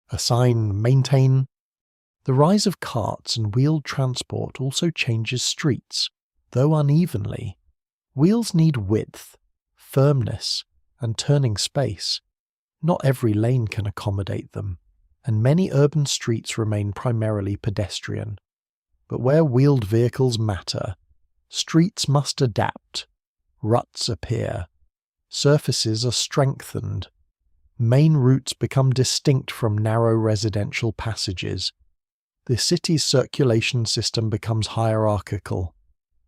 Assign, maintain. The rise of carts and wheeled transport also changes streets, though unevenly. Wheels need width, firmness, and turning space. Not every lane can accommodate them, and many urban streets remain primarily pedestrian. But where wheeled vehicles matter, streets must adapt. Ruts appear. Surfaces are strengthened. Main routes become distinct from narrow residential passages. The city's circulation system becomes hierarchical.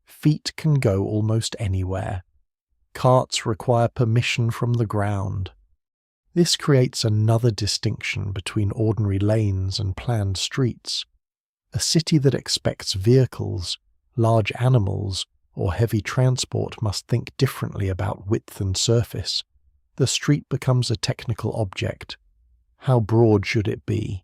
Feet can go almost anywhere. Carts require permission from the ground. This creates another distinction between ordinary lanes and planned streets. A city that expects vehicles, large animals, or heavy transport must think differently about width and surface. The street becomes a technical object. How broad should it be?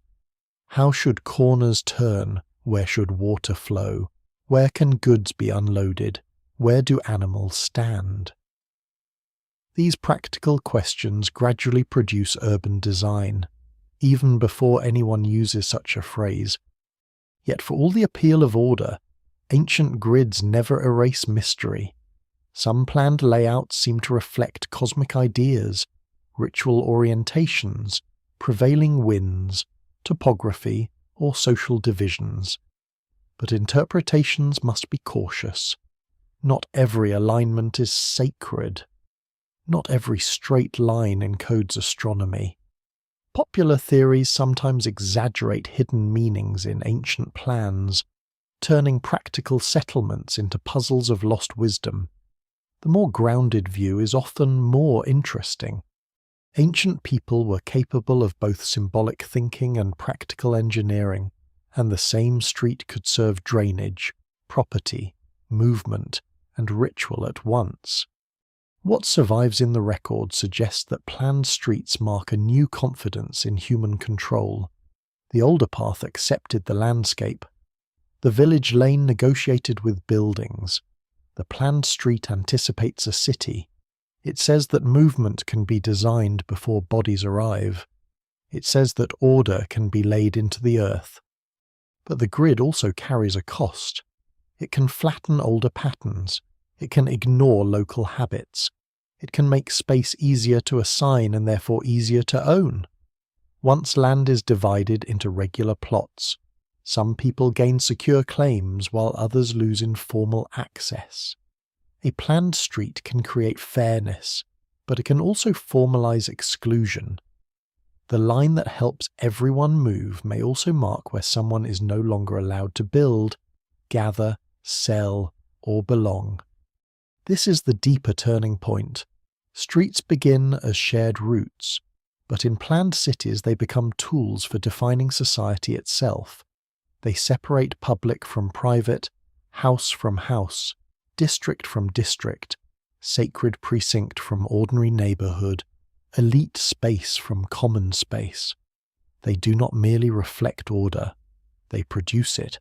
How should corners turn? Where should water flow? Where can goods be unloaded? Where do animals stand? These practical questions gradually produce urban design, even before anyone uses such a phrase. Yet for all the appeal of order, ancient grids never erase mystery. Some planned layouts seem to reflect cosmic ideas, ritual orientations, prevailing winds, topography, or social divisions. But interpretations must be cautious. Not every alignment is sacred. Not every straight line encodes astronomy. Popular theories sometimes exaggerate hidden meanings in ancient plans, turning practical settlements into puzzles of lost wisdom. The more grounded view is often more interesting. Ancient people were capable of both symbolic thinking and practical engineering, and the same street could serve drainage, property, movement, and ritual at once. What survives in the record suggests that planned streets mark a new confidence in human control. The older path accepted the landscape. The village lane negotiated with buildings. The planned street anticipates a city. It says that movement can be designed before bodies arrive. It says that order can be laid into the earth. But the grid also carries a cost. It can flatten older patterns. It can ignore local habits. It can make space easier to assign and therefore easier to own. Once land is divided into regular plots, some people gain secure claims while others lose informal access. A planned street can create fairness, but it can also formalize exclusion. The line that helps everyone move may also mark where someone is no longer allowed to build, gather, sell, or belong. This is the deeper turning point. Streets begin as shared routes, but in planned cities they become tools for defining society itself. They separate public from private, house from house, district from district, sacred precinct from ordinary neighborhood, elite space from common space. They do not merely reflect order, they produce it.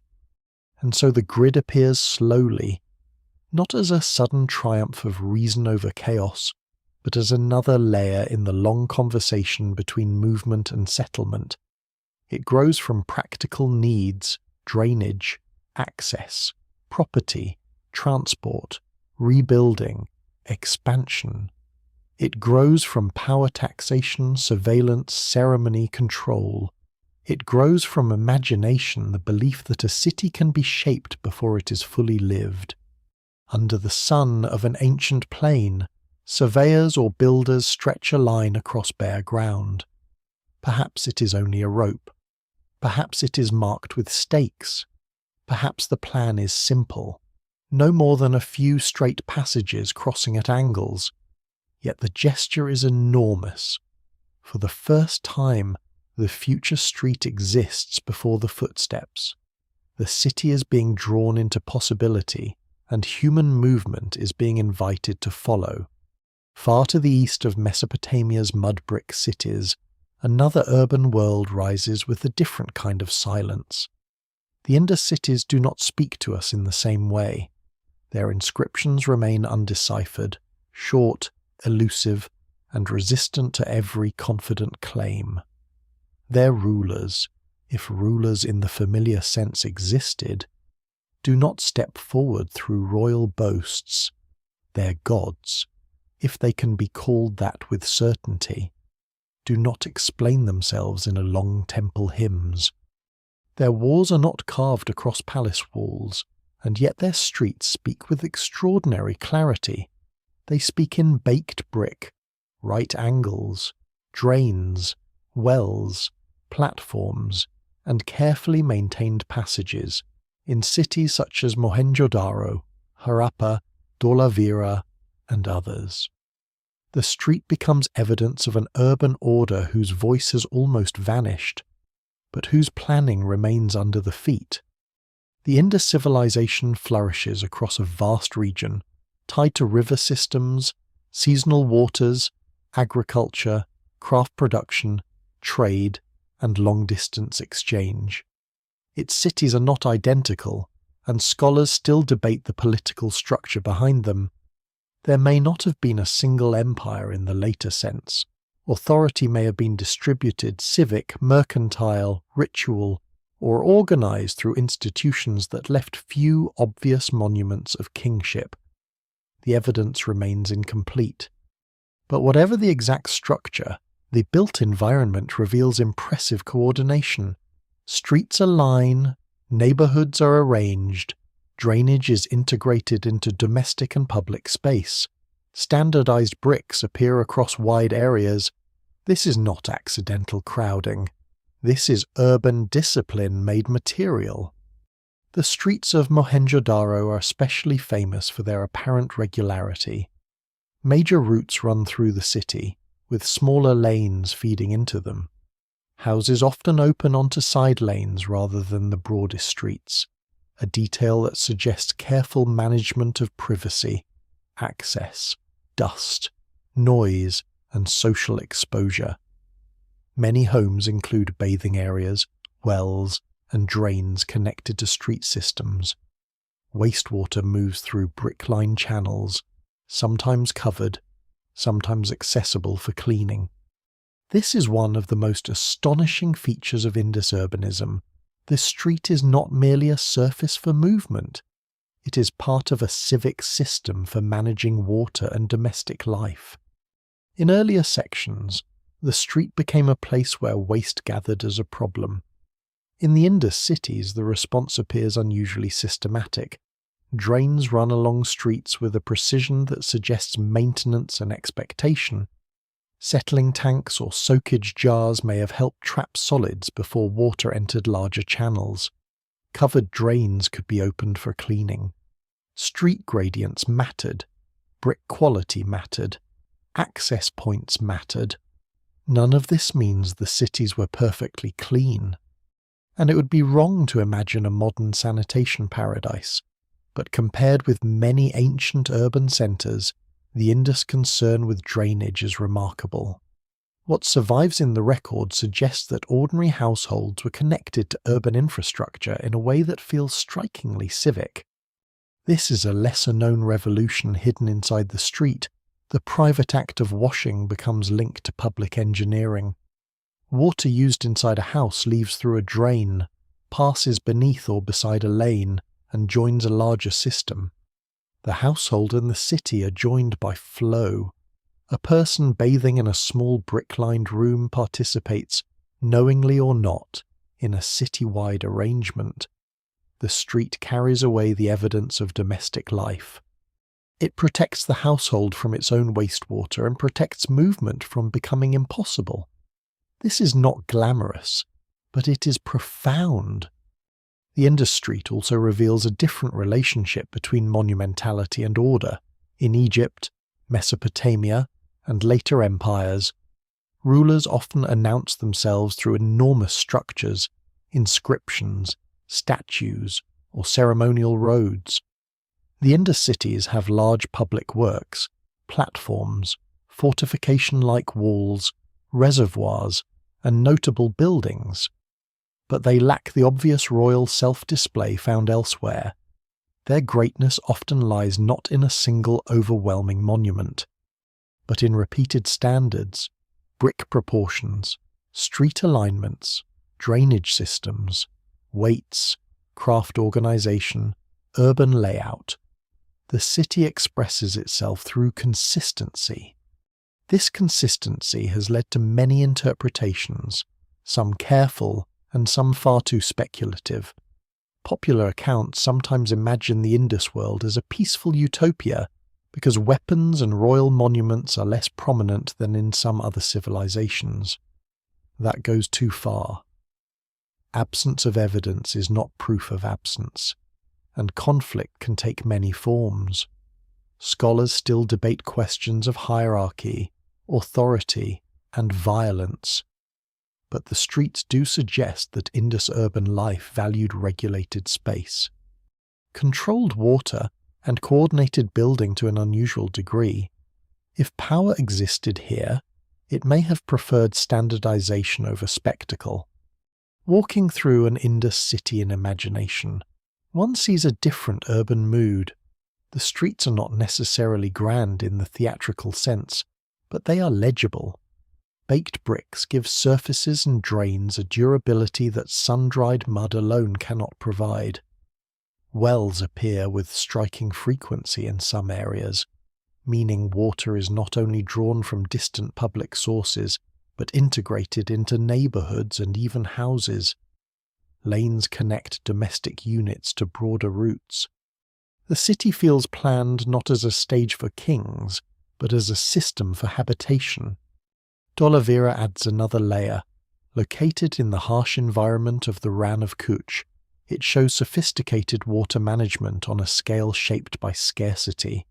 And so the grid appears slowly, not as a sudden triumph of reason over chaos, but as another layer in the long conversation between movement and settlement. It grows from practical needs, drainage, access, property, transport, rebuilding, expansion. It grows from power taxation, surveillance, ceremony, control. It grows from imagination, the belief that a city can be shaped before it is fully lived. Under the sun of an ancient plain, surveyors or builders stretch a line across bare ground. Perhaps it is only a rope. Perhaps it is marked with stakes. Perhaps the plan is simple, no more than a few straight passages crossing at angles. Yet the gesture is enormous. For the first time, the future street exists before the footsteps. The city is being drawn into possibility, and human movement is being invited to follow. Far to the east of Mesopotamia's mud brick cities, another urban world rises with a different kind of silence. The Indus cities do not speak to us in the same way. Their inscriptions remain undeciphered, short, elusive, and resistant to every confident claim. Their rulers, if rulers in the familiar sense existed, do not step forward through royal boasts. Their gods, if they can be called that with certainty, do not explain themselves in a long temple hymns. Their walls are not carved across palace walls, and yet their streets speak with extraordinary clarity. They speak in baked brick, right angles, drains, wells, platforms, and carefully maintained passages in cities such as Mohenjo-daro, Harappa, Dholavira, and others. The street becomes evidence of an urban order whose voice has almost vanished, but whose planning remains under the feet. The Indus civilization flourishes across a vast region, tied to river systems, seasonal waters, agriculture, craft production, trade, and long-distance exchange. Its cities are not identical, and scholars still debate the political structure behind them. There may not have been a single empire in the later sense. Authority may have been distributed civic, mercantile, ritual, or organized through institutions that left few obvious monuments of kingship. The evidence remains incomplete. But whatever the exact structure, the built environment reveals impressive coordination. Streets align, neighborhoods are arranged, drainage is integrated into domestic and public space. Standardized bricks appear across wide areas. This is not accidental crowding. This is urban discipline made material. The streets of Mohenjo-daro are especially famous for their apparent regularity. Major routes run through the city, with smaller lanes feeding into them. Houses often open onto side lanes rather than the broadest streets, a detail that suggests careful management of privacy, access, dust, noise, and social exposure. Many homes include bathing areas, wells, and drains connected to street systems. Wastewater moves through brick-lined channels, sometimes covered, sometimes accessible for cleaning. This is one of the most astonishing features of Indus urbanism. The street is not merely a surface for movement. It is part of a civic system for managing water and domestic life. In earlier sections, the street became a place where waste gathered as a problem. In the Indus cities, the response appears unusually systematic. Drains run along streets with a precision that suggests maintenance and expectation. Settling tanks or soakage jars may have helped trap solids before water entered larger channels. Covered drains could be opened for cleaning. Street gradients mattered. Brick quality mattered. Access points mattered. None of this means the cities were perfectly clean. And it would be wrong to imagine a modern sanitation paradise. But compared with many ancient urban centres, the Indus concern with drainage is remarkable. What survives in the record suggests that ordinary households were connected to urban infrastructure in a way that feels strikingly civic. This is a lesser-known revolution hidden inside the street. The private act of washing becomes linked to public engineering. Water used inside a house leaves through a drain, passes beneath or beside a lane, and joins a larger system. The household and the city are joined by flow. A person bathing in a small brick-lined room participates, knowingly or not, in a city-wide arrangement. The street carries away the evidence of domestic life. It protects the household from its own wastewater and protects movement from becoming impossible. This is not glamorous, but it is profound. The Indus Street also reveals a different relationship between monumentality and order. In Egypt, Mesopotamia, and later empires, rulers often announced themselves through enormous structures, inscriptions, statues, or ceremonial roads. The Indus cities have large public works, platforms, fortification-like walls, reservoirs, and notable buildings, but they lack the obvious royal self-display found elsewhere. Their greatness often lies not in a single overwhelming monument, but in repeated standards, brick proportions, street alignments, drainage systems, weights, craft organization, urban layout. The city expresses itself through consistency. This consistency has led to many interpretations, some careful and some far too speculative. Popular accounts sometimes imagine the Indus world as a peaceful utopia because weapons and royal monuments are less prominent than in some other civilizations. That goes too far. Absence of evidence is not proof of absence, and conflict can take many forms. Scholars still debate questions of hierarchy, authority, and violence, but the streets do suggest that Indus urban life valued regulated space. Controlled water and coordinated building to an unusual degree. If power existed here, it may have preferred standardization over spectacle. Walking through an Indus city in imagination, one sees a different urban mood. The streets are not necessarily grand in the theatrical sense, but they are legible. Baked bricks give surfaces and drains a durability that sun-dried mud alone cannot provide. Wells appear with striking frequency in some areas, meaning water is not only drawn from distant public sources, but integrated into neighborhoods and even houses. Lanes connect domestic units to broader routes. The city feels planned not as a stage for kings, but as a system for habitation. D'Oliveira adds another layer. Located in the harsh environment of the Rann of Kutch, it shows sophisticated water management on a scale shaped by scarcity.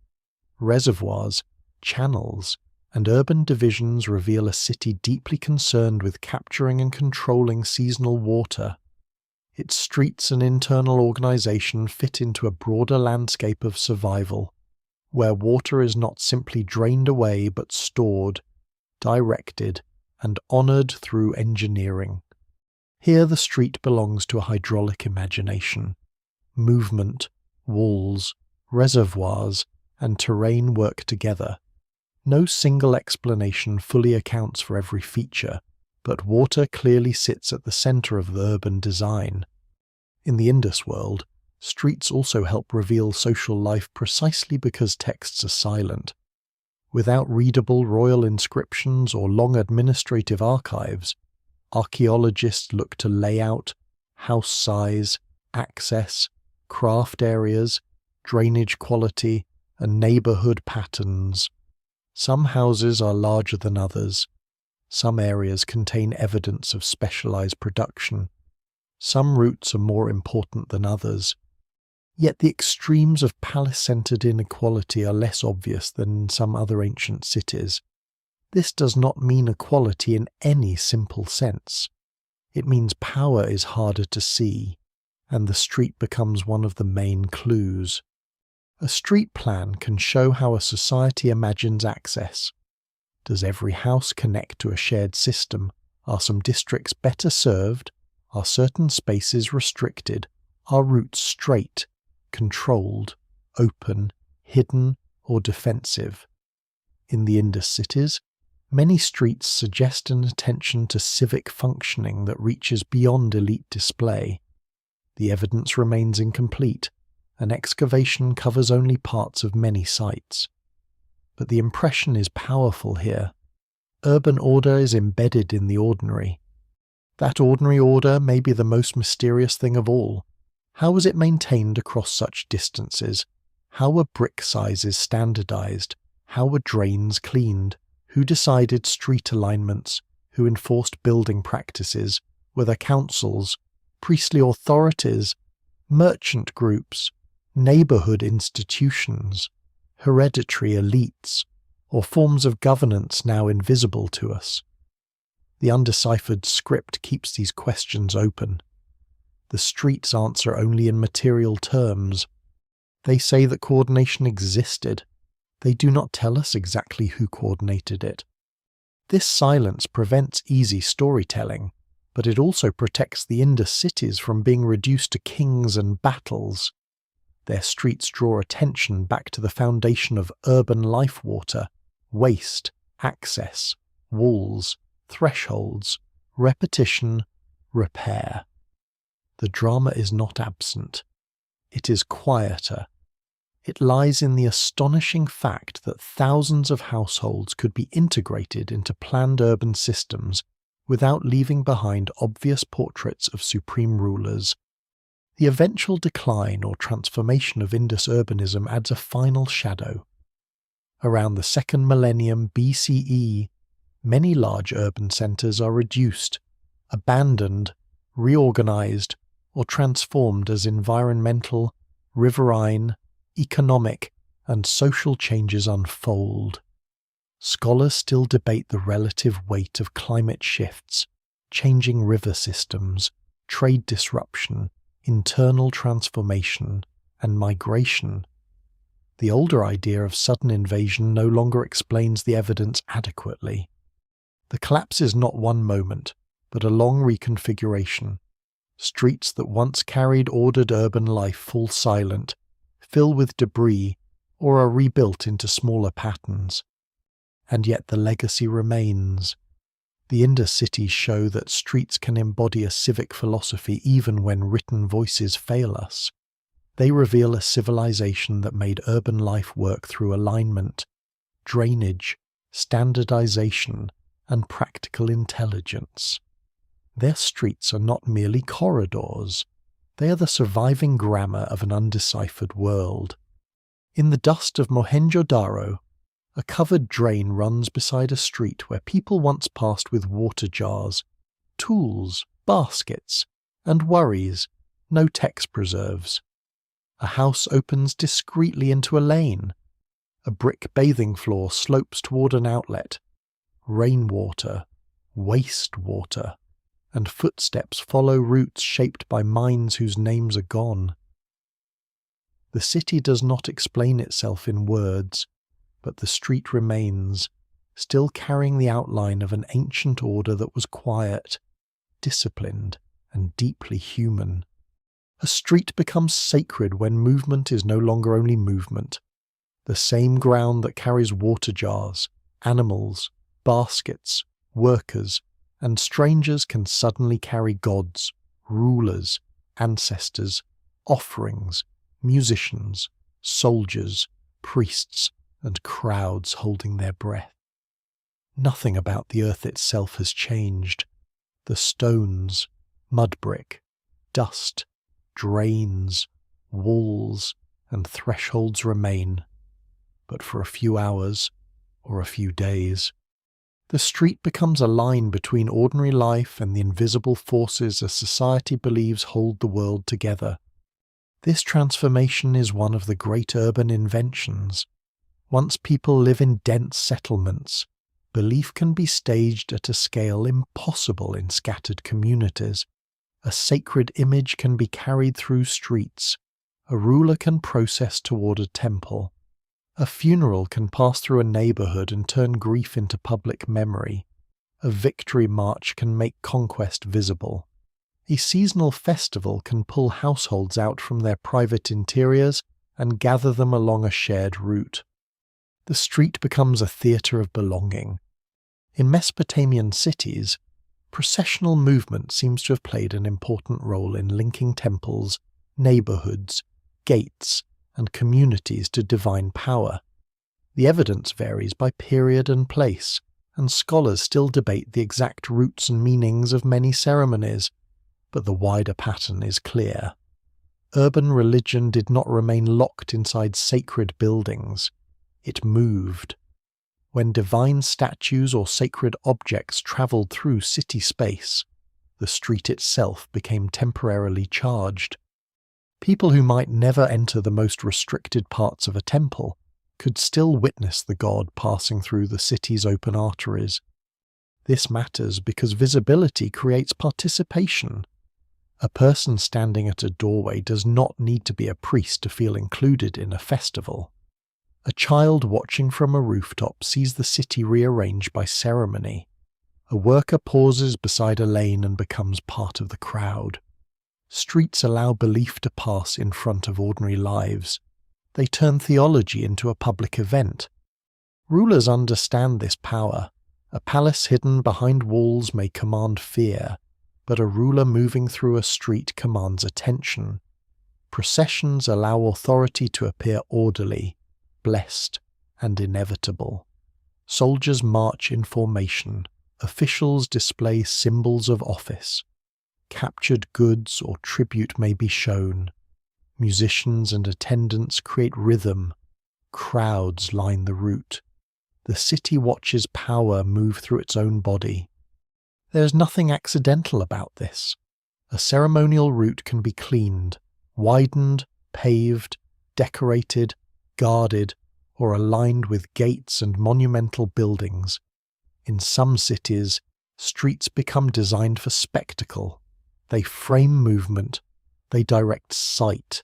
Reservoirs, channels, and urban divisions reveal a city deeply concerned with capturing and controlling seasonal water. Its streets and internal organization fit into a broader landscape of survival, where water is not simply drained away but stored, directed, and honored through engineering. Here the street belongs to a hydraulic imagination. Movement, walls, reservoirs, and terrain work together. No single explanation fully accounts for every feature, but water clearly sits at the center of the urban design. In the Indus world, streets also help reveal social life precisely because texts are silent. Without readable royal inscriptions or long administrative archives, archaeologists look to layout, house size, access, craft areas, drainage quality, and neighborhood patterns. Some houses are larger than others. Some areas contain evidence of specialized production. Some routes are more important than others. Yet the extremes of palace-centered inequality are less obvious than in some other ancient cities. This does not mean equality in any simple sense. It means power is harder to see, and the street becomes one of the main clues. A street plan can show how a society imagines access. Does every house connect to a shared system? Are some districts better served? Are certain spaces restricted? Are routes straight, controlled, open, hidden, or defensive? In the Indus cities, many streets suggest an attention to civic functioning that reaches beyond elite display. The evidence remains incomplete. An excavation covers only parts of many sites. But the impression is powerful here. Urban order is embedded in the ordinary. That ordinary order may be the most mysterious thing of all. How was it maintained across such distances? How were brick sizes standardized? How were drains cleaned? Who decided street alignments? who enforced building practices were the councils, priestly authorities, merchant groups, neighborhood institutions, hereditary elites, or forms of governance now invisible to us. The undeciphered script keeps these questions open. The streets answer only in material terms. They say that coordination existed. They do not tell us exactly who coordinated it. This silence prevents easy storytelling, but it also protects the Indus cities from being reduced to kings and battles. Their streets draw attention back to the foundation of urban life: water, waste, access, walls, thresholds, repetition, repair. The drama is not absent. It is quieter. It lies in the astonishing fact that thousands of households could be integrated into planned urban systems without leaving behind obvious portraits of supreme rulers. The eventual decline or transformation of Indus urbanism adds a final shadow. Around the 2nd millennium BCE, many large urban centres are reduced, abandoned, reorganized, or transformed as environmental, riverine, economic, and social changes unfold. Scholars still debate the relative weight of climate shifts, changing river systems, trade disruption, internal transformation, and migration. The older idea of sudden invasion no longer explains the evidence adequately. The collapse is not one moment, but a long reconfiguration. Streets that once carried ordered urban life fall silent, fill with debris, or are rebuilt into smaller patterns. And yet the legacy remains. The Indus cities show that streets can embody a civic philosophy even when written voices fail us. They reveal a civilization that made urban life work through alignment, drainage, standardization, and practical intelligence. Their streets are not merely corridors. They are the surviving grammar of an undeciphered world. In the dust of Mohenjo-Daro, a covered drain runs beside a street where people once passed with water jars, tools, baskets, and worries, no text preserves. A house opens discreetly into a lane. A brick bathing floor slopes toward an outlet. Rainwater, wastewater, and footsteps follow routes shaped by minds whose names are gone. The city does not explain itself in words, but the street remains, still carrying the outline of an ancient order that was quiet, disciplined, and deeply human. A street becomes sacred when movement is no longer only movement. The same ground that carries water jars, animals, baskets, workers, and strangers can suddenly carry gods, rulers, ancestors, offerings, musicians, soldiers, priests, and crowds holding their breath. Nothing about the earth itself has changed. The stones, mud brick, dust, drains, walls, and thresholds remain, but for a few hours or a few days. The street becomes a line between ordinary life and the invisible forces a society believes hold the world together. This transformation is one of the great urban inventions. Once people live in dense settlements, belief can be staged at a scale impossible in scattered communities. A sacred image can be carried through streets. A ruler can process toward a temple. A funeral can pass through a neighborhood and turn grief into public memory. A victory march can make conquest visible. A seasonal festival can pull households out from their private interiors and gather them along a shared route. The street becomes a theatre of belonging. In Mesopotamian cities, processional movement seems to have played an important role in linking temples, neighborhoods, gates, and communities to divine power. The evidence varies by period and place, and scholars still debate the exact roots and meanings of many ceremonies, but the wider pattern is clear. Urban religion did not remain locked inside sacred buildings. It moved. When divine statues or sacred objects traveled through city space, the street itself became temporarily charged. People who might never enter the most restricted parts of a temple could still witness the god passing through the city's open arteries. This matters because visibility creates participation. A person standing at a doorway does not need to be a priest to feel included in a festival. A child watching from a rooftop sees the city rearranged by ceremony. A worker pauses beside a lane and becomes part of the crowd. Streets allow belief to pass in front of ordinary lives. They turn theology into a public event. Rulers understand this power. A palace hidden behind walls may command fear, but a ruler moving through a street commands attention. Processions allow authority to appear orderly, blessed, and inevitable. Soldiers march in formation. Officials display symbols of office. Captured goods or tribute may be shown. Musicians and attendants create rhythm. Crowds line the route. The city watches power move through its own body. There is nothing accidental about this. A ceremonial route can be cleaned, widened, paved, decorated, guarded, or aligned with gates and monumental buildings. In some cities, streets become designed for spectacle. They frame movement. They direct sight.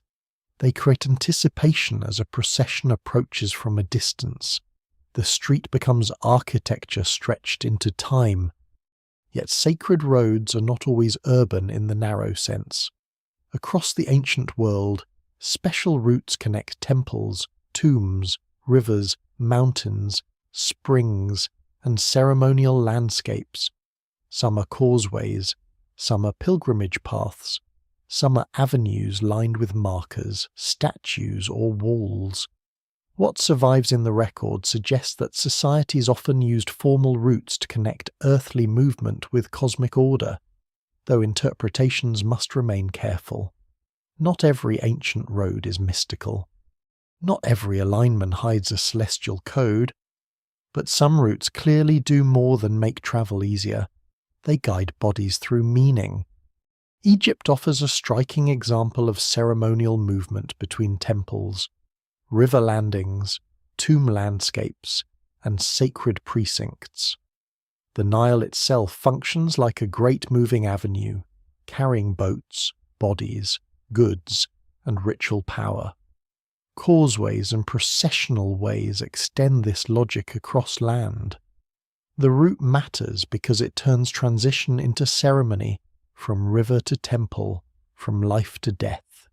They create anticipation as a procession approaches from a distance. The street becomes architecture stretched into time. Yet sacred roads are not always urban in the narrow sense. Across the ancient world, special routes connect temples, tombs, rivers, mountains, springs, and ceremonial landscapes. Some are causeways, some are pilgrimage paths, some are avenues lined with markers, statues, or walls. What survives in the record suggests that societies often used formal routes to connect earthly movement with cosmic order, though interpretations must remain careful. Not every ancient road is mystical. Not every alignment hides a celestial code, but some routes clearly do more than make travel easier. They guide bodies through meaning. Egypt offers a striking example of ceremonial movement between temples, river landings, tomb landscapes, and sacred precincts. The Nile itself functions like a great moving avenue, carrying boats, bodies, goods, and ritual power. Causeways and processional ways extend this logic across land. The route matters because it turns transition into ceremony, from river to temple, from life to death,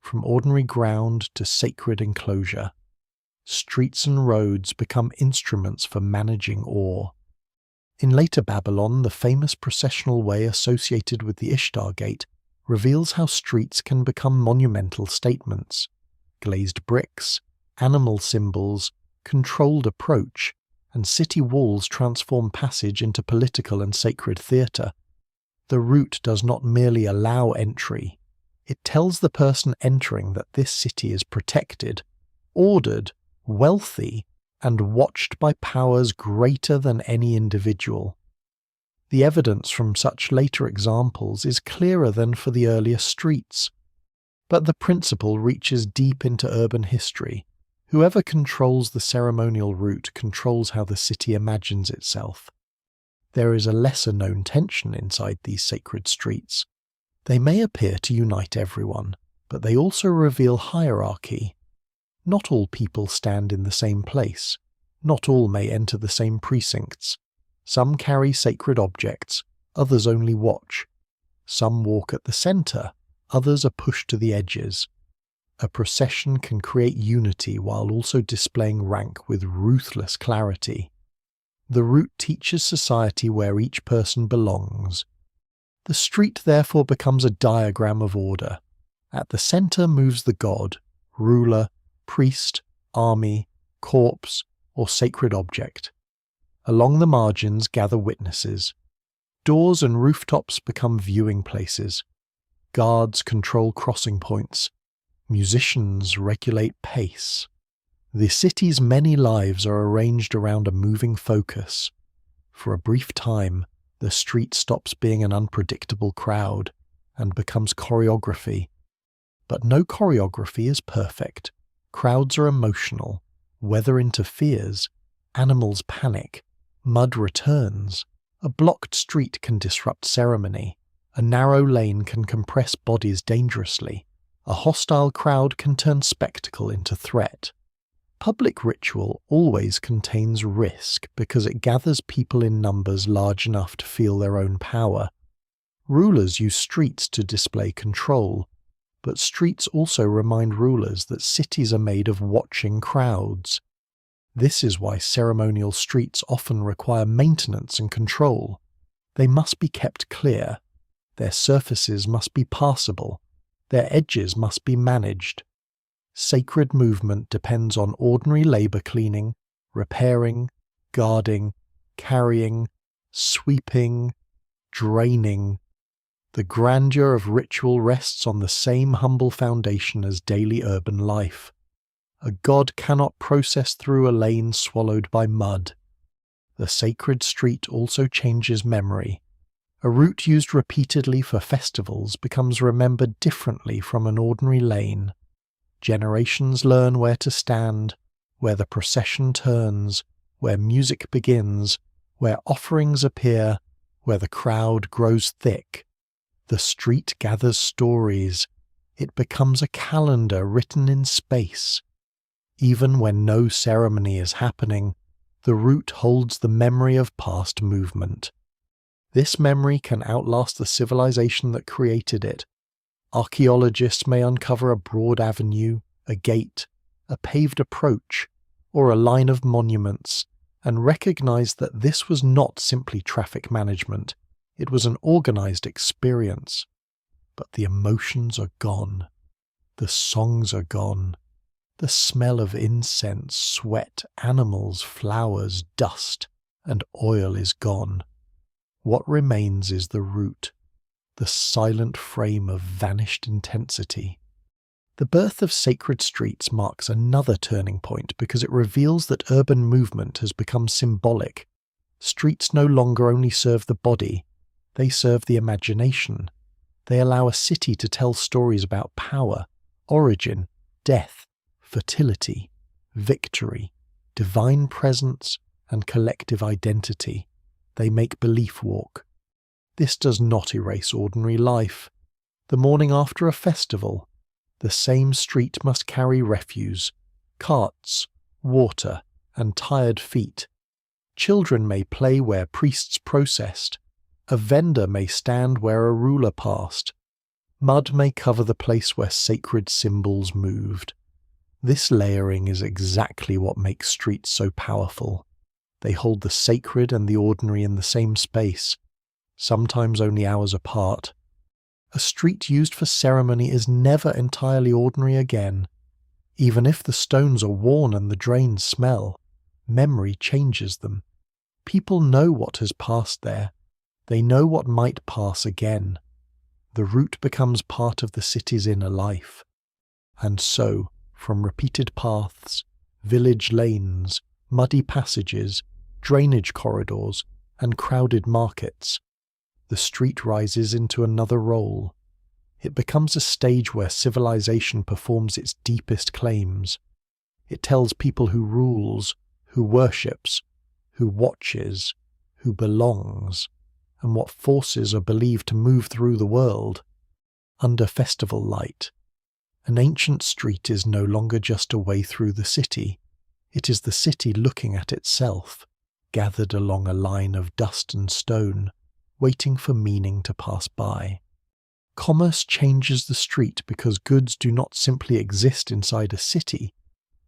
from ordinary ground to sacred enclosure. Streets and roads become instruments for managing awe. In later Babylon, the famous processional way associated with the Ishtar Gate reveals how streets can become monumental statements. Glazed bricks, animal symbols, controlled approach, and city walls transform passage into political and sacred theatre. The route does not merely allow entry, it tells the person entering that this city is protected, ordered, wealthy, and watched by powers greater than any individual. The evidence from such later examples is clearer than for the earlier streets. But the principle reaches deep into urban history. Whoever controls the ceremonial route controls how the city imagines itself. There is a lesser-known tension inside these sacred streets. They may appear to unite everyone, but they also reveal hierarchy. Not all people stand in the same place. Not all may enter the same precincts. Some carry sacred objects, others only watch. Some walk at the centre, others are pushed to the edges. A procession can create unity while also displaying rank with ruthless clarity. The route teaches society where each person belongs. The street therefore becomes a diagram of order. At the centre moves the god, ruler, priest, army, corpse, or sacred object. Along the margins gather witnesses. Doors and rooftops become viewing places. Guards control crossing points. Musicians regulate pace. The city's many lives are arranged around a moving focus. For a brief time, the street stops being an unpredictable crowd and becomes choreography. But no choreography is perfect. Crowds are emotional, weather interferes, animals panic, mud returns. A blocked street can disrupt ceremony. A narrow lane can compress bodies dangerously. A hostile crowd can turn spectacle into threat. Public ritual always contains risk because it gathers people in numbers large enough to feel their own power. Rulers use streets to display control, but streets also remind rulers that cities are made of watching crowds. This is why ceremonial streets often require maintenance and control. They must be kept clear. Their surfaces must be passable. Their edges must be managed. Sacred movement depends on ordinary labor cleaning, repairing, guarding, carrying, sweeping, draining. The grandeur of ritual rests on the same humble foundation as daily urban life. A god cannot process through a lane swallowed by mud. The sacred street also changes memory. A route used repeatedly for festivals becomes remembered differently from an ordinary lane. Generations learn where to stand, where the procession turns, where music begins, where offerings appear, where the crowd grows thick. The street gathers stories. It becomes a calendar written in space. Even when no ceremony is happening, the route holds the memory of past movement. This memory can outlast the civilization that created it. Archaeologists may uncover a broad avenue, a gate, a paved approach, or a line of monuments, and recognize that this was not simply traffic management. It was an organized experience. But the emotions are gone. The songs are gone. The smell of incense, sweat, animals, flowers, dust, and oil is gone. What remains is the root, the silent frame of vanished intensity. The birth of sacred streets marks another turning point because it reveals that urban movement has become symbolic. Streets no longer only serve the body, they serve the imagination. They allow a city to tell stories about power, origin, death, fertility, victory, divine presence, and collective identity. They make belief walk. This does not erase ordinary life. The morning after a festival, the same street must carry refuse, carts, water, and tired feet. Children may play where priests processed. A vendor may stand where a ruler passed. Mud may cover the place where sacred symbols moved. This layering is exactly what makes streets so powerful. They hold the sacred and the ordinary in the same space, sometimes only hours apart. A street used for ceremony is never entirely ordinary again. Even if the stones are worn and the drains smell, memory changes them. People know what has passed there. They know what might pass again. The route becomes part of the city's inner life. And so, from repeated paths, village lanes, muddy passages, drainage corridors, and crowded markets, the street rises into another role. It becomes a stage where civilization performs its deepest claims. It tells people who rules, who worships, who watches, who belongs, and what forces are believed to move through the world. Under festival light, an ancient street is no longer just a way through the city. It is the city looking at itself, gathered along a line of dust and stone, waiting for meaning to pass by. Commerce changes the street because goods do not simply exist inside a city.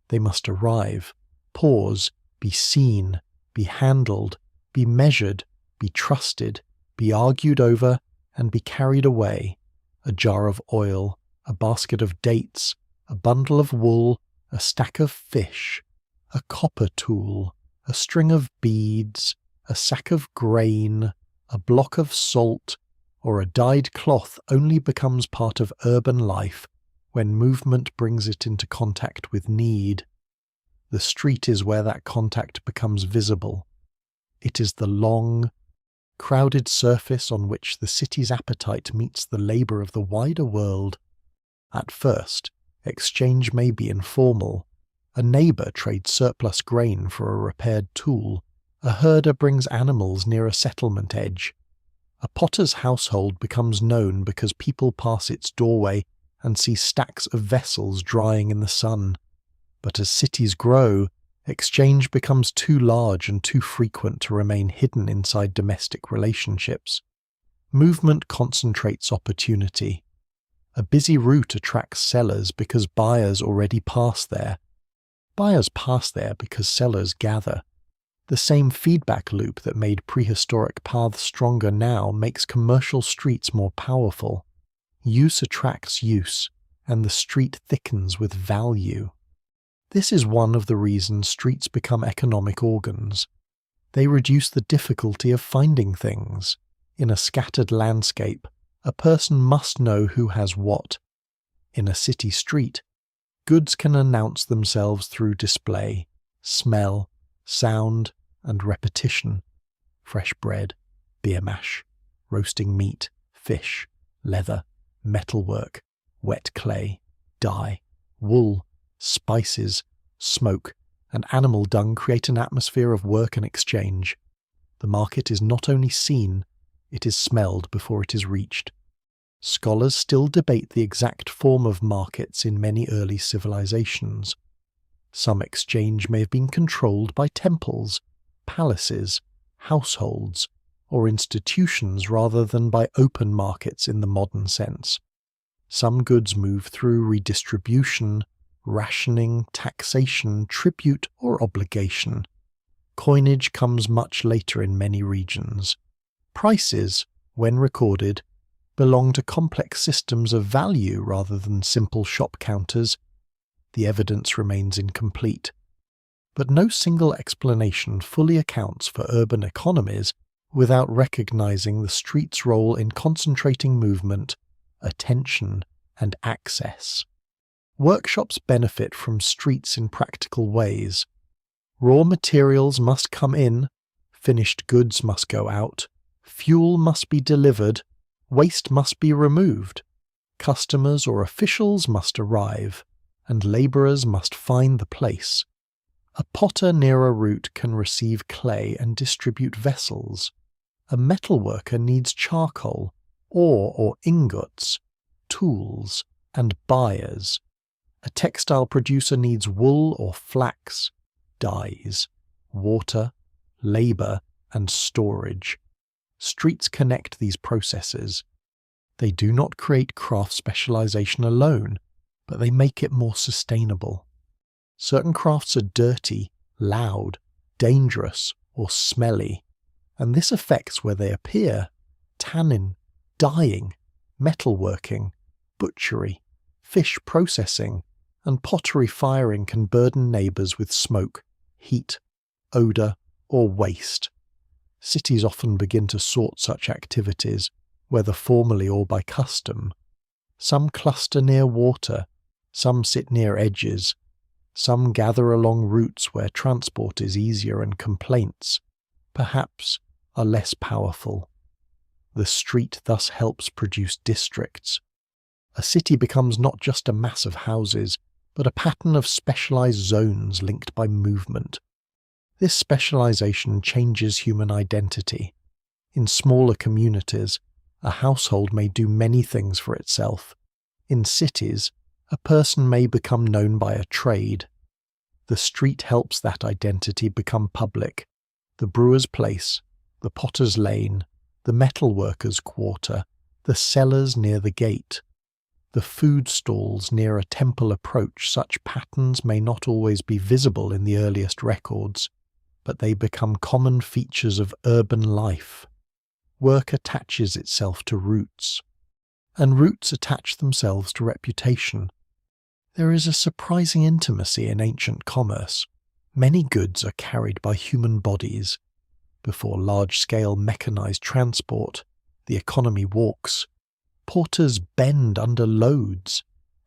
They must arrive, pause, be seen, be handled, be measured, be trusted, be argued over, and be carried away. A jar of oil, a basket of dates, a bundle of wool, a stack of fish, a copper tool, a string of beads, a sack of grain, a block of salt, or a dyed cloth only becomes part of urban life when movement brings it into contact with need. The street is where that contact becomes visible. It is the long, crowded surface on which the city's appetite meets the labour of the wider world. At first, exchange may be informal. A neighbour trades surplus grain for a repaired tool. A herder brings animals near a settlement edge. A potter's household becomes known because people pass its doorway and see stacks of vessels drying in the sun. But as cities grow, exchange becomes too large and too frequent to remain hidden inside domestic relationships. Movement concentrates opportunity. A busy route attracts sellers because buyers already pass there. Buyers pass there because sellers gather. The same feedback loop that made prehistoric paths stronger now makes commercial streets more powerful. Use attracts use, and the street thickens with value. This is one of the reasons streets become economic organs. They reduce the difficulty of finding things. In a scattered landscape, a person must know who has what. In a city street, goods can announce themselves through display, smell, sound, and repetition. Fresh bread, beer mash, roasting meat, fish, leather, metalwork, wet clay, dye, wool, spices, smoke, and animal dung create an atmosphere of work and exchange. The market is not only seen, it is smelled before it is reached. Scholars still debate the exact form of markets in many early civilizations. Some exchange may have been controlled by temples, palaces, households, or institutions rather than by open markets in the modern sense. Some goods move through redistribution, rationing, taxation, tribute, or obligation. Coinage comes much later in many regions. Prices, when recorded, belong to complex systems of value rather than simple shop counters. The evidence remains incomplete. But no single explanation fully accounts for urban economies without recognizing the street's role in concentrating movement, attention, and access. Workshops benefit from streets in practical ways. Raw materials must come in, finished goods must go out, fuel must be delivered, waste must be removed, customers or officials must arrive, and labourers must find the place. A potter near a route can receive clay and distribute vessels. A metalworker needs charcoal, ore or ingots, tools, and buyers. A textile producer needs wool or flax, dyes, water, labour, and storage. Streets connect these processes. They do not create craft specialization alone, but they make it more sustainable. Certain crafts are dirty, loud, dangerous, or smelly, and this affects where they appear. Tanning, dyeing, metalworking, butchery, fish processing, and pottery firing can burden neighbours with smoke, heat, odour, or waste. Cities often begin to sort such activities, whether formally or by custom. Some cluster near water, some sit near edges, some gather along routes where transport is easier and complaints, perhaps, are less powerful. The street thus helps produce districts. A city becomes not just a mass of houses, but a pattern of specialized zones linked by movement. This specialization changes human identity. In smaller communities, a household may do many things for itself. In cities, a person may become known by a trade. The street helps that identity become public. The brewer's place, the potter's lane, the metalworker's quarter, the cellars near the gate, the food stalls near a temple approach. Such patterns may not always be visible in the earliest records, but they become common features of urban life. Work attaches itself to roots, and roots attach themselves to reputation. There is a surprising intimacy in ancient commerce. Many goods are carried by human bodies. Before large-scale mechanized transport, the economy walks. Porters bend under loads.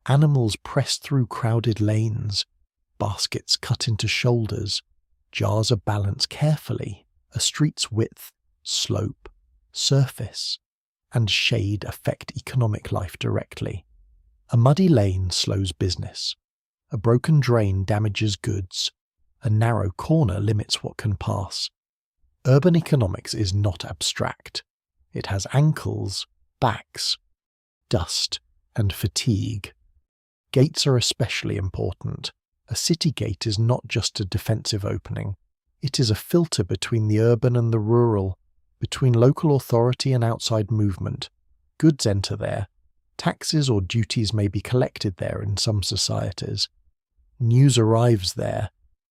Animals press through crowded lanes. baskets cut into shoulders, jars are balanced carefully, a street's width, slope, surface, and shade affect economic life directly. A muddy lane slows business. A broken drain damages goods. A narrow corner limits what can pass. Urban economics is not abstract. It has ankles, backs, dust, and fatigue. Gates are especially important. A city gate is not just a defensive opening. It is a filter between the urban and the rural, between local authority and outside movement. Goods enter there. Taxes or duties may be collected there in some societies. News arrives there.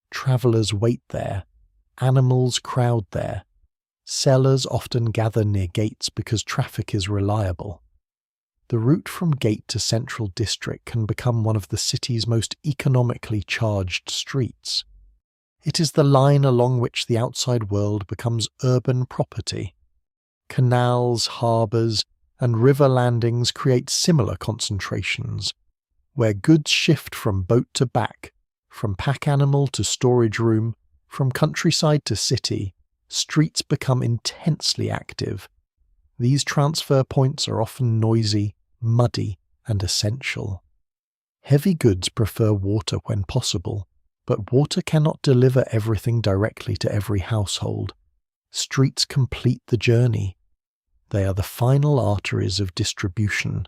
Travellers wait there. Animals crowd there. Sellers often gather near gates because traffic is reliable. The route from gate to central district can become one of the city's most economically charged streets. It is the line along which the outside world becomes urban property. Canals, harbours, and river landings create similar concentrations, where goods shift from boat to back, from pack animal to storage room, from countryside to city. Streets become intensely active. These transfer points are often noisy, muddy, and essential. Heavy goods prefer water when possible, but water cannot deliver everything directly to every household. Streets complete the journey. They are the final arteries of distribution.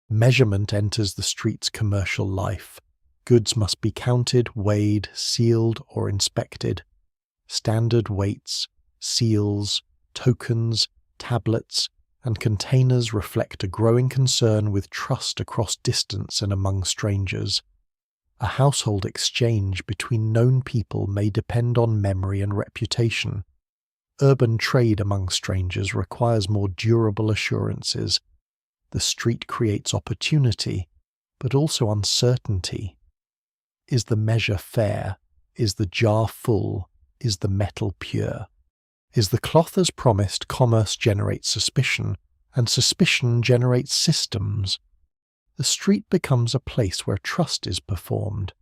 Measurement enters the street's commercial life. Goods must be counted, weighed, sealed, or inspected. Standard weights, seals, tokens, tablets, and containers reflect a growing concern with trust across distance and among strangers. A household exchange between known people may depend on memory and reputation. Urban trade among strangers requires more durable assurances. The street creates opportunity, but also uncertainty. Is the measure fair? Is the jar full? Is the metal pure? Is the cloth as promised? Commerce generates suspicion, and suspicion generates systems. The street becomes a place where trust is performed.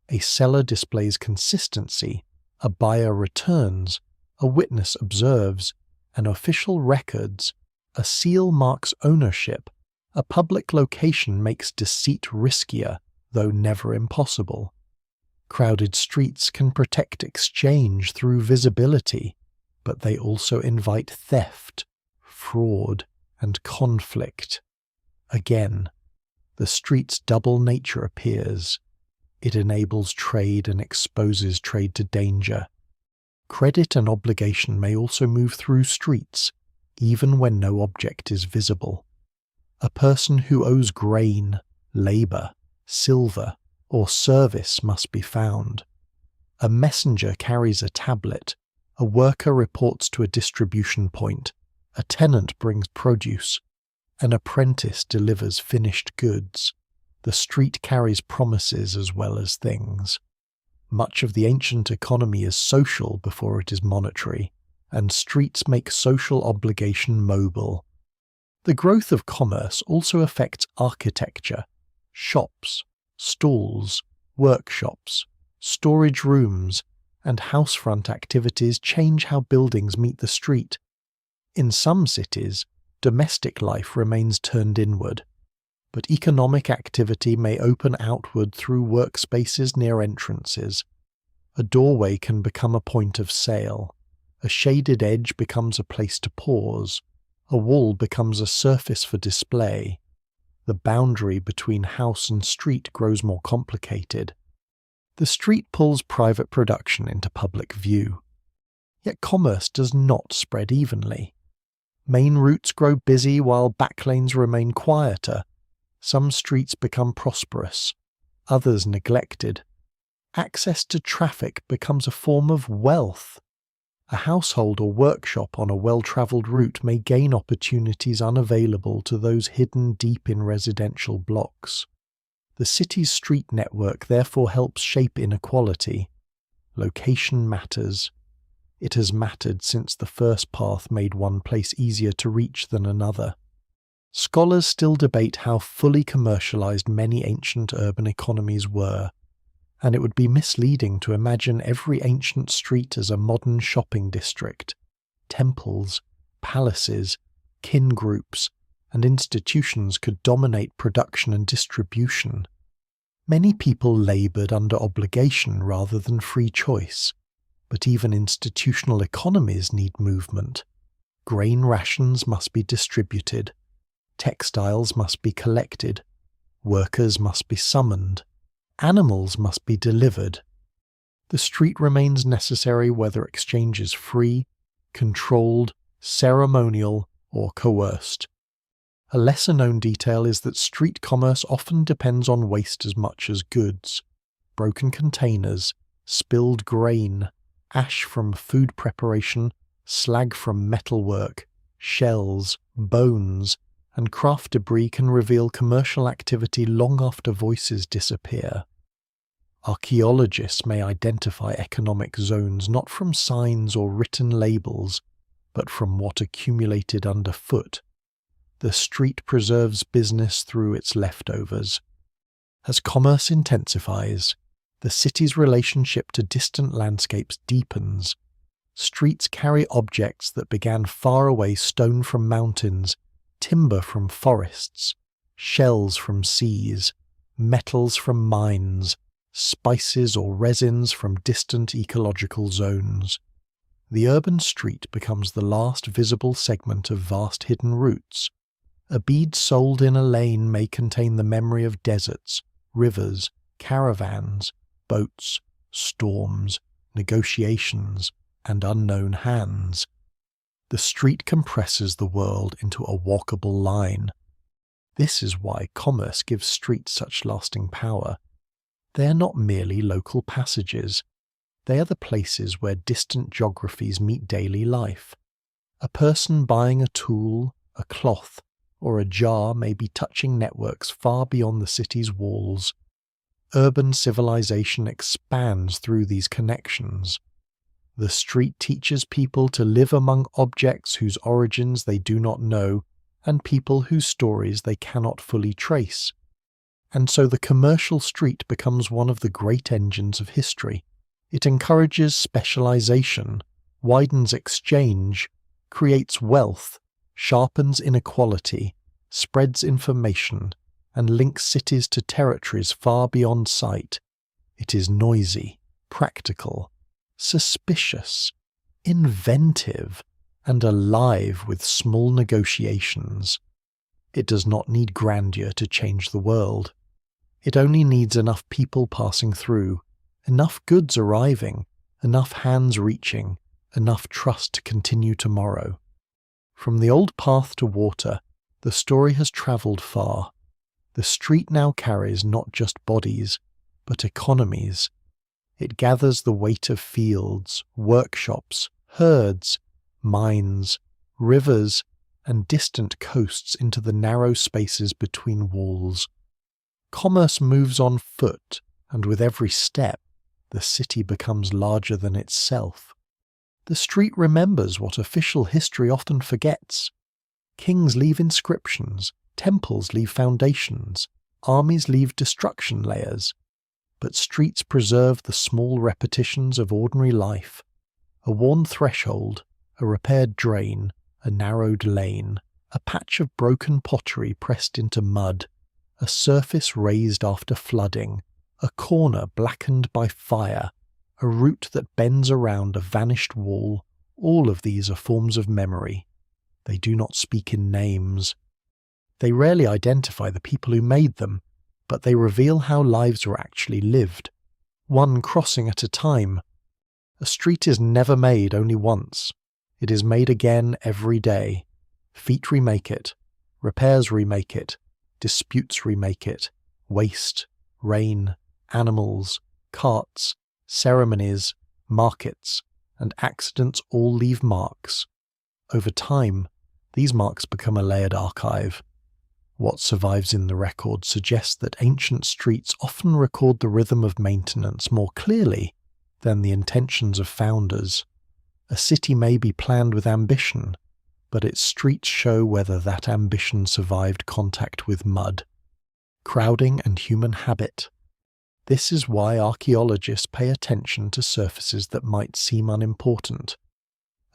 A seller displays consistency, a buyer returns, a witness observes, an official records, a seal marks ownership, a public location makes deceit riskier, though never impossible. Crowded streets can protect exchange through visibility, but they also invite theft, fraud, and conflict. Again, the street's double nature appears. It enables trade and exposes trade to danger. Credit and obligation may also move through streets, even when no object is visible. A person who owes grain, labour, silver, or service must be found. A messenger carries a tablet, a worker reports to a distribution point, a tenant brings produce, an apprentice delivers finished goods. The street carries promises as well as things. Much of the ancient economy is social before it is monetary, and streets make social obligation mobile. The growth of commerce also affects architecture. Shops, stalls, workshops, storage rooms, and housefront activities change how buildings meet the street. In some cities, domestic life remains turned inward, but economic activity may open outward through workspaces near entrances. A doorway can become a point of sale. A shaded edge becomes a place to pause. A wall becomes a surface for display. The boundary between house and street grows more complicated. The street pulls private production into public view. Yet commerce does not spread evenly. Main routes grow busy while backlanes remain quieter. Some streets become prosperous, others neglected. Access to traffic becomes a form of wealth. A household or workshop on a well-travelled route may gain opportunities unavailable to those hidden deep in residential blocks. The city's street network therefore helps shape inequality. Location matters. It has mattered since the first path made one place easier to reach than another. Scholars still debate how fully commercialized many ancient urban economies were. and it would be misleading to imagine every ancient street as a modern shopping district. Temples, palaces, kin groups, and institutions could dominate production and distribution. Many people laboured under obligation rather than free choice, but even institutional economies need movement. Grain rations must be distributed, textiles must be collected, workers must be summoned, animals must be delivered. The street remains necessary whether exchange is free, controlled, ceremonial, or coerced. A lesser-known detail is that street commerce often depends on waste as much as goods. Broken containers, spilled grain, ash from food preparation, slag from metalwork, shells, bones, and craft debris can reveal commercial activity long after voices disappear. Archaeologists may identify economic zones not from signs or written labels, but from what accumulated underfoot. The street preserves business through its leftovers. As commerce intensifies, the city's relationship to distant landscapes deepens. Streets carry objects that began far away: stone from mountains, timber from forests, shells from seas, metals from mines, spices or resins from distant ecological zones. The urban street becomes the last visible segment of vast hidden routes. A bead sold in a lane may contain the memory of deserts, rivers, caravans, boats, storms, negotiations, and unknown hands. The street compresses the world into a walkable line. This is why commerce gives streets such lasting power. They are not merely local passages. They are the places where distant geographies meet daily life. A person buying a tool, a cloth, or a jar may be touching networks far beyond the city's walls. Urban civilization expands through these connections. The street teaches people to live among objects whose origins they do not know and people whose stories they cannot fully trace. And so the commercial street becomes one of the great engines of history. It encourages specialization, widens exchange, creates wealth, sharpens inequality, spreads information, and links cities to territories far beyond sight. It is noisy, practical, suspicious, inventive, and alive with small negotiations. It does not need grandeur to change the world. It only needs enough people passing through, enough goods arriving, enough hands reaching, enough trust to continue tomorrow. From the old path to water, the story has travelled far. The street now carries not just bodies, but economies. It gathers the weight of fields, workshops, herds, mines, rivers, and distant coasts into the narrow spaces between walls. Commerce moves on foot, and with every step, the city becomes larger than itself. The street remembers what official history often forgets. Kings leave inscriptions, temples leave foundations, armies leave destruction layers. But streets preserve the small repetitions of ordinary life. A worn threshold, a repaired drain, a narrowed lane, a patch of broken pottery pressed into mud, a surface raised after flooding, a corner blackened by fire, a route that bends around a vanished wall. All of these are forms of memory. They do not speak in names. They rarely identify the people who made them, but they reveal how lives were actually lived, one crossing at a time. A street is never made only once. It is made again every day. Feet remake it, repairs remake it, disputes remake it, waste, rain, animals, carts, ceremonies, markets, and accidents all leave marks. Over time, these marks become a layered archive. What survives in the record suggests that ancient streets often record the rhythm of maintenance more clearly than the intentions of founders. A city may be planned with ambition, but its streets show whether that ambition survived contact with mud, crowding and human habit. This is why archaeologists pay attention to surfaces that might seem unimportant.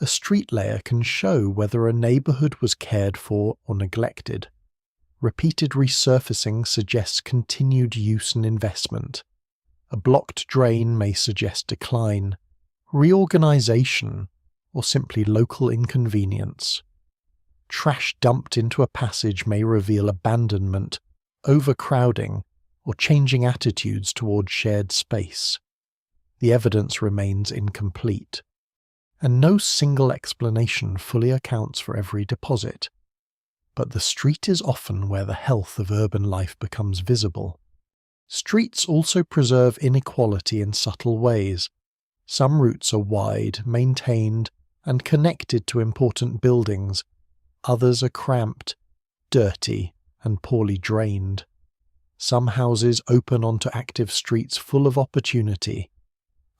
A street layer can show whether a neighborhood was cared for or neglected. Repeated resurfacing suggests continued use and investment. A blocked drain may suggest decline, reorganization, or simply local inconvenience. Trash dumped into a passage may reveal abandonment, overcrowding, or changing attitudes toward shared space. The evidence remains incomplete, and no single explanation fully accounts for every deposit. But the street is often where the health of urban life becomes visible. Streets also preserve inequality in subtle ways. Some routes are wide, maintained, and connected to important buildings. Others are cramped, dirty, and poorly drained. Some houses open onto active streets full of opportunity.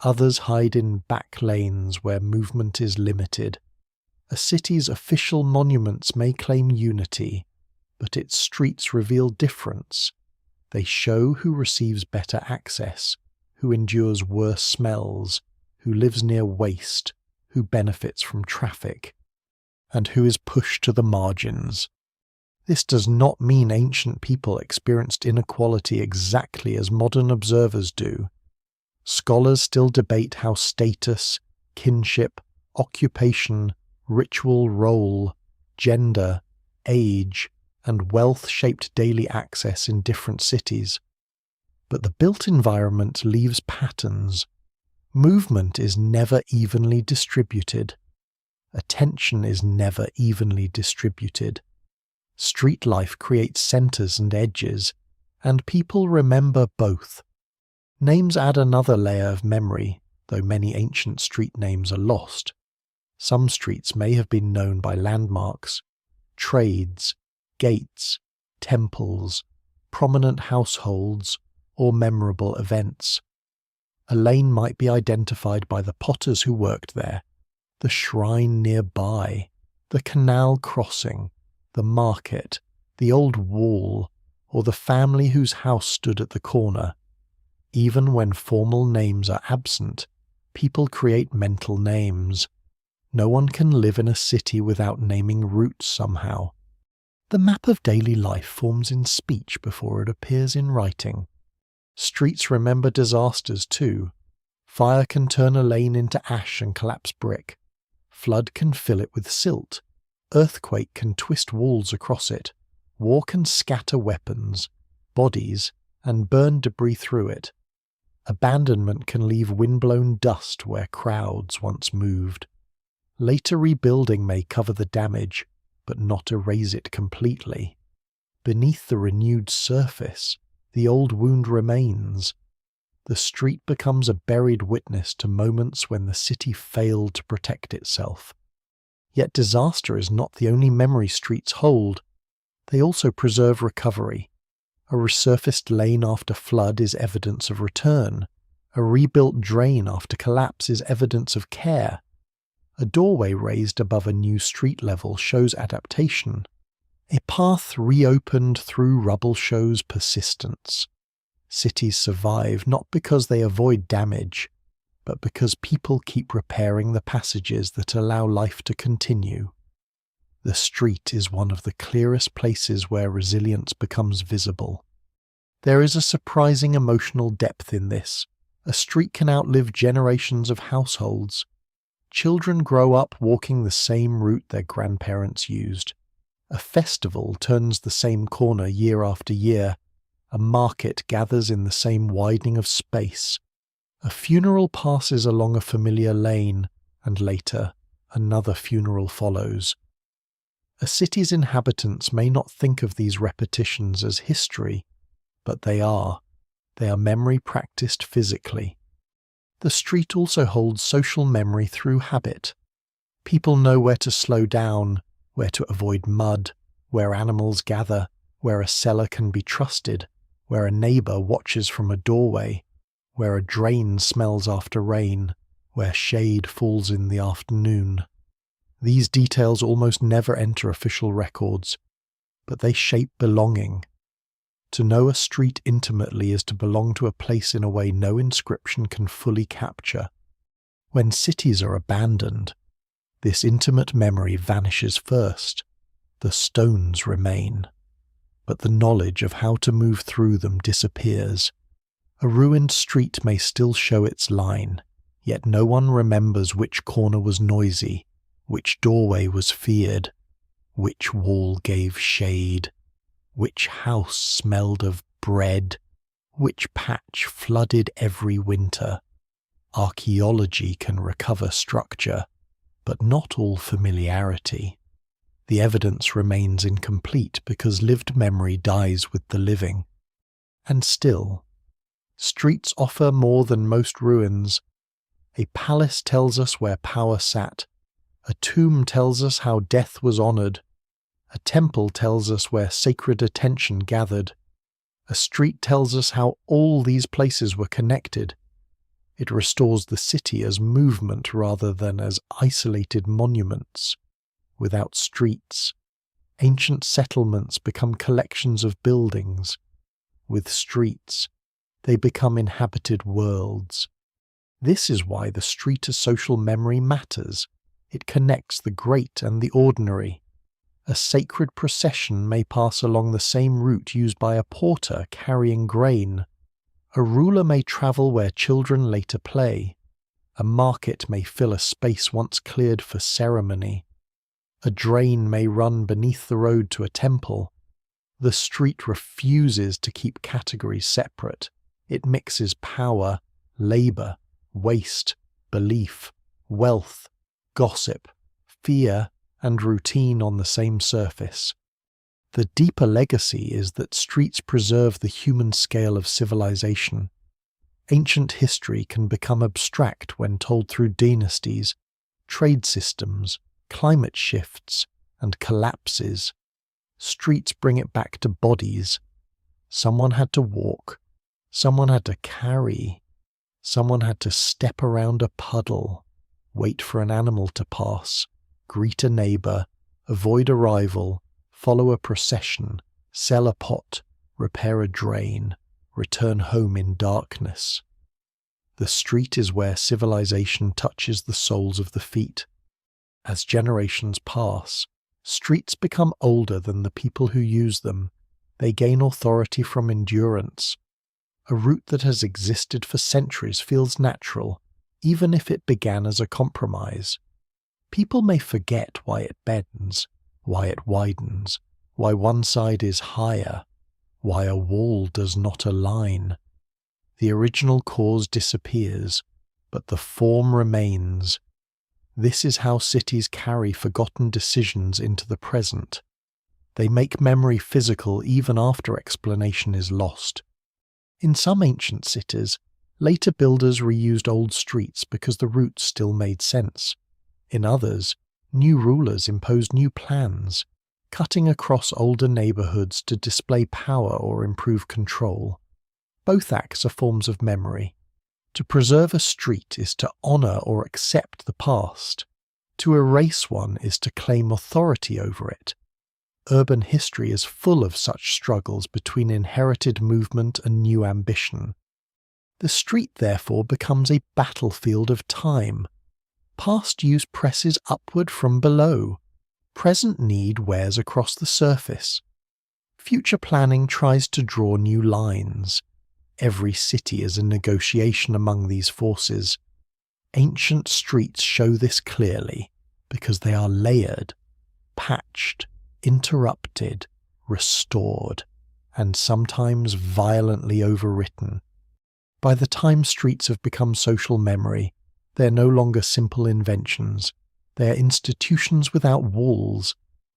Others hide in back lanes where movement is limited. A city's official monuments may claim unity, but its streets reveal difference. They show who receives better access, who endures worse smells, who lives near waste, who benefits from traffic, and who is pushed to the margins. This does not mean ancient people experienced inequality exactly as modern observers do. Scholars still debate how status, kinship, occupation, ritual role, gender, age, and wealth shaped daily access in different cities. But the built environment leaves patterns. Movement is never evenly distributed. Attention is never evenly distributed. Street life creates centers and edges, and people remember both. Names add another layer of memory, though many ancient street names are lost. Some streets may have been known by landmarks, trades, gates, temples, prominent households, or memorable events. A lane might be identified by the potters who worked there, the shrine nearby, the canal crossing, the market, the old wall, or the family whose house stood at the corner. Even when formal names are absent, people create mental names. No one can live in a city without naming routes somehow. The map of daily life forms in speech before it appears in writing. Streets remember disasters too. Fire can turn a lane into ash and collapse brick. Flood can fill it with silt. Earthquake can twist walls across it. War can scatter weapons, bodies, and burn debris through it. Abandonment can leave windblown dust where crowds once moved. Later rebuilding may cover the damage, but not erase it completely. Beneath the renewed surface, the old wound remains. The street becomes a buried witness to moments when the city failed to protect itself. Yet disaster is not the only memory streets hold. They also preserve recovery. A resurfaced lane after flood is evidence of return. A rebuilt drain after collapse is evidence of care. A doorway raised above a new street level shows adaptation. A path reopened through rubble shows persistence. Cities survive not because they avoid damage, but because people keep repairing the passages that allow life to continue. The street is one of the clearest places where resilience becomes visible. There is a surprising emotional depth in this. A street can outlive generations of households. Children grow up walking the same route their grandparents used. A festival turns the same corner year after year. A market gathers in the same widening of space. A funeral passes along a familiar lane, and later, another funeral follows. A city's inhabitants may not think of these repetitions as history, but they are. They are memory practiced physically. The street also holds social memory through habit. People know where to slow down, where to avoid mud, where animals gather, where a cellar can be trusted, where a neighbor watches from a doorway, where a drain smells after rain, where shade falls in the afternoon. These details almost never enter official records, but they shape belonging. To know a street intimately is to belong to a place in a way no inscription can fully capture. When cities are abandoned, this intimate memory vanishes first. The stones remain, but the knowledge of how to move through them disappears. A ruined street may still show its line, yet no one remembers which corner was noisy, which doorway was feared, which wall gave shade, which house smelled of bread, which patch flooded every winter. Archaeology can recover structure, but not all familiarity. The evidence remains incomplete because lived memory dies with the living. And still, streets offer more than most ruins. A palace tells us where power sat. A tomb tells us how death was honored. A temple tells us where sacred attention gathered. A street tells us how all these places were connected. It restores the city as movement rather than as isolated monuments. Without streets, ancient settlements become collections of buildings. With streets, they become inhabited worlds. This is why the street as social memory matters. It connects the great and the ordinary. A sacred procession may pass along the same route used by a porter carrying grain. A ruler may travel where children later play. A market may fill a space once cleared for ceremony. A drain may run beneath the road to a temple. The street refuses to keep categories separate. It mixes power, labor, waste, belief, wealth, gossip, fear, and routine on the same surface. The deeper legacy is that streets preserve the human scale of civilization. Ancient history can become abstract when told through dynasties, trade systems, climate shifts, and collapses. Streets bring it back to bodies. Someone had to walk. Someone had to carry. Someone had to step around a puddle, wait for an animal to pass, greet a neighbor, avoid a rival, follow a procession, sell a pot, repair a drain, return home in darkness. The street is where civilization touches the soles of the feet. As generations pass, streets become older than the people who use them. They gain authority from endurance. A route that has existed for centuries feels natural, even if it began as a compromise. People may forget why it bends, why it widens, why one side is higher, why a wall does not align. The original cause disappears, but the form remains. This is how cities carry forgotten decisions into the present. They make memory physical even after explanation is lost. In some ancient cities, later builders reused old streets because the routes still made sense. In others, new rulers imposed new plans, cutting across older neighborhoods to display power or improve control. Both acts are forms of memory. To preserve a street is to honor or accept the past. To erase one is to claim authority over it. Urban history is full of such struggles between inherited movement and new ambition. The street, therefore, becomes a battlefield of time. Past use presses upward from below. Present need wears across the surface. Future planning tries to draw new lines. Every city is a negotiation among these forces. Ancient streets show this clearly because they are layered, patched, interrupted, restored, and sometimes violently overwritten. By the time streets have become social memory, they are no longer simple inventions. They are institutions without walls.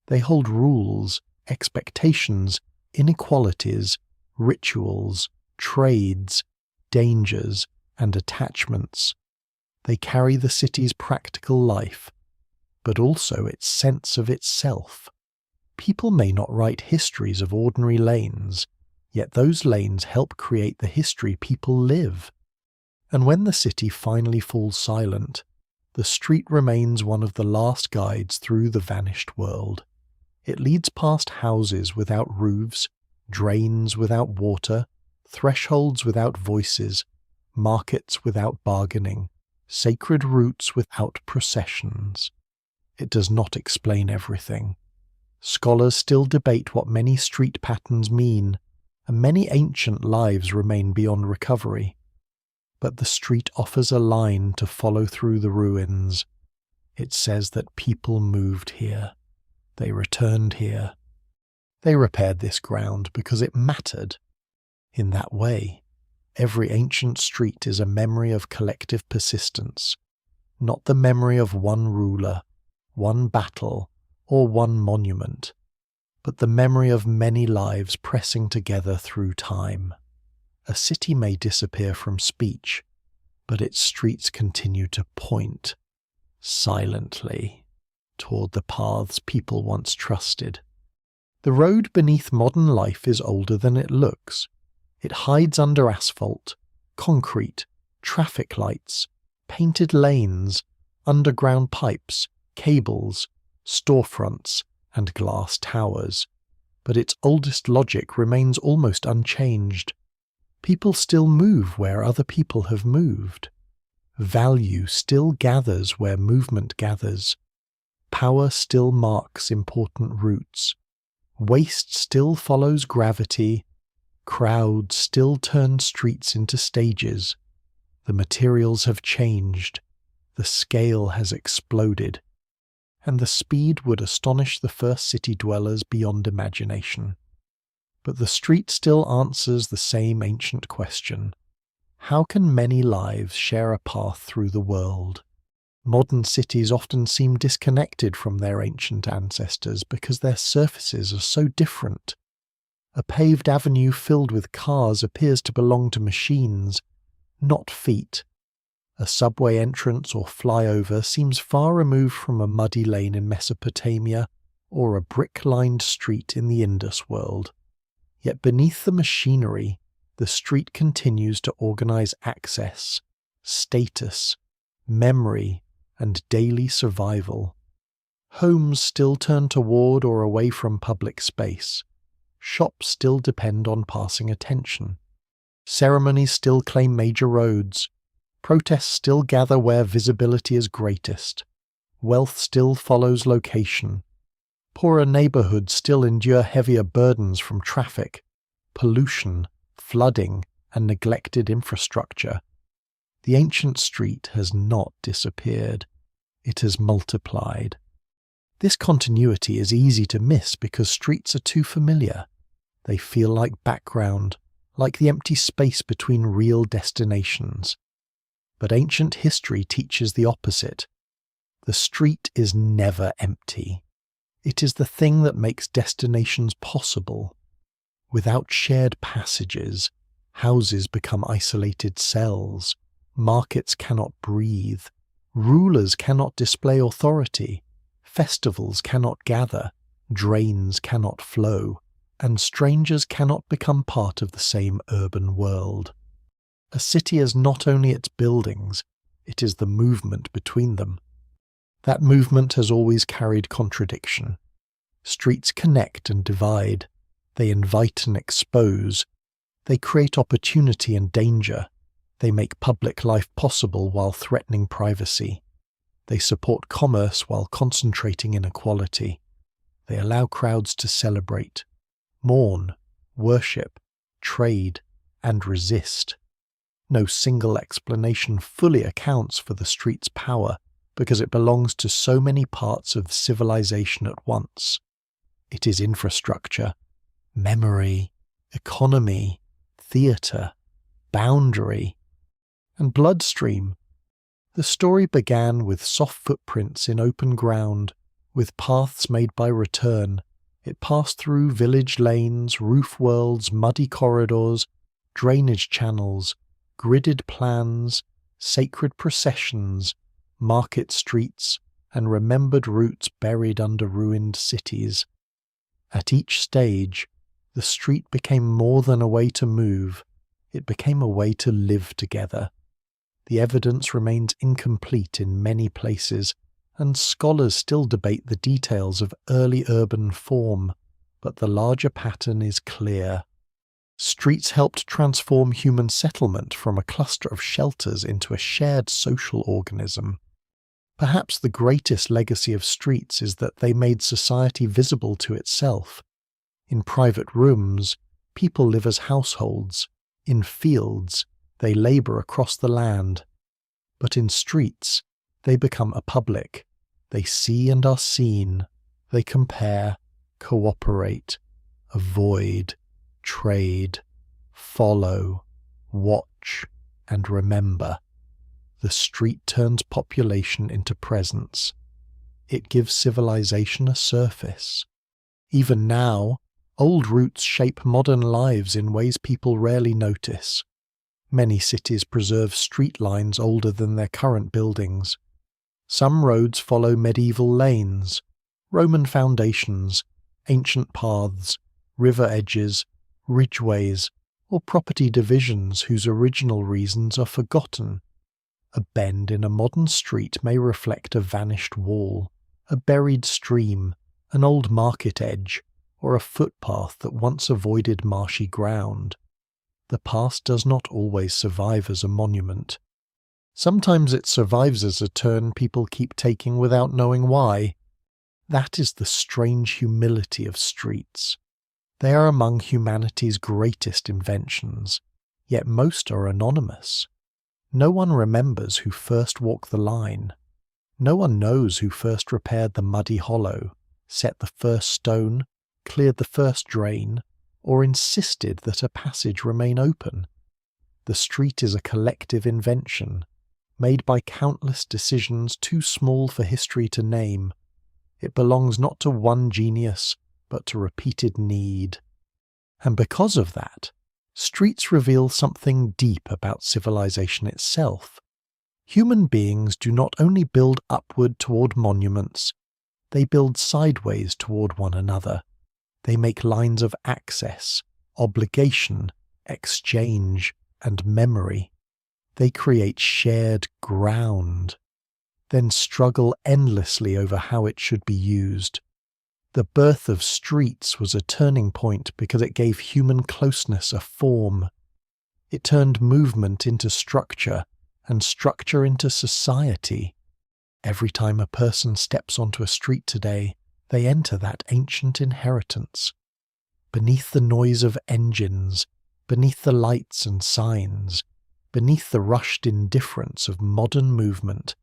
They hold rules, expectations, inequalities, rituals, trades, dangers, and attachments. They carry the city's practical life, but also its sense of itself. People may not write histories of ordinary lanes, yet those lanes help create the history people live. And when the city finally falls silent, the street remains one of the last guides through the vanished world. It leads past houses without roofs, drains without water, thresholds without voices, markets without bargaining, sacred routes without processions. It does not explain everything. Scholars still debate what many street patterns mean, and many ancient lives remain beyond recovery. But the street offers a line to follow through the ruins. It says that people moved here. They returned here. They repaired this ground because it mattered. In that way, every ancient street is a memory of collective persistence, not the memory of one ruler, one battle, or one monument, but the memory of many lives pressing together through time. A city may disappear from speech, but its streets continue to point, silently, toward the paths people once trusted. The road beneath modern life is older than it looks. It hides under asphalt, concrete, traffic lights, painted lanes, underground pipes, cables, storefronts, and glass towers. But its oldest logic remains almost unchanged. People still move where other people have moved. Value still gathers where movement gathers. Power still marks important routes. Waste still follows gravity. Crowds still turn streets into stages. The materials have changed. The scale has exploded. And the speed would astonish the first city dwellers beyond imagination. But the street still answers the same ancient question. How can many lives share a path through the world? Modern cities often seem disconnected from their ancient ancestors because their surfaces are so different. A paved avenue filled with cars appears to belong to machines, not feet. A subway entrance or flyover seems far removed from a muddy lane in Mesopotamia or a brick-lined street in the Indus world. Yet beneath the machinery, the street continues to organize access, status, memory, and daily survival. Homes still turn toward or away from public space. Shops still depend on passing attention. Ceremonies still claim major roads. Protests still gather where visibility is greatest. Wealth still follows location. Poorer neighborhoods still endure heavier burdens from traffic, pollution, flooding, and neglected infrastructure. The ancient street has not disappeared. It has multiplied. This continuity is easy to miss because streets are too familiar. They feel like background, like the empty space between real destinations. But ancient history teaches the opposite. The street is never empty. It is the thing that makes destinations possible. Without shared passages, houses become isolated cells. Markets cannot breathe. Rulers cannot display authority. Festivals cannot gather. Drains cannot flow. And strangers cannot become part of the same urban world. A city is not only its buildings, it is the movement between them. That movement has always carried contradiction. Streets connect and divide. They invite and expose. They create opportunity and danger. They make public life possible while threatening privacy. They support commerce while concentrating inequality. They allow crowds to celebrate, mourn, worship, trade, and resist. No single explanation fully accounts for the street's power because it belongs to so many parts of civilization at once. It is infrastructure, memory, economy, theatre, boundary, and bloodstream. The story began with soft footprints in open ground, with paths made by return. It passed through village lanes, roof worlds, muddy corridors, drainage channels, gridded plans, sacred processions, market streets, and remembered routes buried under ruined cities. At each stage, the street became more than a way to move. It became a way to live together. The evidence remains incomplete in many places, and scholars still debate the details of early urban form, but the larger pattern is clear. Streets helped transform human settlement from a cluster of shelters into a shared social organism. Perhaps the greatest legacy of streets is that they made society visible to itself. In private rooms, people live as households. In fields, they labour across the land. But in streets, they become a public. They see and are seen. They compare, cooperate, avoid, trade, follow, watch, and remember. The street turns population into presence. It gives civilization a surface. Even now, old routes shape modern lives in ways people rarely notice. Many cities preserve street lines older than their current buildings. Some roads follow medieval lanes, Roman foundations, ancient paths, river edges, ridgeways, or property divisions whose original reasons are forgotten. A bend in a modern street may reflect a vanished wall, a buried stream, an old market edge, or a footpath that once avoided marshy ground. The past does not always survive as a monument. Sometimes it survives as a turn people keep taking without knowing why. That is the strange humility of streets. They are among humanity's greatest inventions, yet most are anonymous. No one remembers who first walked the line. No one knows who first repaired the muddy hollow, set the first stone, cleared the first drain, or insisted that a passage remain open. The street is a collective invention, made by countless decisions too small for history to name. It belongs not to one genius, but to repeated need. And because of that, streets reveal something deep about civilization itself. Human beings do not only build upward toward monuments, they build sideways toward one another. They make lines of access, obligation, exchange, and memory. They create shared ground, then struggle endlessly over how it should be used. The birth of streets was a turning point because it gave human closeness a form. It turned movement into structure, and structure into society. Every time a person steps onto a street today, they enter that ancient inheritance. Beneath the noise of engines, beneath the lights and signs, beneath the rushed indifference of modern movement,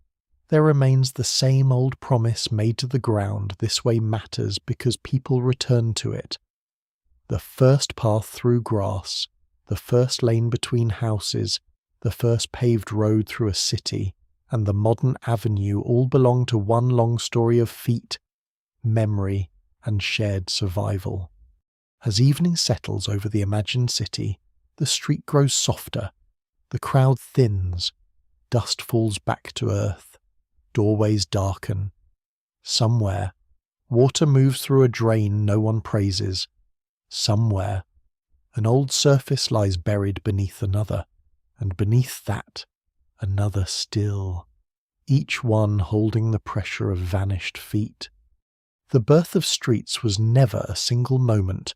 there remains the same old promise made to the ground this way matters because people return to it. The first path through grass, the first lane between houses, the first paved road through a city, and the modern avenue all belong to one long story of feet, memory, and shared survival. As evening settles over the imagined city, the street grows softer, the crowd thins, dust falls back to earth, doorways darken. Somewhere, water moves through a drain no one praises. Somewhere, an old surface lies buried beneath another, and beneath that, another still, each one holding the pressure of vanished feet. The birth of streets was never a single moment.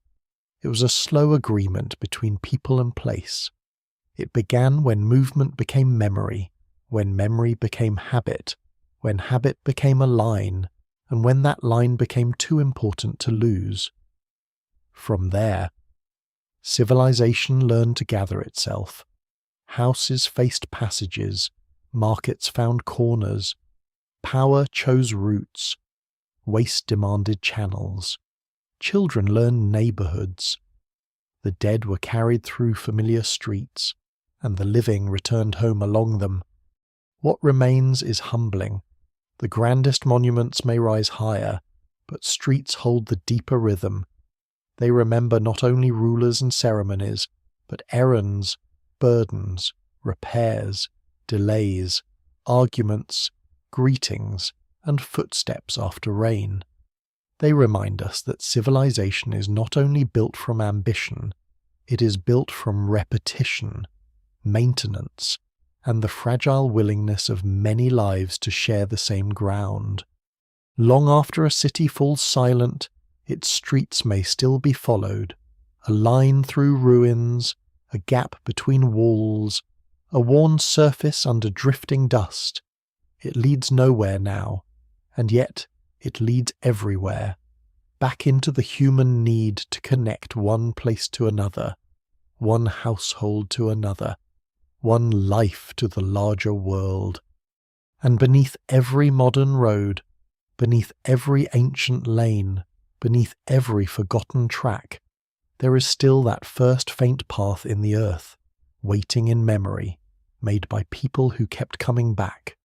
It was a slow agreement between people and place. It began when movement became memory, when memory became habit, when habit became a line, and when that line became too important to lose. From there, civilization learned to gather itself. Houses faced passages, markets found corners, power chose routes, waste demanded channels, children learned neighborhoods. The dead were carried through familiar streets, and the living returned home along them. What remains is humbling. The grandest monuments may rise higher, but streets hold the deeper rhythm. They remember not only rulers and ceremonies, but errands, burdens, repairs, delays, arguments, greetings, and footsteps after rain. They remind us that civilization is not only built from ambition, it is built from repetition, maintenance, and the fragile willingness of many lives to share the same ground. Long after a city falls silent, its streets may still be followed, a line through ruins, a gap between walls, a worn surface under drifting dust. It leads nowhere now, and yet it leads everywhere, back into the human need to connect one place to another, one household to another, one life to the larger world. And beneath every modern road, beneath every ancient lane, beneath every forgotten track, there is still that first faint path in the earth, waiting in memory, made by people who kept coming back,